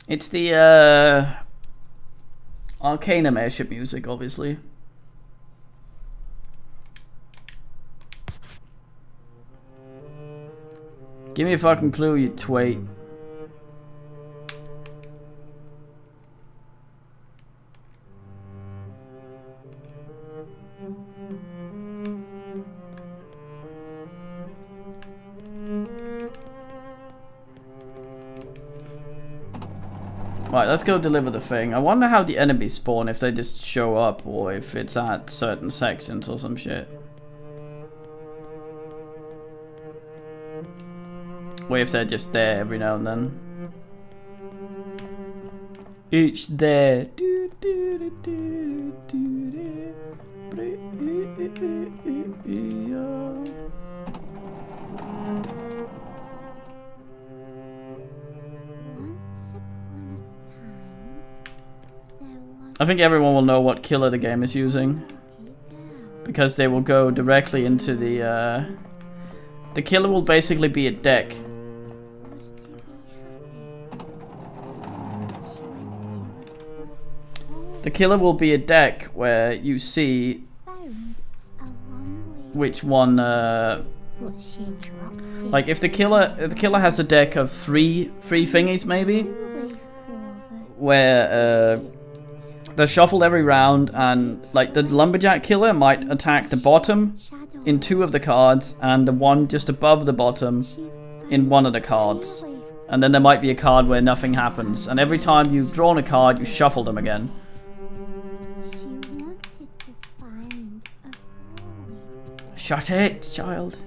It's the Arcanum airship music, obviously. Give me a fucking clue, you twat. Right, let's go deliver the thing. I wonder how the enemies spawn, if they just show up or if it's at certain sections or some shit. Or if they're just there every now and then. It's there. Once upon a time, there was I think everyone will know what killer the game is using. a lucky girl. Because they will go directly into the killer will basically be a deck. Was to be happy. So she went to a The killer will be a deck where you see found a one-way, which one but she dropped it. like if the killer has a deck of three thingies maybe, Two-way clover. where they're shuffled every round, and like the lumberjack killer might attack the bottom in two of the cards and the one just above the bottom in one of the cards. And then there might be a card where nothing happens, and every time you've drawn a card you shuffle them again. She wanted to find a four-way. Shut it, child.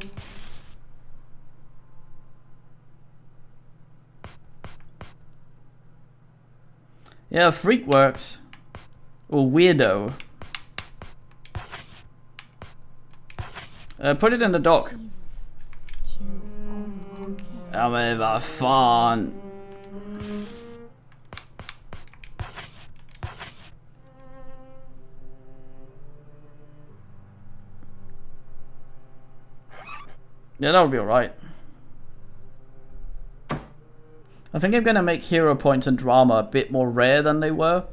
Yeah, freak works. Or weirdo. Put it in the dock. To unlock it. I'm having fun. Yeah, that'll be alright. I think I'm gonna make hero points and drama a bit more rare than they were.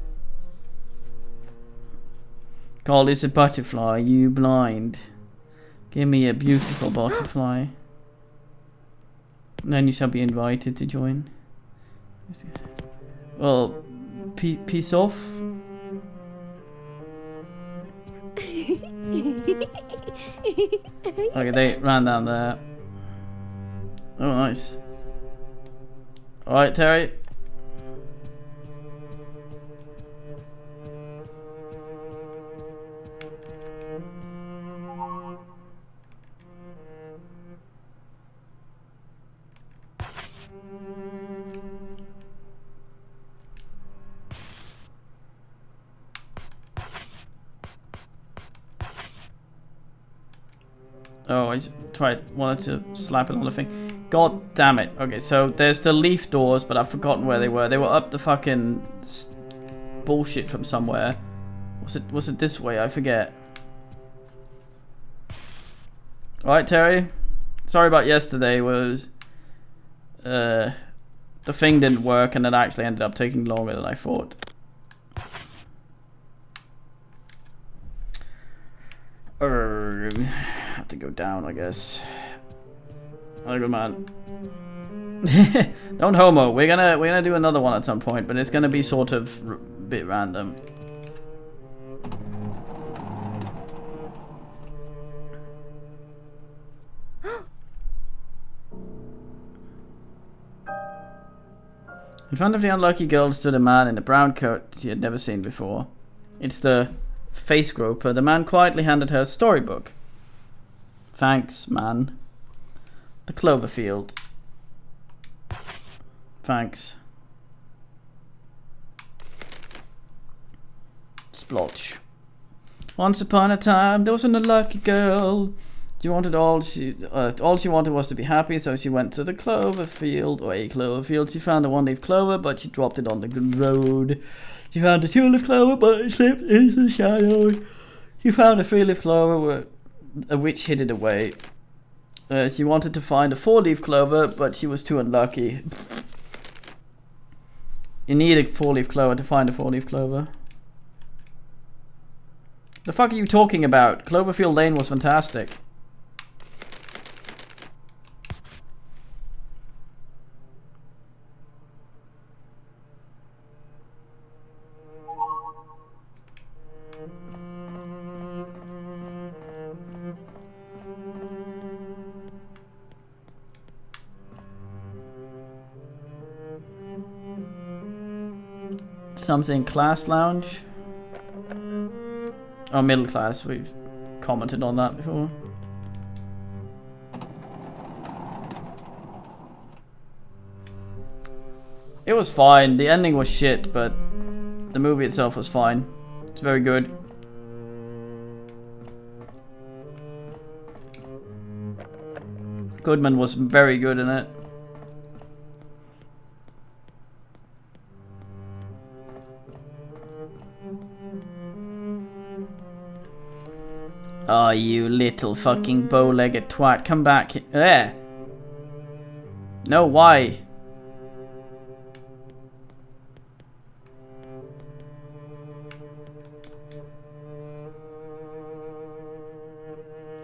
God, it's a butterfly, you blind. Give me a beautiful butterfly. And then you shall be invited to join. Well, peace off. Okay, they ran down there. Oh, nice. Alright, Terry. Oh, I wanted to slap it on the thing. God damn it. Okay, so there's the leaf doors, but I've forgotten where they were. They were up the fucking bullshit from somewhere. Was it this way? I forget. Alright, Terry. Sorry about yesterday. The thing didn't work, and it actually ended up taking longer than I thought. Have to go down, I guess. Oh, good man. Don't homo. We're gonna do another one at some point, but it's gonna be sort of a bit random. In front of the unlucky girl stood a man in a brown coat she had never seen before. It's the face groper. The man quietly handed her a storybook. Thanks, man. The Cloverfield. Thanks. Splotch. Once upon a time, there was an unlucky girl. She wanted all she wanted was to be happy, so she went to the Cloverfield, or a Cloverfield. She found a one-leaf clover, but she dropped it on the road. She found a two-leaf clover, but it slipped into the shadows. She found a three-leaf clover, where a witch hid it away. She wanted to find a four-leaf clover, but she was too unlucky. You need a four-leaf clover to find a four-leaf clover. The fuck are you talking about? Cloverfield Lane was fantastic. something class lounge. Oh, middle class. We've commented on that before. It was fine. The ending was shit, but the movie itself was fine. It's very good. Goodman was very good in it. Oh, you little fucking bow-legged twat. Come back. Eh. No, why?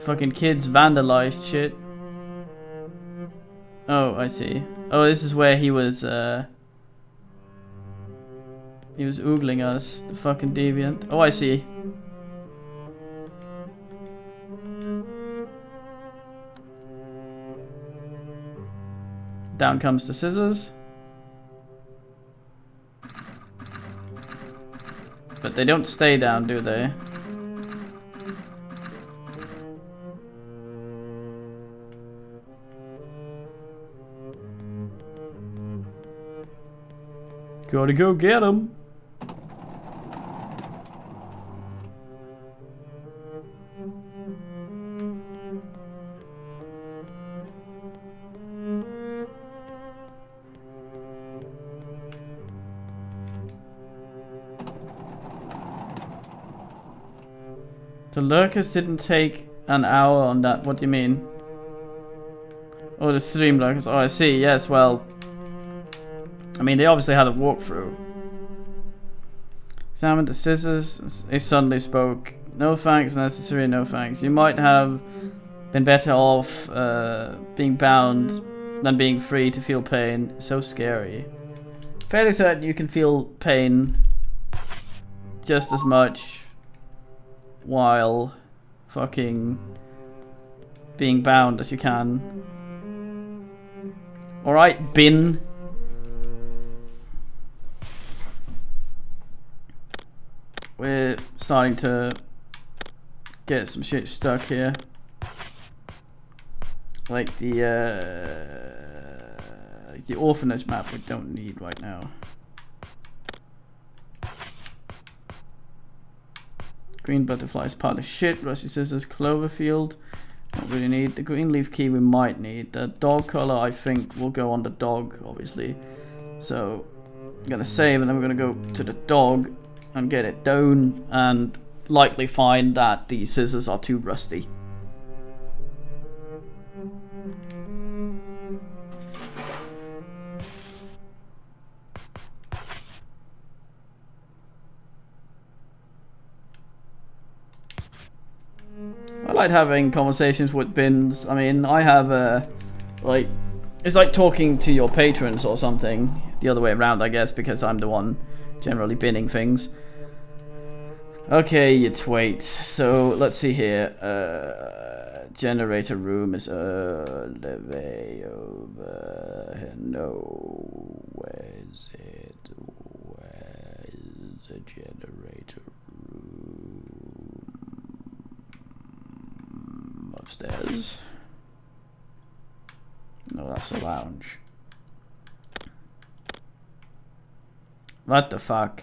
Fucking kids vandalized shit. Oh, I see. Oh, this is where he was oogling us, the fucking deviant. Oh, I see. Down comes the scissors. But they don't stay down, do they? Gotta go get him. The lurkers didn't take an hour on that. What do you mean? Oh, the stream lurkers. Oh, I see. Yes, well, I mean, they obviously had a walkthrough. Examined the scissors. They suddenly spoke. No thanks, necessary, no thanks. You might have been better off being bound than being free to feel pain. So scary. Fairly certain you can feel pain just as much while fucking being bound as you can. Alright, bin. We're starting to get some shit stuck here. Like the orphanage map we don't need right now. Green butterflies pile of shit. Rusty scissors, Cloverfield. Don't really need. The green leaf key we might need. The dog color I think will go on the dog, obviously. So I'm gonna save and then we're gonna go to the dog and get it down and likely find that the scissors are too rusty. I like having conversations with bins. I mean, I have like, it's like talking to your patrons or something. The other way around, I guess, because I'm the one generally binning things. Okay, you twats. So let's see here. Generator room is all the way over here. No, where's it? Where's the generator room? Upstairs. No, that's the lounge. What the fuck?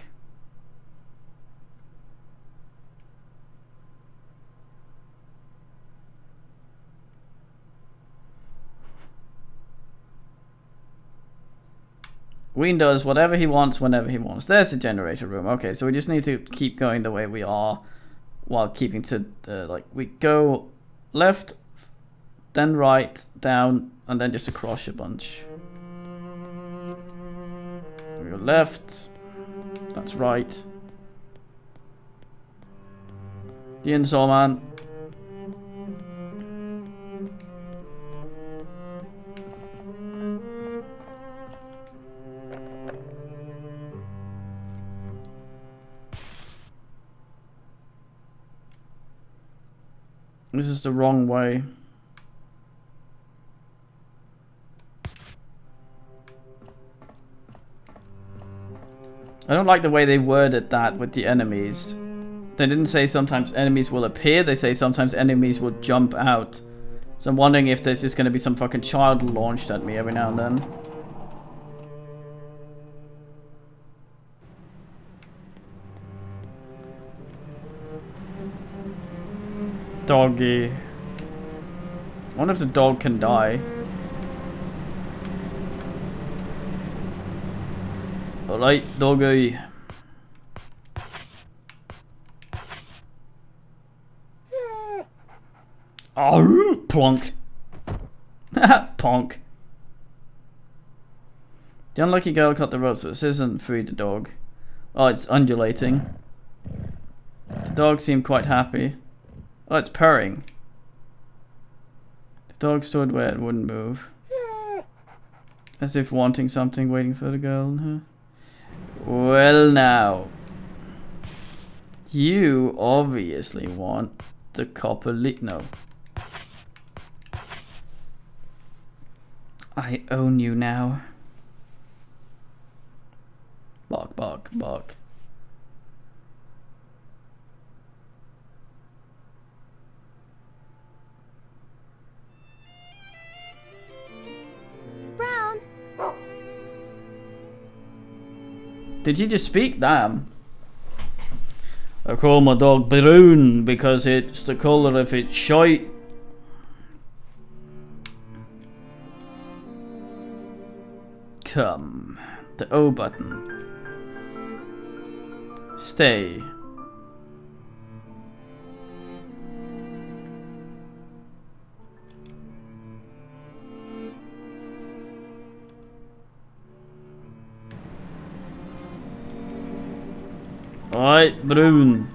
Ween does whatever he wants whenever he wants. There's the generator room. Okay, so we just need to keep going the way we are while keeping to like we go left, then right, down, and then just across a bunch. We go left. That's right. The Insaw Man. This is the wrong way. I don't like the way they worded that with the enemies. They didn't say sometimes enemies will appear, they say sometimes enemies will jump out. So I'm wondering if there's just gonna be some fucking child launched at me every now and then. Doggy. I wonder if the dog can die. Alright, doggy. Oh, plonk. Ponk. The unlucky girl cut the ropes, but this isn't freed the dog. Oh, it's undulating. The dog seemed quite happy. Oh, it's purring. The dog stood where it wouldn't move. As if wanting something, waiting for the girl. Huh? Well now. You obviously want the copper no. I own you now. Bark, bark, bark. Brown. Did he just speak? Damn. I call my dog Brown because it's the colour of its shite. Come. The O button. Stay. Alright, Brown.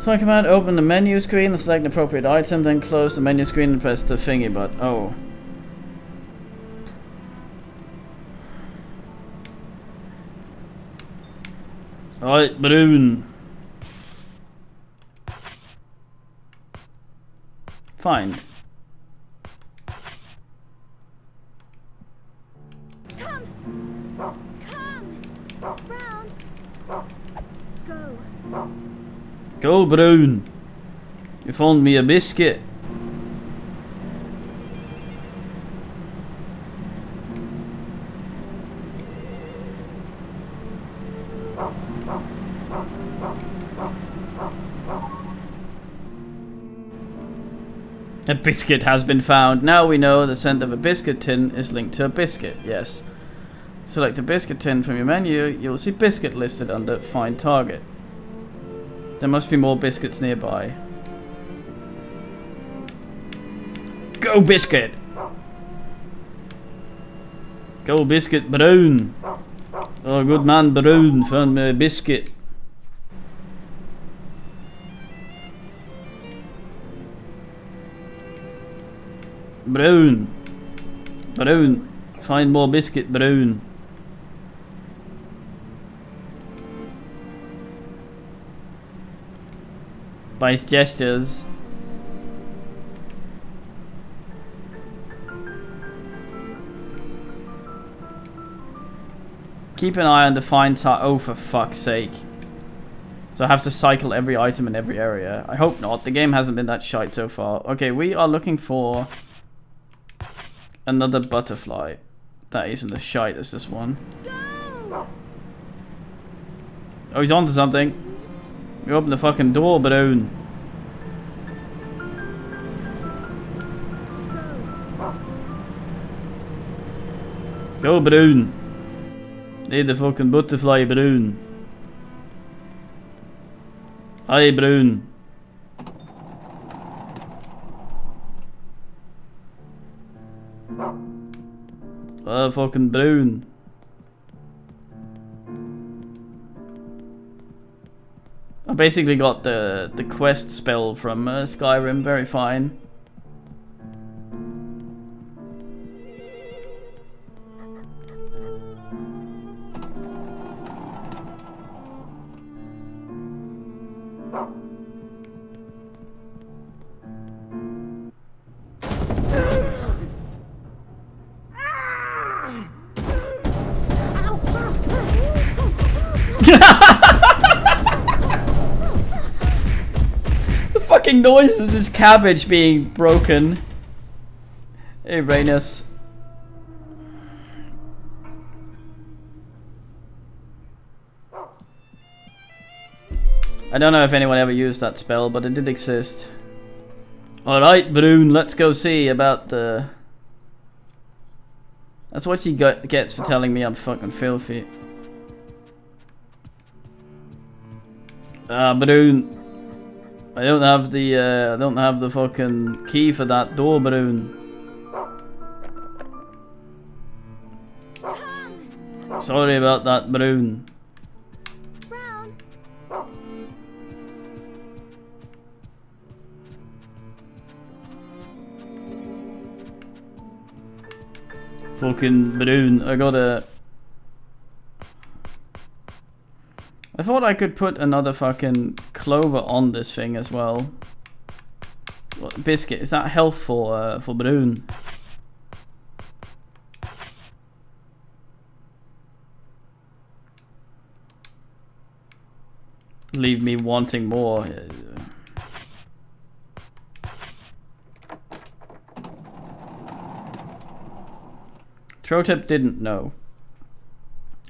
So I command open the menu screen and select an appropriate item, then close the menu screen and press the thingy button. Oh. Alright, Brown. Find. Come. Brown. Go. Go, Brown. You found me a biscuit. A biscuit has been found. Now we know the scent of a biscuit tin is linked to a biscuit. Yes. Select a biscuit tin from your menu. You'll see biscuit listed under find target. There must be more biscuits nearby. Go, biscuit! Go, biscuit, Brown. Oh, good man, Brown. Found me a biscuit. Brown. Brown. Find more biscuit, Brown. By his gestures. Keep an eye on the find target. Oh, for fuck's sake. So I have to cycle every item in every area. I hope not. The game hasn't been that shite so far. Okay, we are looking for another butterfly. That isn't as shite as this one. Oh, he's onto something. You open the fucking door, Brown. Go, Brown. Need the fucking butterfly, Brown. Hi, Brown. Oh, fucking Brown. I basically got the quest spell from Skyrim, very fine. fucking noises is cabbage being broken. Hey, Rhaenys. I don't know if anyone ever used that spell, but it did exist. Alright, Brune, let's go see about the... That's what she gets for telling me I'm fucking filthy. Brune. I don't have the fucking key for that door, Brune. Sorry about that, Brune. Fucking Brune, I thought I could put another fucking clover on this thing as well. What, biscuit, is that health for Brune? Leave me wanting more. Trotep didn't know.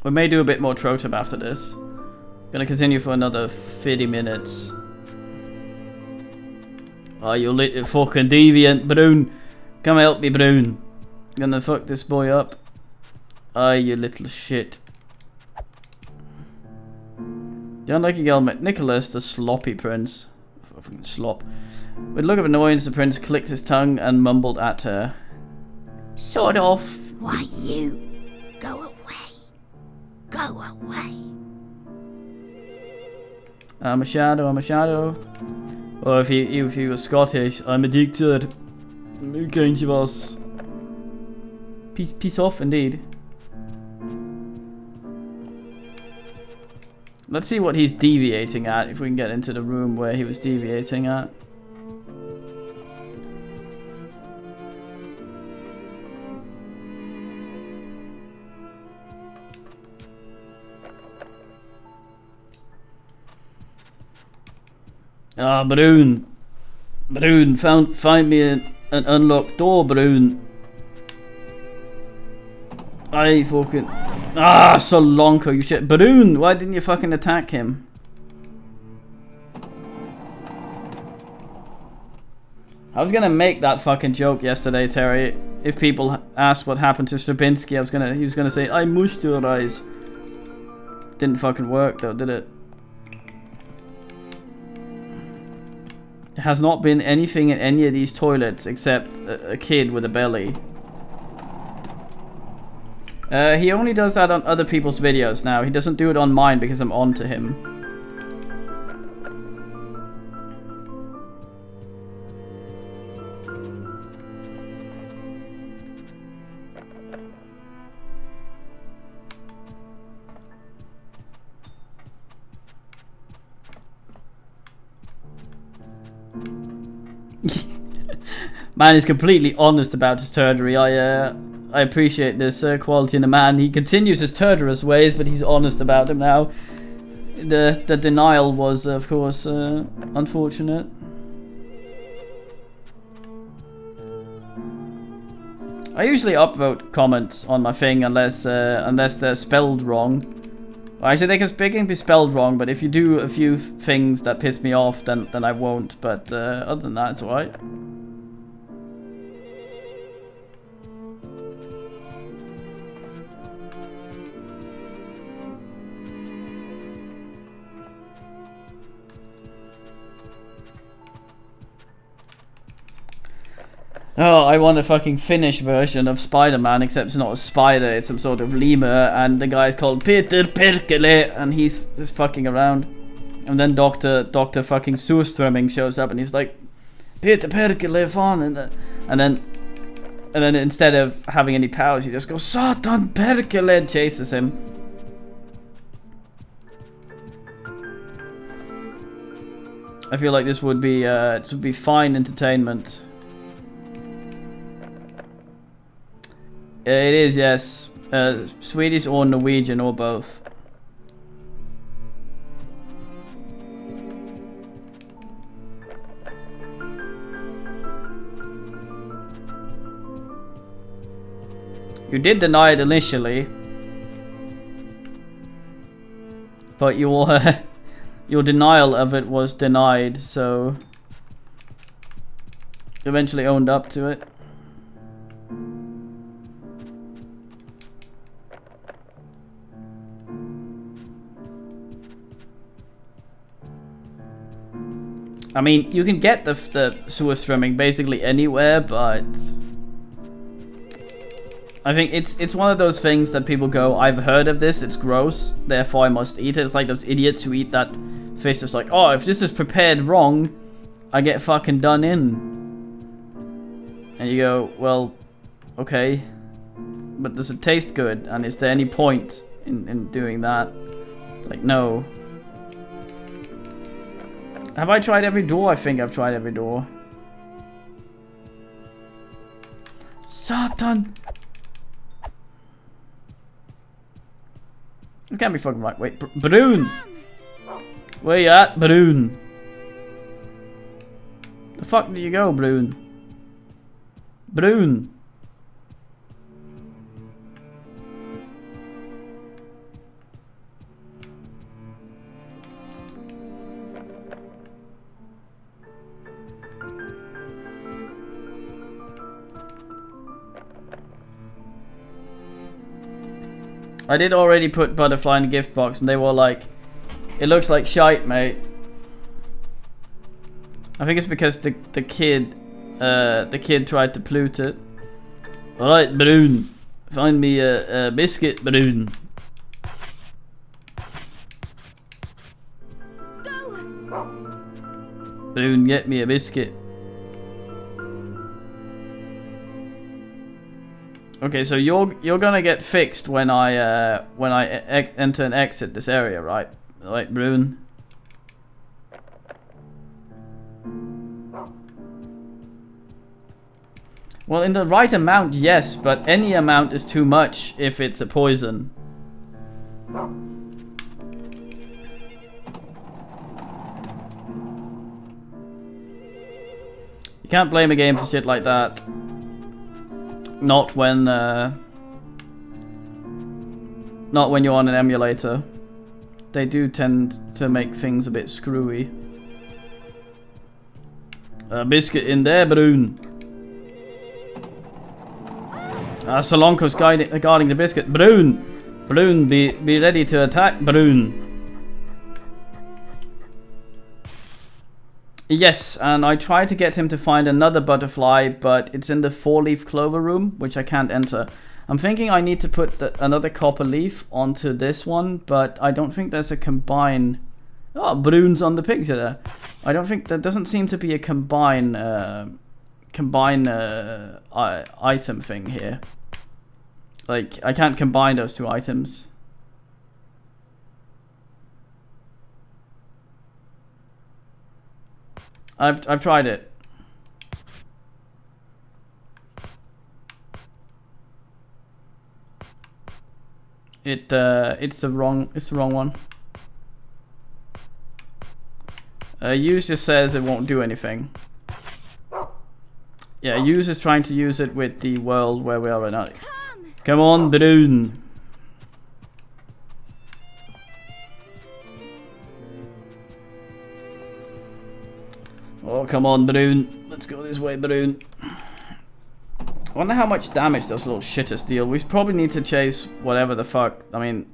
We may do a bit more Trotep after this. Gonna continue for another 50 minutes. Oh, you little fucking deviant, Brune. Come help me, Brune. Gonna fuck this boy up. Oh, you little shit. The unlucky girl met Nicholas, the sloppy prince. Fucking slop. With a look of annoyance, the prince clicked his tongue and mumbled at her. Sod off. Why, you go away. Go away. I'm a shadow, I'm a shadow. Or if he was Scottish, I'm addicted. Kind of us. Peace off, indeed. Let's see what he's deviating at, if we can get into the room where he was deviating at. Ah, Brune. Brune, find me an unlocked door, Brune. I fucking... Ah, Solonko, you shit. Brune, why didn't you fucking attack him? I was gonna make that fucking joke yesterday, Terry. If people asked what happened to Straczynski, he was gonna say, I mushed your eyes. Didn't fucking work though, did it? There has not been anything in any of these toilets except a kid with a belly. He only does that on other people's videos now. He doesn't do it on mine because I'm on to him. Man is completely honest about his turdery. I appreciate this quality in a man. He continues his turderous ways, but he's honest about them now. The denial was, of course, unfortunate. I usually upvote comments on my thing unless they're spelled wrong. Well, actually, they can be spelled wrong, but if you do a few things that piss me off, then I won't. But other than that, it's alright. Oh, I want a fucking Finnish version of Spider-Man, except it's not a spider, it's some sort of lemur, and the guy's called Peter Perkele, and he's just fucking around. And then Dr. fucking Surströmming shows up, and he's like, Peter Perkele, fan, and then instead of having any powers, he just goes, Satan Perkele, and chases him. I feel like this would be fine entertainment. It is, yes. Swedish or Norwegian or both. You did deny it initially. But your your denial of it was denied, so you eventually owned up to it. I mean, you can get the sewer streaming basically anywhere, but I think it's one of those things that people go, I've heard of this, it's gross, therefore I must eat it. It's like those idiots who eat that fish that's like, oh, if this is prepared wrong, I get fucking done in. And you go, well, okay, but does it taste good? And is there any point in doing that? Like, no. Have I tried every door? I think I've tried every door. Satan! This can't be fucking right. Wait, Baroon! Where you at, Baroon? The fuck did you go, Baroon? Baroon! I did already put Butterfly in the gift box and they were like, it looks like shite, mate. I think it's because the kid tried to pollute it. Alright, Baroon. Find me a biscuit, Baroon. Baroon, get me a biscuit. Okay, so you're gonna get fixed when I enter and exit this area, right? Right, Brune? Well, in the right amount, yes, but any amount is too much if it's a poison. You can't blame a game for shit like that. Not when you're on an emulator. They do tend to make things a bit screwy. A biscuit in there, Baroon. Solonko's guarding the biscuit. Baroon! Baroon, be ready to attack, Baroon. Yes, and I tried to get him to find another butterfly, but it's in the 4-leaf clover room, which I can't enter. I'm thinking I need to put another copper leaf onto this one, but I don't think there's a combine. Oh, Baroon's on the picture there. I don't think there doesn't seem to be a combine item thing here. Like, I can't combine those two items. I've tried it. It's the wrong one. Use just says it won't do anything. Yeah, use is trying to use it with the world where we are right now. Come on, Baroon. Oh, come on, Baroon. Let's go this way, Baroon. I wonder how much damage those little shitters deal. We probably need to chase whatever the fuck. I mean,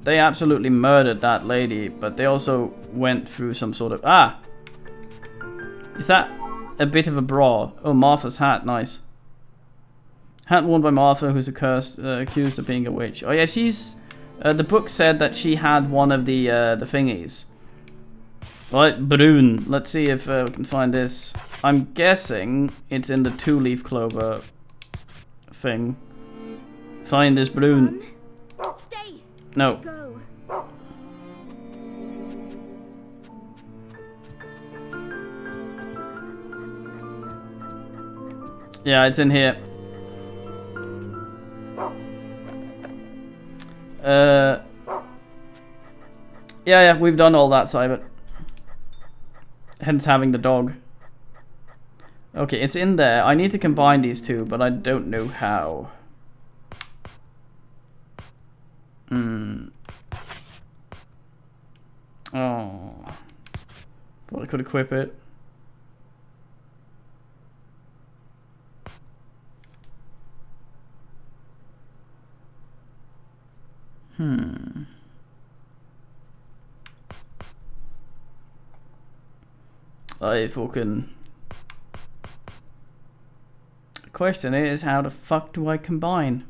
they absolutely murdered that lady, but they also went through some sort of... Ah! Is that a bit of a bra? Oh, Martha's hat. Nice. Hat worn by Martha, who's accused of being a witch. Oh, yeah, she's... the book said that she had one of the thingies. Right, Baroon. Let's see if we can find this. I'm guessing it's in the 2-leaf clover thing. Find this, Baroon. No. Yeah, it's in here. Yeah, we've done all that, Cybert. Hence having the dog. Okay, it's in there. I need to combine these two, but I don't know how. Thought I could equip it. I fucking... The question is, how the fuck do I combine?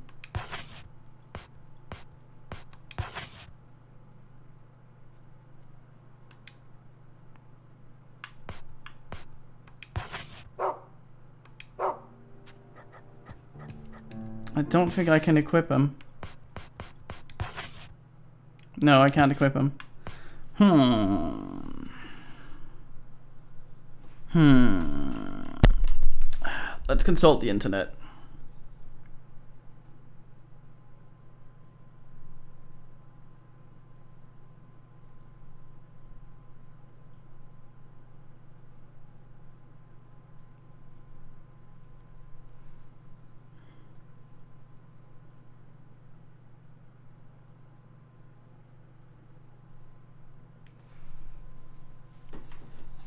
I don't think I can equip him. No, I can't equip him. Let's consult the internet.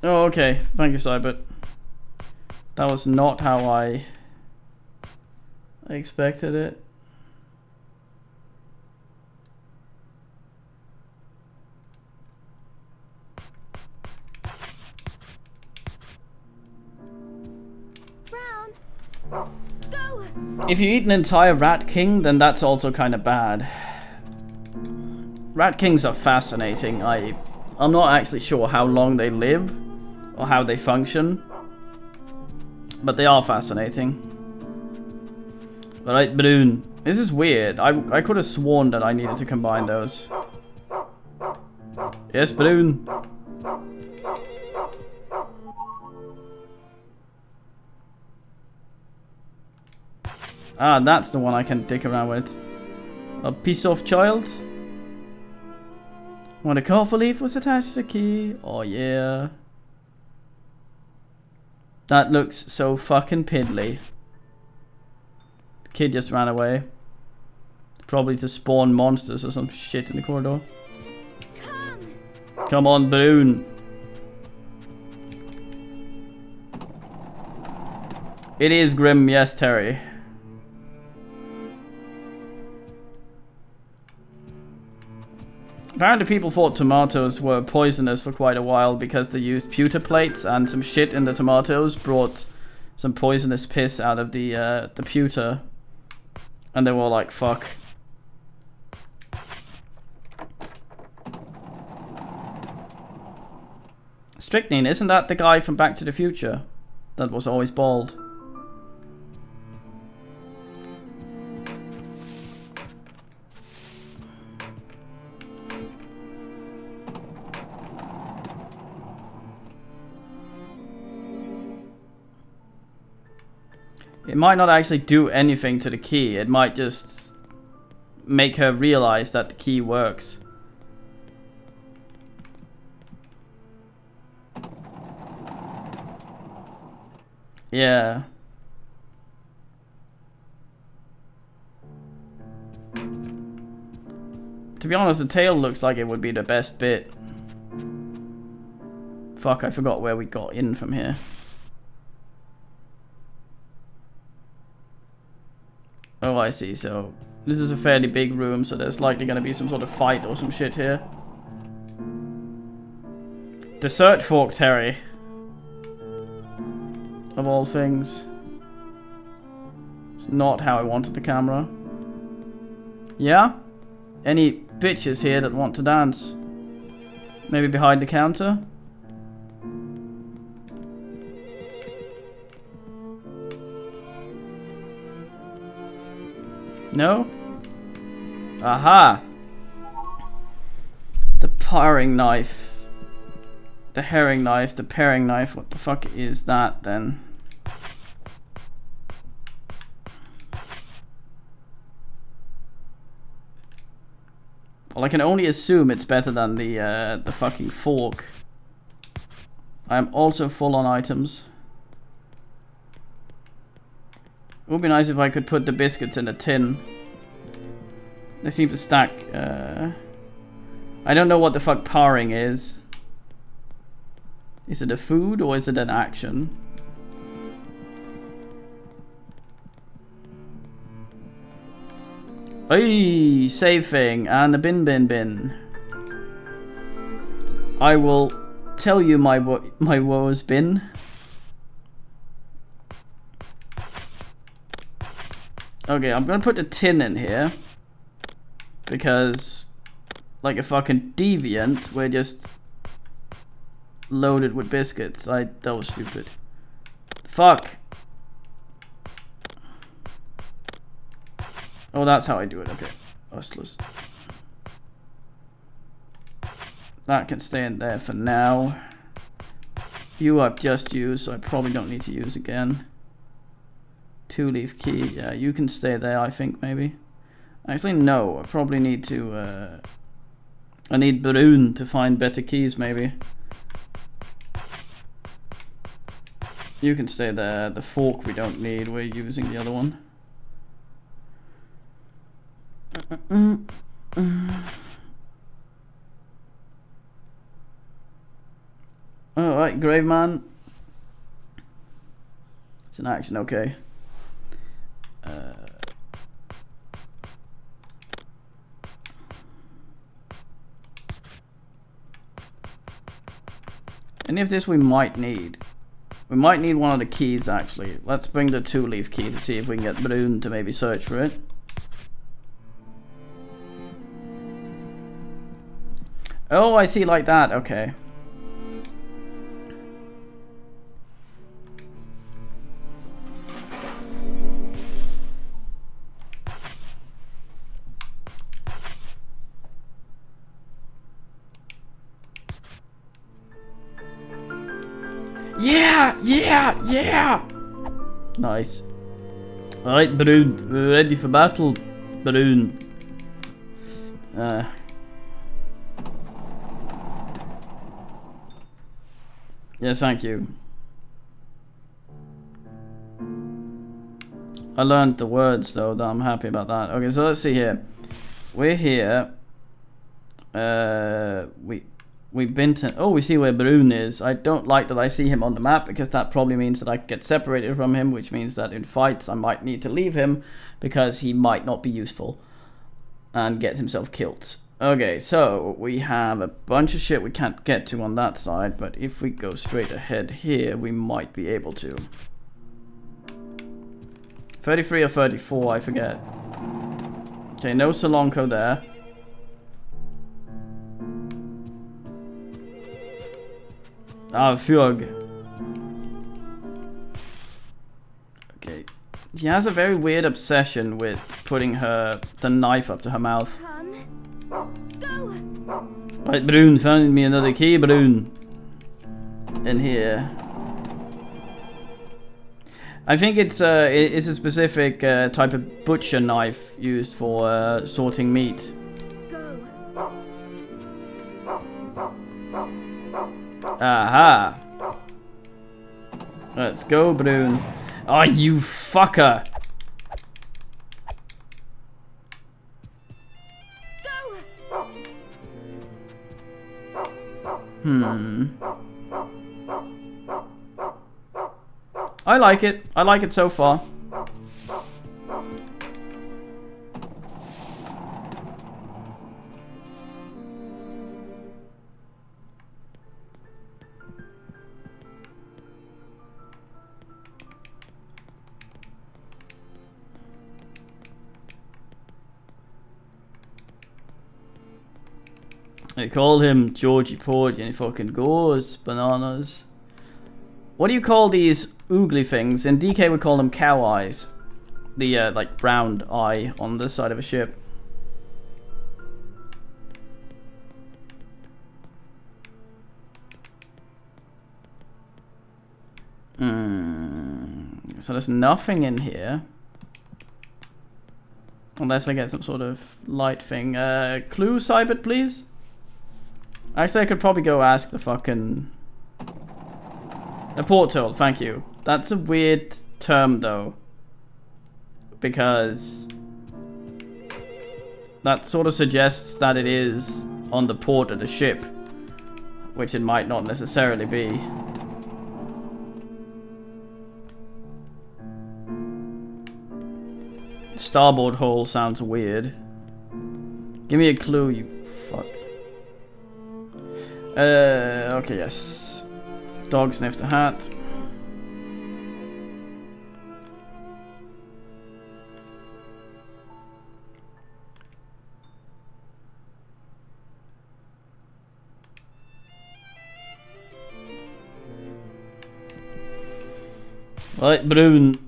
Oh, okay. Thank you, Cybert. That was not how I expected it. Brown, go! If you eat an entire Rat King, then that's also kind of bad. Rat Kings are fascinating. I'm not actually sure how long they live or how they function, but they are fascinating. Alright, Balloon. This is weird. I could have sworn that I needed to combine those. Yes, Balloon. Ah, that's the one I can dick around with. A piece of child. When a copper leaf was attached to the key. Oh yeah. That looks so fucking piddly. The kid just ran away. Probably to spawn monsters or some shit in the corridor. Come on, Balloon. It is grim, yes, Terry. Apparently people thought tomatoes were poisonous for quite a while because they used pewter plates and some shit in the tomatoes brought some poisonous piss out of the pewter. And they were like, fuck. Strychnine, isn't that the guy from Back to the Future that was always bald? It might not actually do anything to the key. It might just make her realize that the key works. Yeah. To be honest, the tail looks like it would be the best bit. Fuck, I forgot where we got in from here. Oh, I see. So this is a fairly big room, so there's likely going to be some sort of fight or some shit here. Dessert fork, Terry. Of all things. It's not how I wanted the camera. Yeah? Any bitches here that want to dance? Maybe behind the counter? No? Aha! The paring knife. The herring knife, the paring knife. What the fuck is that then? Well, I can only assume it's better than the fucking fork. I am also full on items. It would be nice if I could put the biscuits in a tin. They seem to stack. I don't know what the fuck paring is. Is it a food or is it an action? Hey, save thing and the bin. I will tell you my woes bin. Okay, I'm gonna put the tin in here because, like a fucking deviant, we're just loaded with biscuits. That was stupid. Fuck. Oh, that's how I do it. Okay, hustlers. That can stay in there for now. You I've just used, so I probably don't need to use again. 2-leaf key. Yeah, you can stay there, I think, maybe. Actually, no. I probably need to... I need Brune to find better keys, maybe. You can stay there. The fork we don't need. We're using the other one. Alright, Graveman. It's an action, okay. Any of this we might need. We might need one of the keys, actually. Let's bring the 2-leaf key to see if we can get Brune to maybe search for it. Oh, I see, like that. Okay. Yeah! Nice. Alright, Brune. We're ready for battle. Brune. Yes, thank you. I learned the words, though, that I'm happy about that. Okay, so let's see here. We're here. We've been to... Oh, we see where Brune is. I don't like that I see him on the map, because that probably means that I get separated from him, which means that in fights I might need to leave him, because he might not be useful and get himself killed. Okay, so we have a bunch of shit we can't get to on that side, but if we go straight ahead here, we might be able to. 33 or 34, I forget. Okay, no Solanco there. Ah, Fug. Okay. She has a very weird obsession with putting the knife up to her mouth. Right, Brune, found me another key, Brune. In here. I think it's a specific type of butcher knife used for sorting meat. Aha! Let's go, Brune. Oh, you fucker! I like it. I like it so far. They call him Georgie Porgy and he fucking goes bananas. What do you call these oogly things? In DK we call them cow eyes. The like round eye on the side of a ship. So there's nothing in here. Unless I get some sort of light thing. Clue, Cybert, please? Actually, I could probably go ask the fucking... A porthole, thank you. That's a weird term, though. Because... that sort of suggests that it is on the port of the ship. which it might not necessarily be. Starboard hole sounds weird. Give me a clue, you fuck. Okay, yes. Dog sniffed a hat. Right, Brun.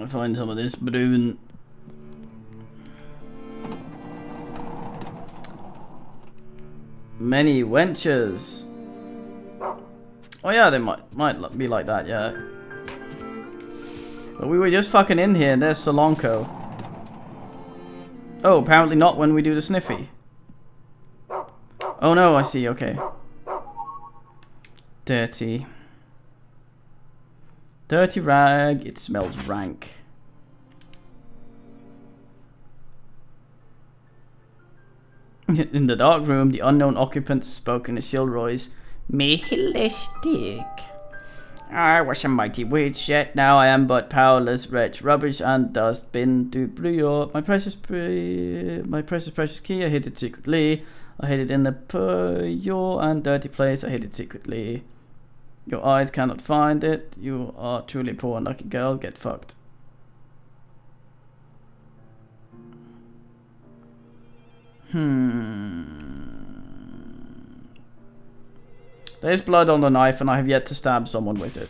Find some of this Brun. Many wenches. Oh yeah, they might be like that, yeah. But we were just fucking in here and there's Solanco. Oh, apparently not when we do the sniffy. Oh no, I see, okay. Dirty. Dirty rag, it smells rank. In the dark room, the unknown occupant spoke in a Silroy's nihilistic. I was a mighty witch, yet now I am but powerless wretch, rubbish and dust bin to brew my precious key. I hid it secretly. I hid it in the pure and dirty place. I hid it secretly. Your eyes cannot find it. You are truly poor and lucky girl. Get fucked. There's blood on the knife and I have yet to stab someone with it.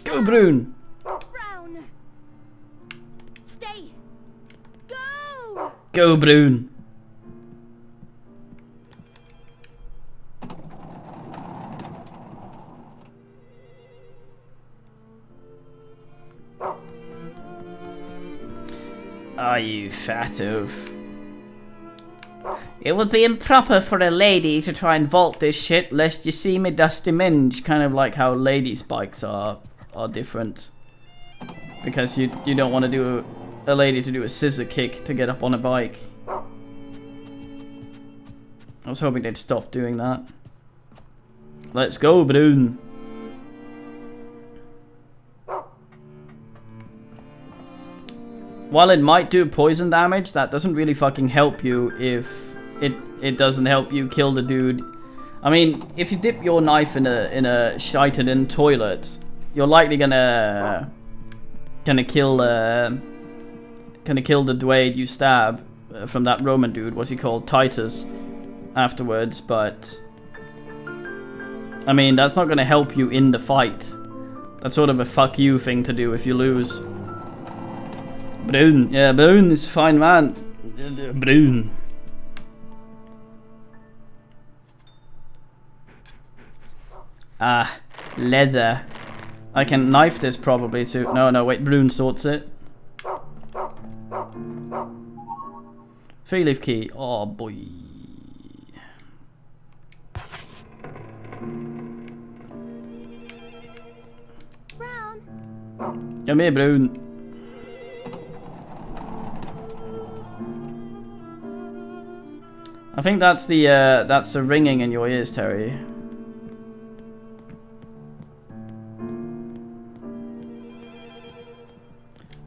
Go, Brun! Brown! Stay! Go! Go, Brun! Are you fat oaf? It would be improper for a lady to try and vault this shit lest you see me dusty minge. Kind of like how ladies' bikes are different. Because you don't want to do a lady to do a scissor kick to get up on a bike. I was hoping they'd stop doing that. Let's go, Brun. While it might do poison damage, that doesn't really fucking help you if it doesn't help you kill the dude. I mean, if you dip your knife in a shiten-in toilet, you're likely gonna kill the Dwayne you stab from that Roman dude. What's he called? Titus. Afterwards, but I mean, that's not gonna help you in the fight. That's sort of a fuck you thing to do if you lose. Brun, yeah, Brun is a fine man. Brun. Ah, leather. I can knife this probably too. No, wait, Brun sorts it. 3-leaf key. Oh boy. Brown! Come here, Brun. I think that's the ringing in your ears, Terry.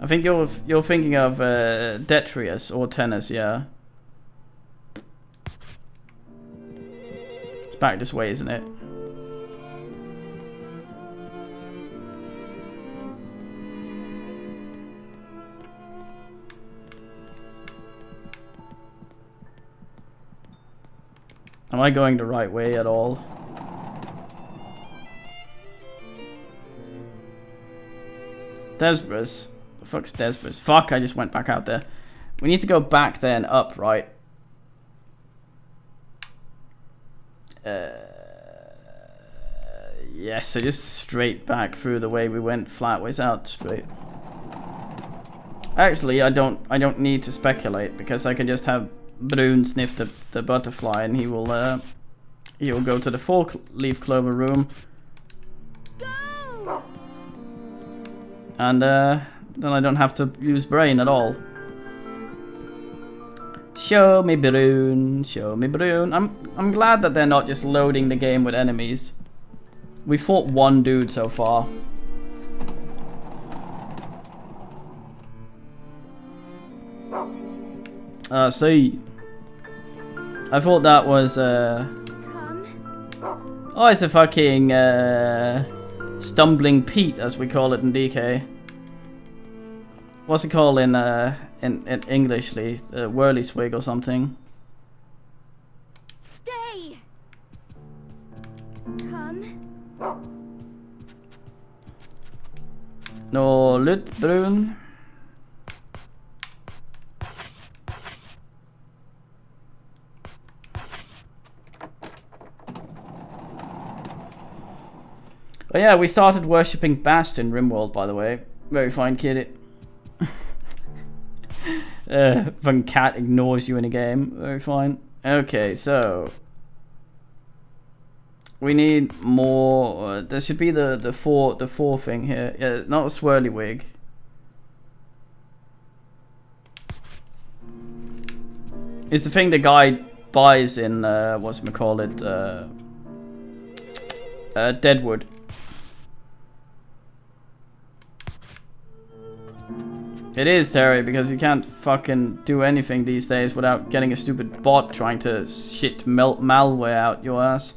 I think you're thinking of Detrius or Tennis, yeah. It's back this way, isn't it? Am I going the right way at all? Desbris. The fuck's Desbris? Fuck, I just went back out there. We need to go back then up, right? Yes, so just straight back through the way we went, flatways out straight. Actually, I don't need to speculate because I can just have Brun sniff the butterfly and he will You'll go to the 4-leaf clover room. And then I don't have to use brain at all. Show me Brune, show me Brune. I'm glad that they're not just loading the game with enemies. We fought one dude so far. See. I thought that was oh, it's a fucking Stumbling Pete, as we call it in DK. What's it called in Englishly? Whirly Swig or something. Stay. Come. No, Lutbrun. Oh yeah, we started worshipping Bast in Rimworld, by the way. Very fine, kid. Fun cat ignores you in a game. Very fine. Okay, so we need more. There should be the four thing here. Yeah, not a swirly wig. It's the thing the guy buys in whatchamacallit, Deadwood. It is, Terry, because you can't fucking do anything these days without getting a stupid bot trying to shit malware out your ass.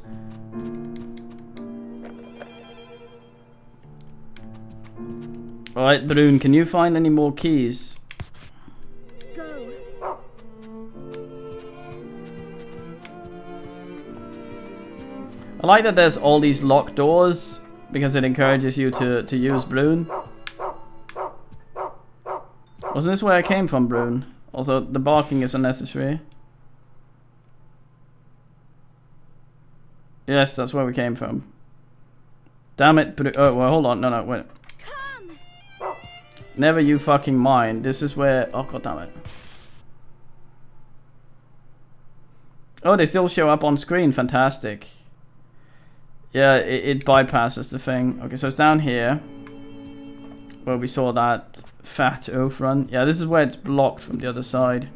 Alright, Brune, can you find any more keys? Go. I like that there's all these locked doors because it encourages you to use Brune. Wasn't this where I came from, Brune? Also, the barking is unnecessary. Yes, that's where we came from. Damn it, Brune. Oh, well, hold on. No, wait. Come. Never you fucking mind. This is where... Oh, god damn it. Oh, they still show up on screen. Fantastic. Yeah, it bypasses the thing. Okay, so it's down here. Where we saw that fat oaf run. Yeah, this is where it's blocked from the other side.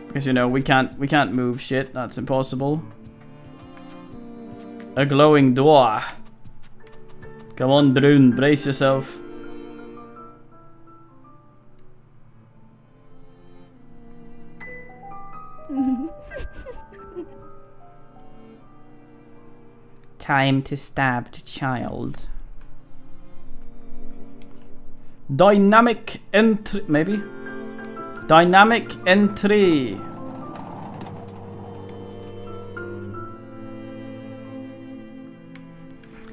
Because, you know, we can't move shit. That's impossible. A glowing door. Come on, Brune, brace yourself. Time to stab the child. Dynamic entry, maybe? Dynamic entry.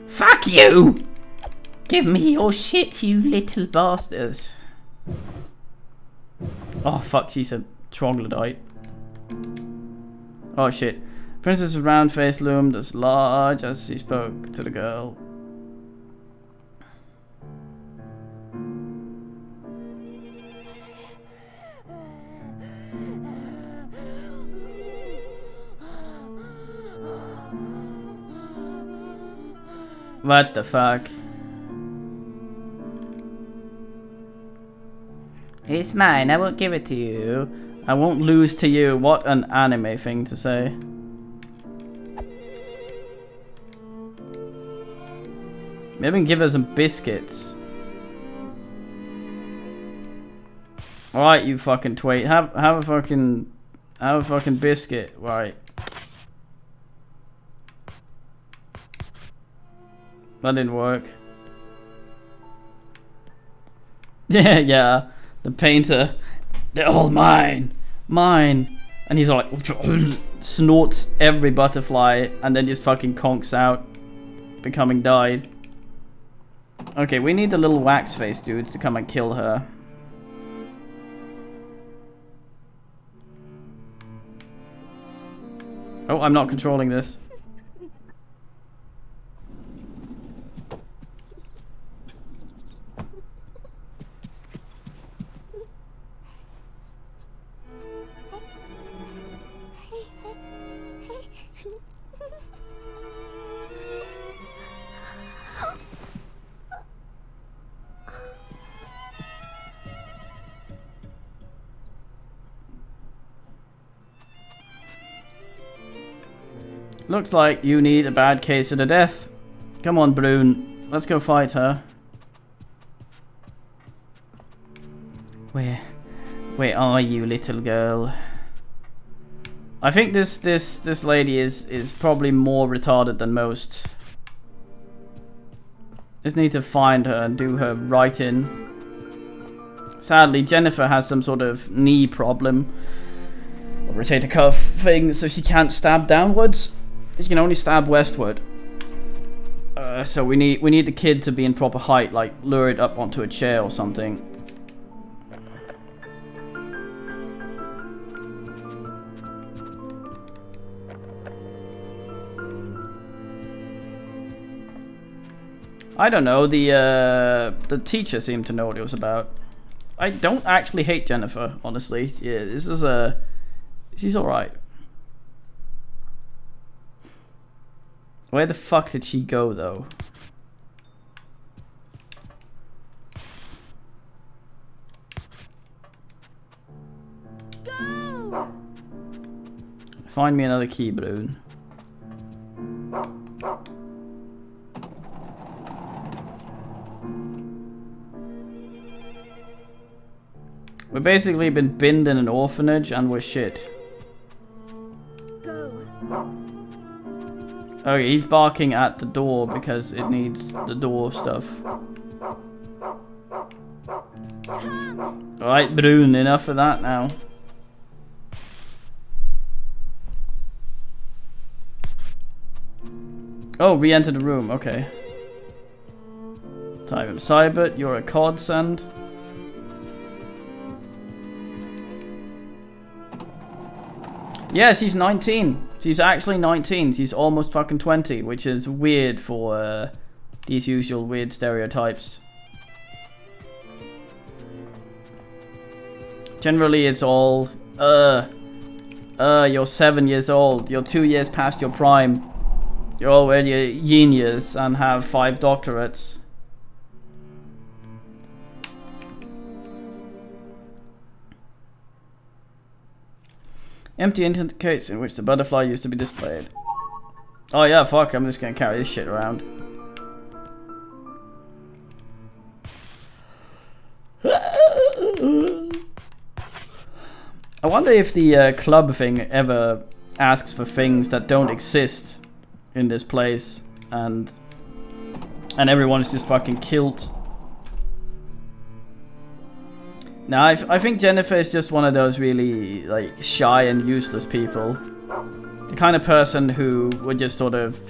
Fuck you! Give me your shit, you little bastards. Oh fuck, she's a troglodyte. Oh shit. Princess of Round Face loomed as large as he spoke to the girl. What the fuck? It's mine, I won't give it to you. I won't lose to you. What an anime thing to say. Maybe give her some biscuits. Alright, you fucking twait. Have a fucking biscuit. Right. That didn't work. Yeah. The painter. They're all mine. Mine. And he's like snorts every butterfly and then just fucking conks out, becoming dyed. Okay, we need the little wax face dudes to come and kill her. Oh, I'm not controlling this. Looks like you need a bad case of the death. Come on, Brune. Let's go fight her. Where are you, little girl? I think this lady is probably more retarded than most. Just need to find her and do her right in. Sadly, Jennifer has some sort of knee problem. Or rotator cuff thing, so she can't stab downwards. She can only stab westward. So we need the kid to be in proper height, like lure it up onto a chair or something. I don't know, the teacher seemed to know what it was about. I don't actually hate Jennifer, honestly. Yeah, this is she's alright. Where the fuck did she go, though? Go! Find me another key, Brune. We've basically been binned in an orphanage and we're shit. Go. Okay, he's barking at the door because it needs the door stuff. Alright, Brune, enough of that now. Oh, re-enter the room, okay. Type him, Cybert, you're a cod send. Yeah, she's 19. She's actually 19. She's almost fucking 20, which is weird for these usual weird stereotypes. Generally, it's all, you're 7 years old. You're 2 years past your prime. You're already a genius and have 5 doctorates. Empty internet case in which the butterfly used to be displayed. Oh yeah, fuck, I'm just gonna carry this shit around. I wonder if the club thing ever asks for things that don't exist in this place, and everyone is just fucking killed. Now, I think Jennifer is just one of those really, like, shy and useless people. The kind of person who would just sort of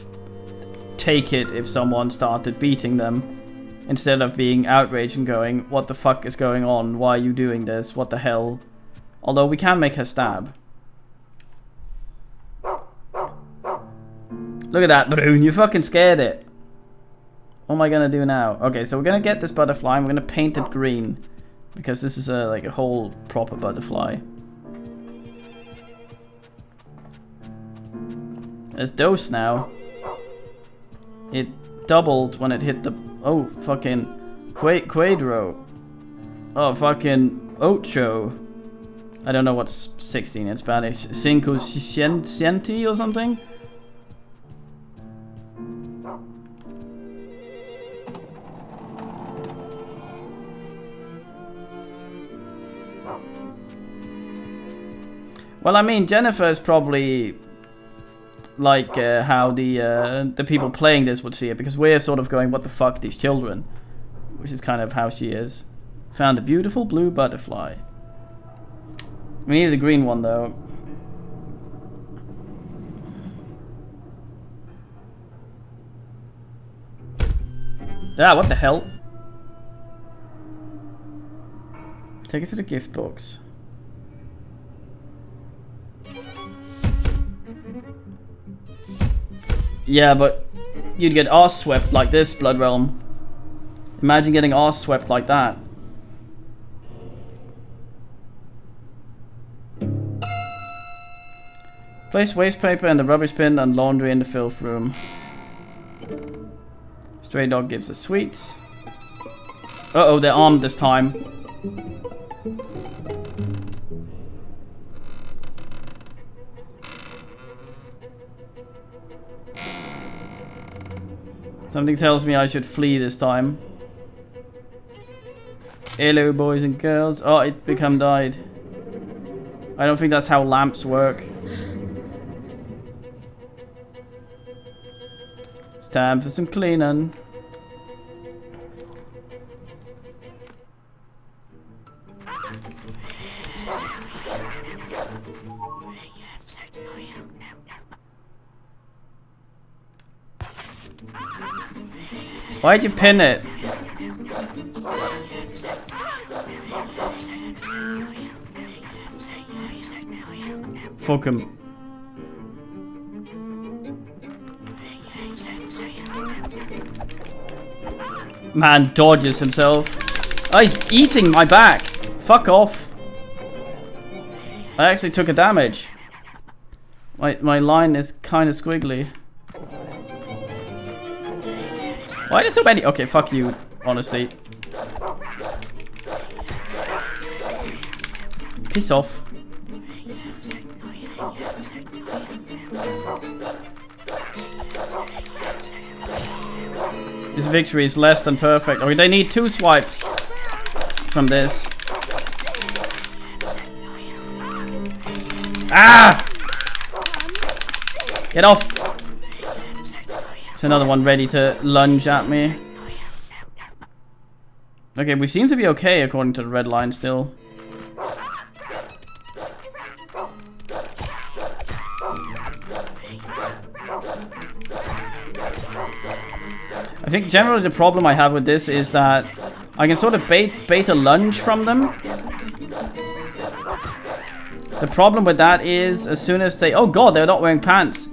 take it if someone started beating them, instead of being outraged and going, what the fuck is going on? Why are you doing this? What the hell? Although we can make her stab. Look at that, Brune, you fucking scared it. What am I gonna do now? Okay, so we're gonna get this butterfly and we're gonna paint it green. Because this is like a whole proper butterfly. There's dose now. It doubled when it hit the... Oh, fucking... Quadro. Oh, fucking... Ocho. I don't know what's 16 in Spanish. Cinco cienti or something? Well, I mean, Jennifer is probably like how the people playing this would see it, because we're sort of going, what the fuck, these children? Which is kind of how she is. Found a beautiful blue butterfly. We need the green one, though. Ah, what the hell? Take it to the gift box. Yeah, but you'd get arse swept like this, Blood Realm. Imagine getting arse swept like that. Place waste paper in the rubbish bin and laundry in the filth room. Stray dog gives us sweets. Uh-oh, they're armed this time. Something tells me I should flee this time. Hello, boys and girls. Oh, it become died. I don't think that's how lamps work. It's time for some cleaning. Why'd you pin it? Fuck him. Man dodges himself. Oh, he's eating my back. Fuck off. I actually took a damage. My line is kind of squiggly. Why are there so many? Okay, fuck you, honestly. Piss off. This victory is less than perfect. Okay, they need 2 swipes from this. Ah! Get off! There's another one ready to lunge at me. Okay, we seem to be okay according to the red line still. I think generally the problem I have with this is that I can sort of bait a lunge from them. The problem with that is as soon as they... Oh god, they're not wearing pants.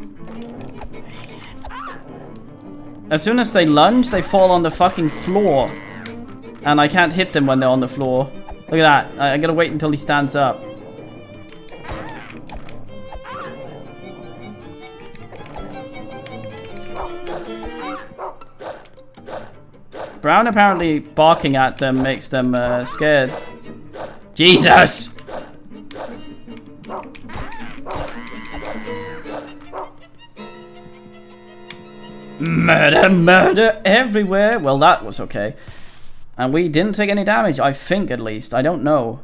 As soon as they lunge, they fall on the fucking floor. And I can't hit them when they're on the floor. Look at that. I gotta wait until he stands up. Brown apparently barking at them makes them scared. Jesus! Murder, murder everywhere. Well, that was okay. And we didn't take any damage, I think at least. I don't know.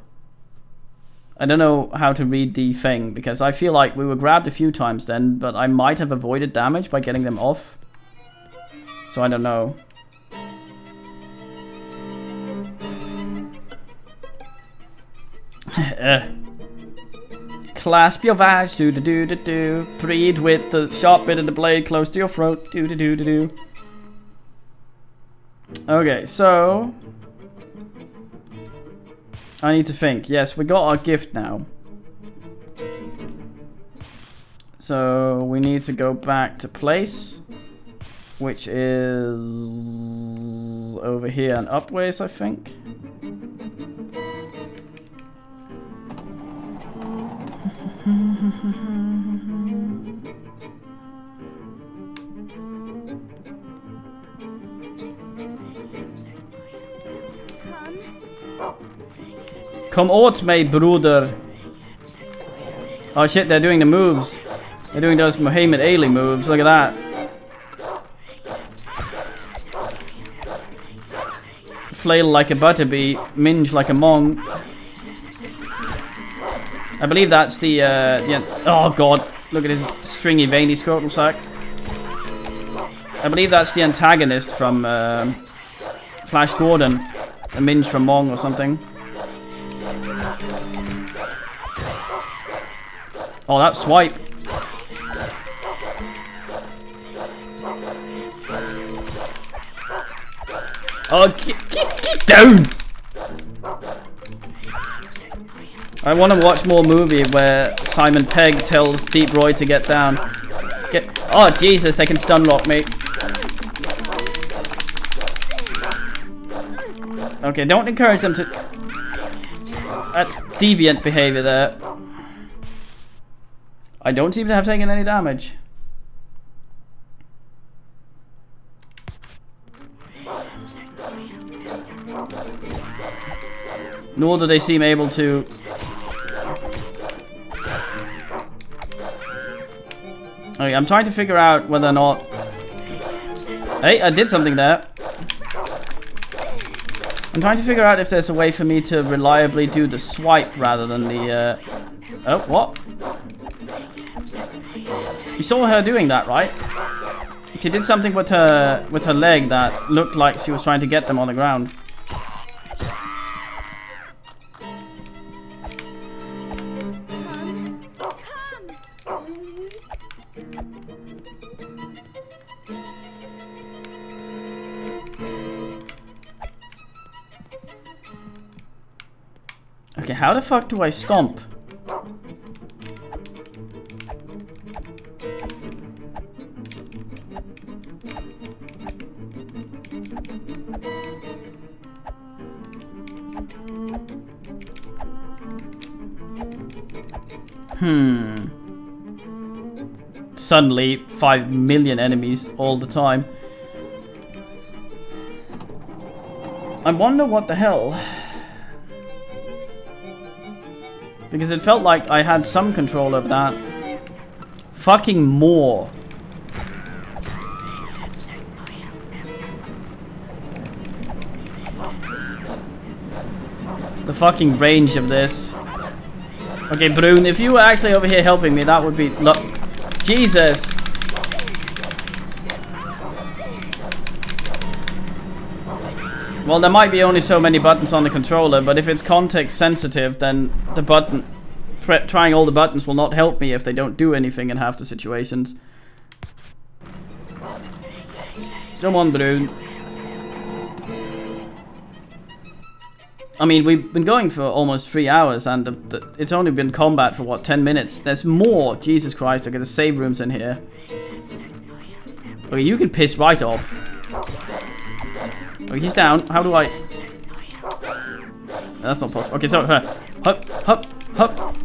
I don't know how to read the thing, because I feel like we were grabbed a few times then, but I might have avoided damage by getting them off. So I don't know. Clasp your vag, do do do do do. Breathe with the sharp bit of the blade close to your throat, do do do do do. Okay, so I need to think. Yes, we got our gift now. So we need to go back to place, which is over here and upways, I think. Come åt mig, broder. Oh shit, they're doing the moves. They're doing those Muhammad Ali moves. Look at that. Flail like a butterbee, minge like a mong. I believe that's the oh god, look at his stringy veiny scrotal sack. I believe that's the antagonist from Flash Gordon, a minge from Mong or something. Oh, that swipe. Oh, get down! I want to watch more movie where Simon Pegg tells Deep Roy to get down. Oh Jesus, they can stun lock me. Okay, don't encourage them to... That's deviant behavior there. I don't seem to have taken any damage. Nor do they seem able to... Okay, I'm trying to figure out whether or not Hey, I did something there. I'm trying to figure out if there's a way for me to reliably do the swipe rather than the, Oh, what? You saw her doing that, right? She did something with her leg that looked like she was trying to get them on the ground. Okay, how the fuck do I stomp? Suddenly, 5 million enemies all the time. I wonder what the hell. Because it felt like I had some control over that. Fucking more. The fucking range of this. Okay, Brune, if you were actually over here helping me, that would be... Look. Jesus. Well, there might be only so many buttons on the controller, but if it's context sensitive, then the button... trying all the buttons will not help me if they don't do anything in half the situations. Come on, Brune. I mean, we've been going for almost 3 hours, and it's only been combat for, what, 10 minutes? There's more! Jesus Christ, okay, there's save rooms in here. Okay, you can piss right off. Okay, he's down. How do I... That's not possible. Okay, so, hup, hup, hup.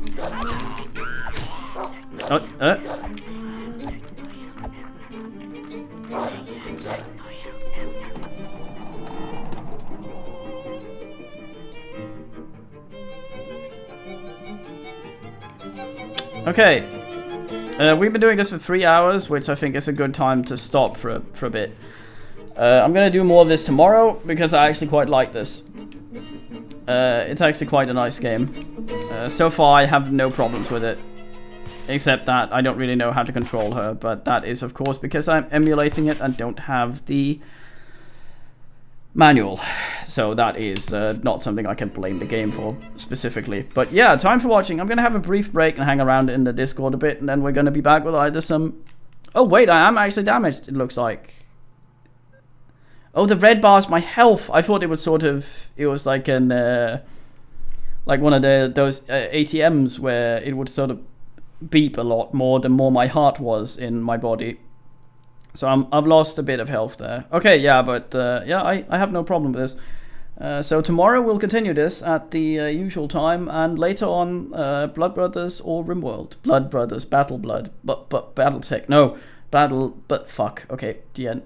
Okay, we've been doing this for 3 hours, which I think is a good time to stop for a bit. I'm gonna do more of this tomorrow because I actually quite like this. It's actually quite a nice game. So far, I have no problems with it, except that I don't really know how to control her. But that is, of course, because I'm emulating it and don't have the manual. So that is not something I can blame the game for specifically. But yeah, time for watching. I'm gonna have a brief break and hang around in the Discord a bit, and then we're gonna be back with either some... Oh wait, I am actually damaged, it looks like. Oh, the red bar's my health. I thought it was sort of... It was like an... like one of those ATMs where it would sort of beep a lot more the more my heart was in my body. So I've lost a bit of health there. Okay, yeah, but yeah, I have no problem with this. So tomorrow we'll continue this at the usual time, and later on, Blood Brothers or RimWorld. Blood Brothers, Battle Blood, but Battletech. No, Battle, but fuck. Okay, the end.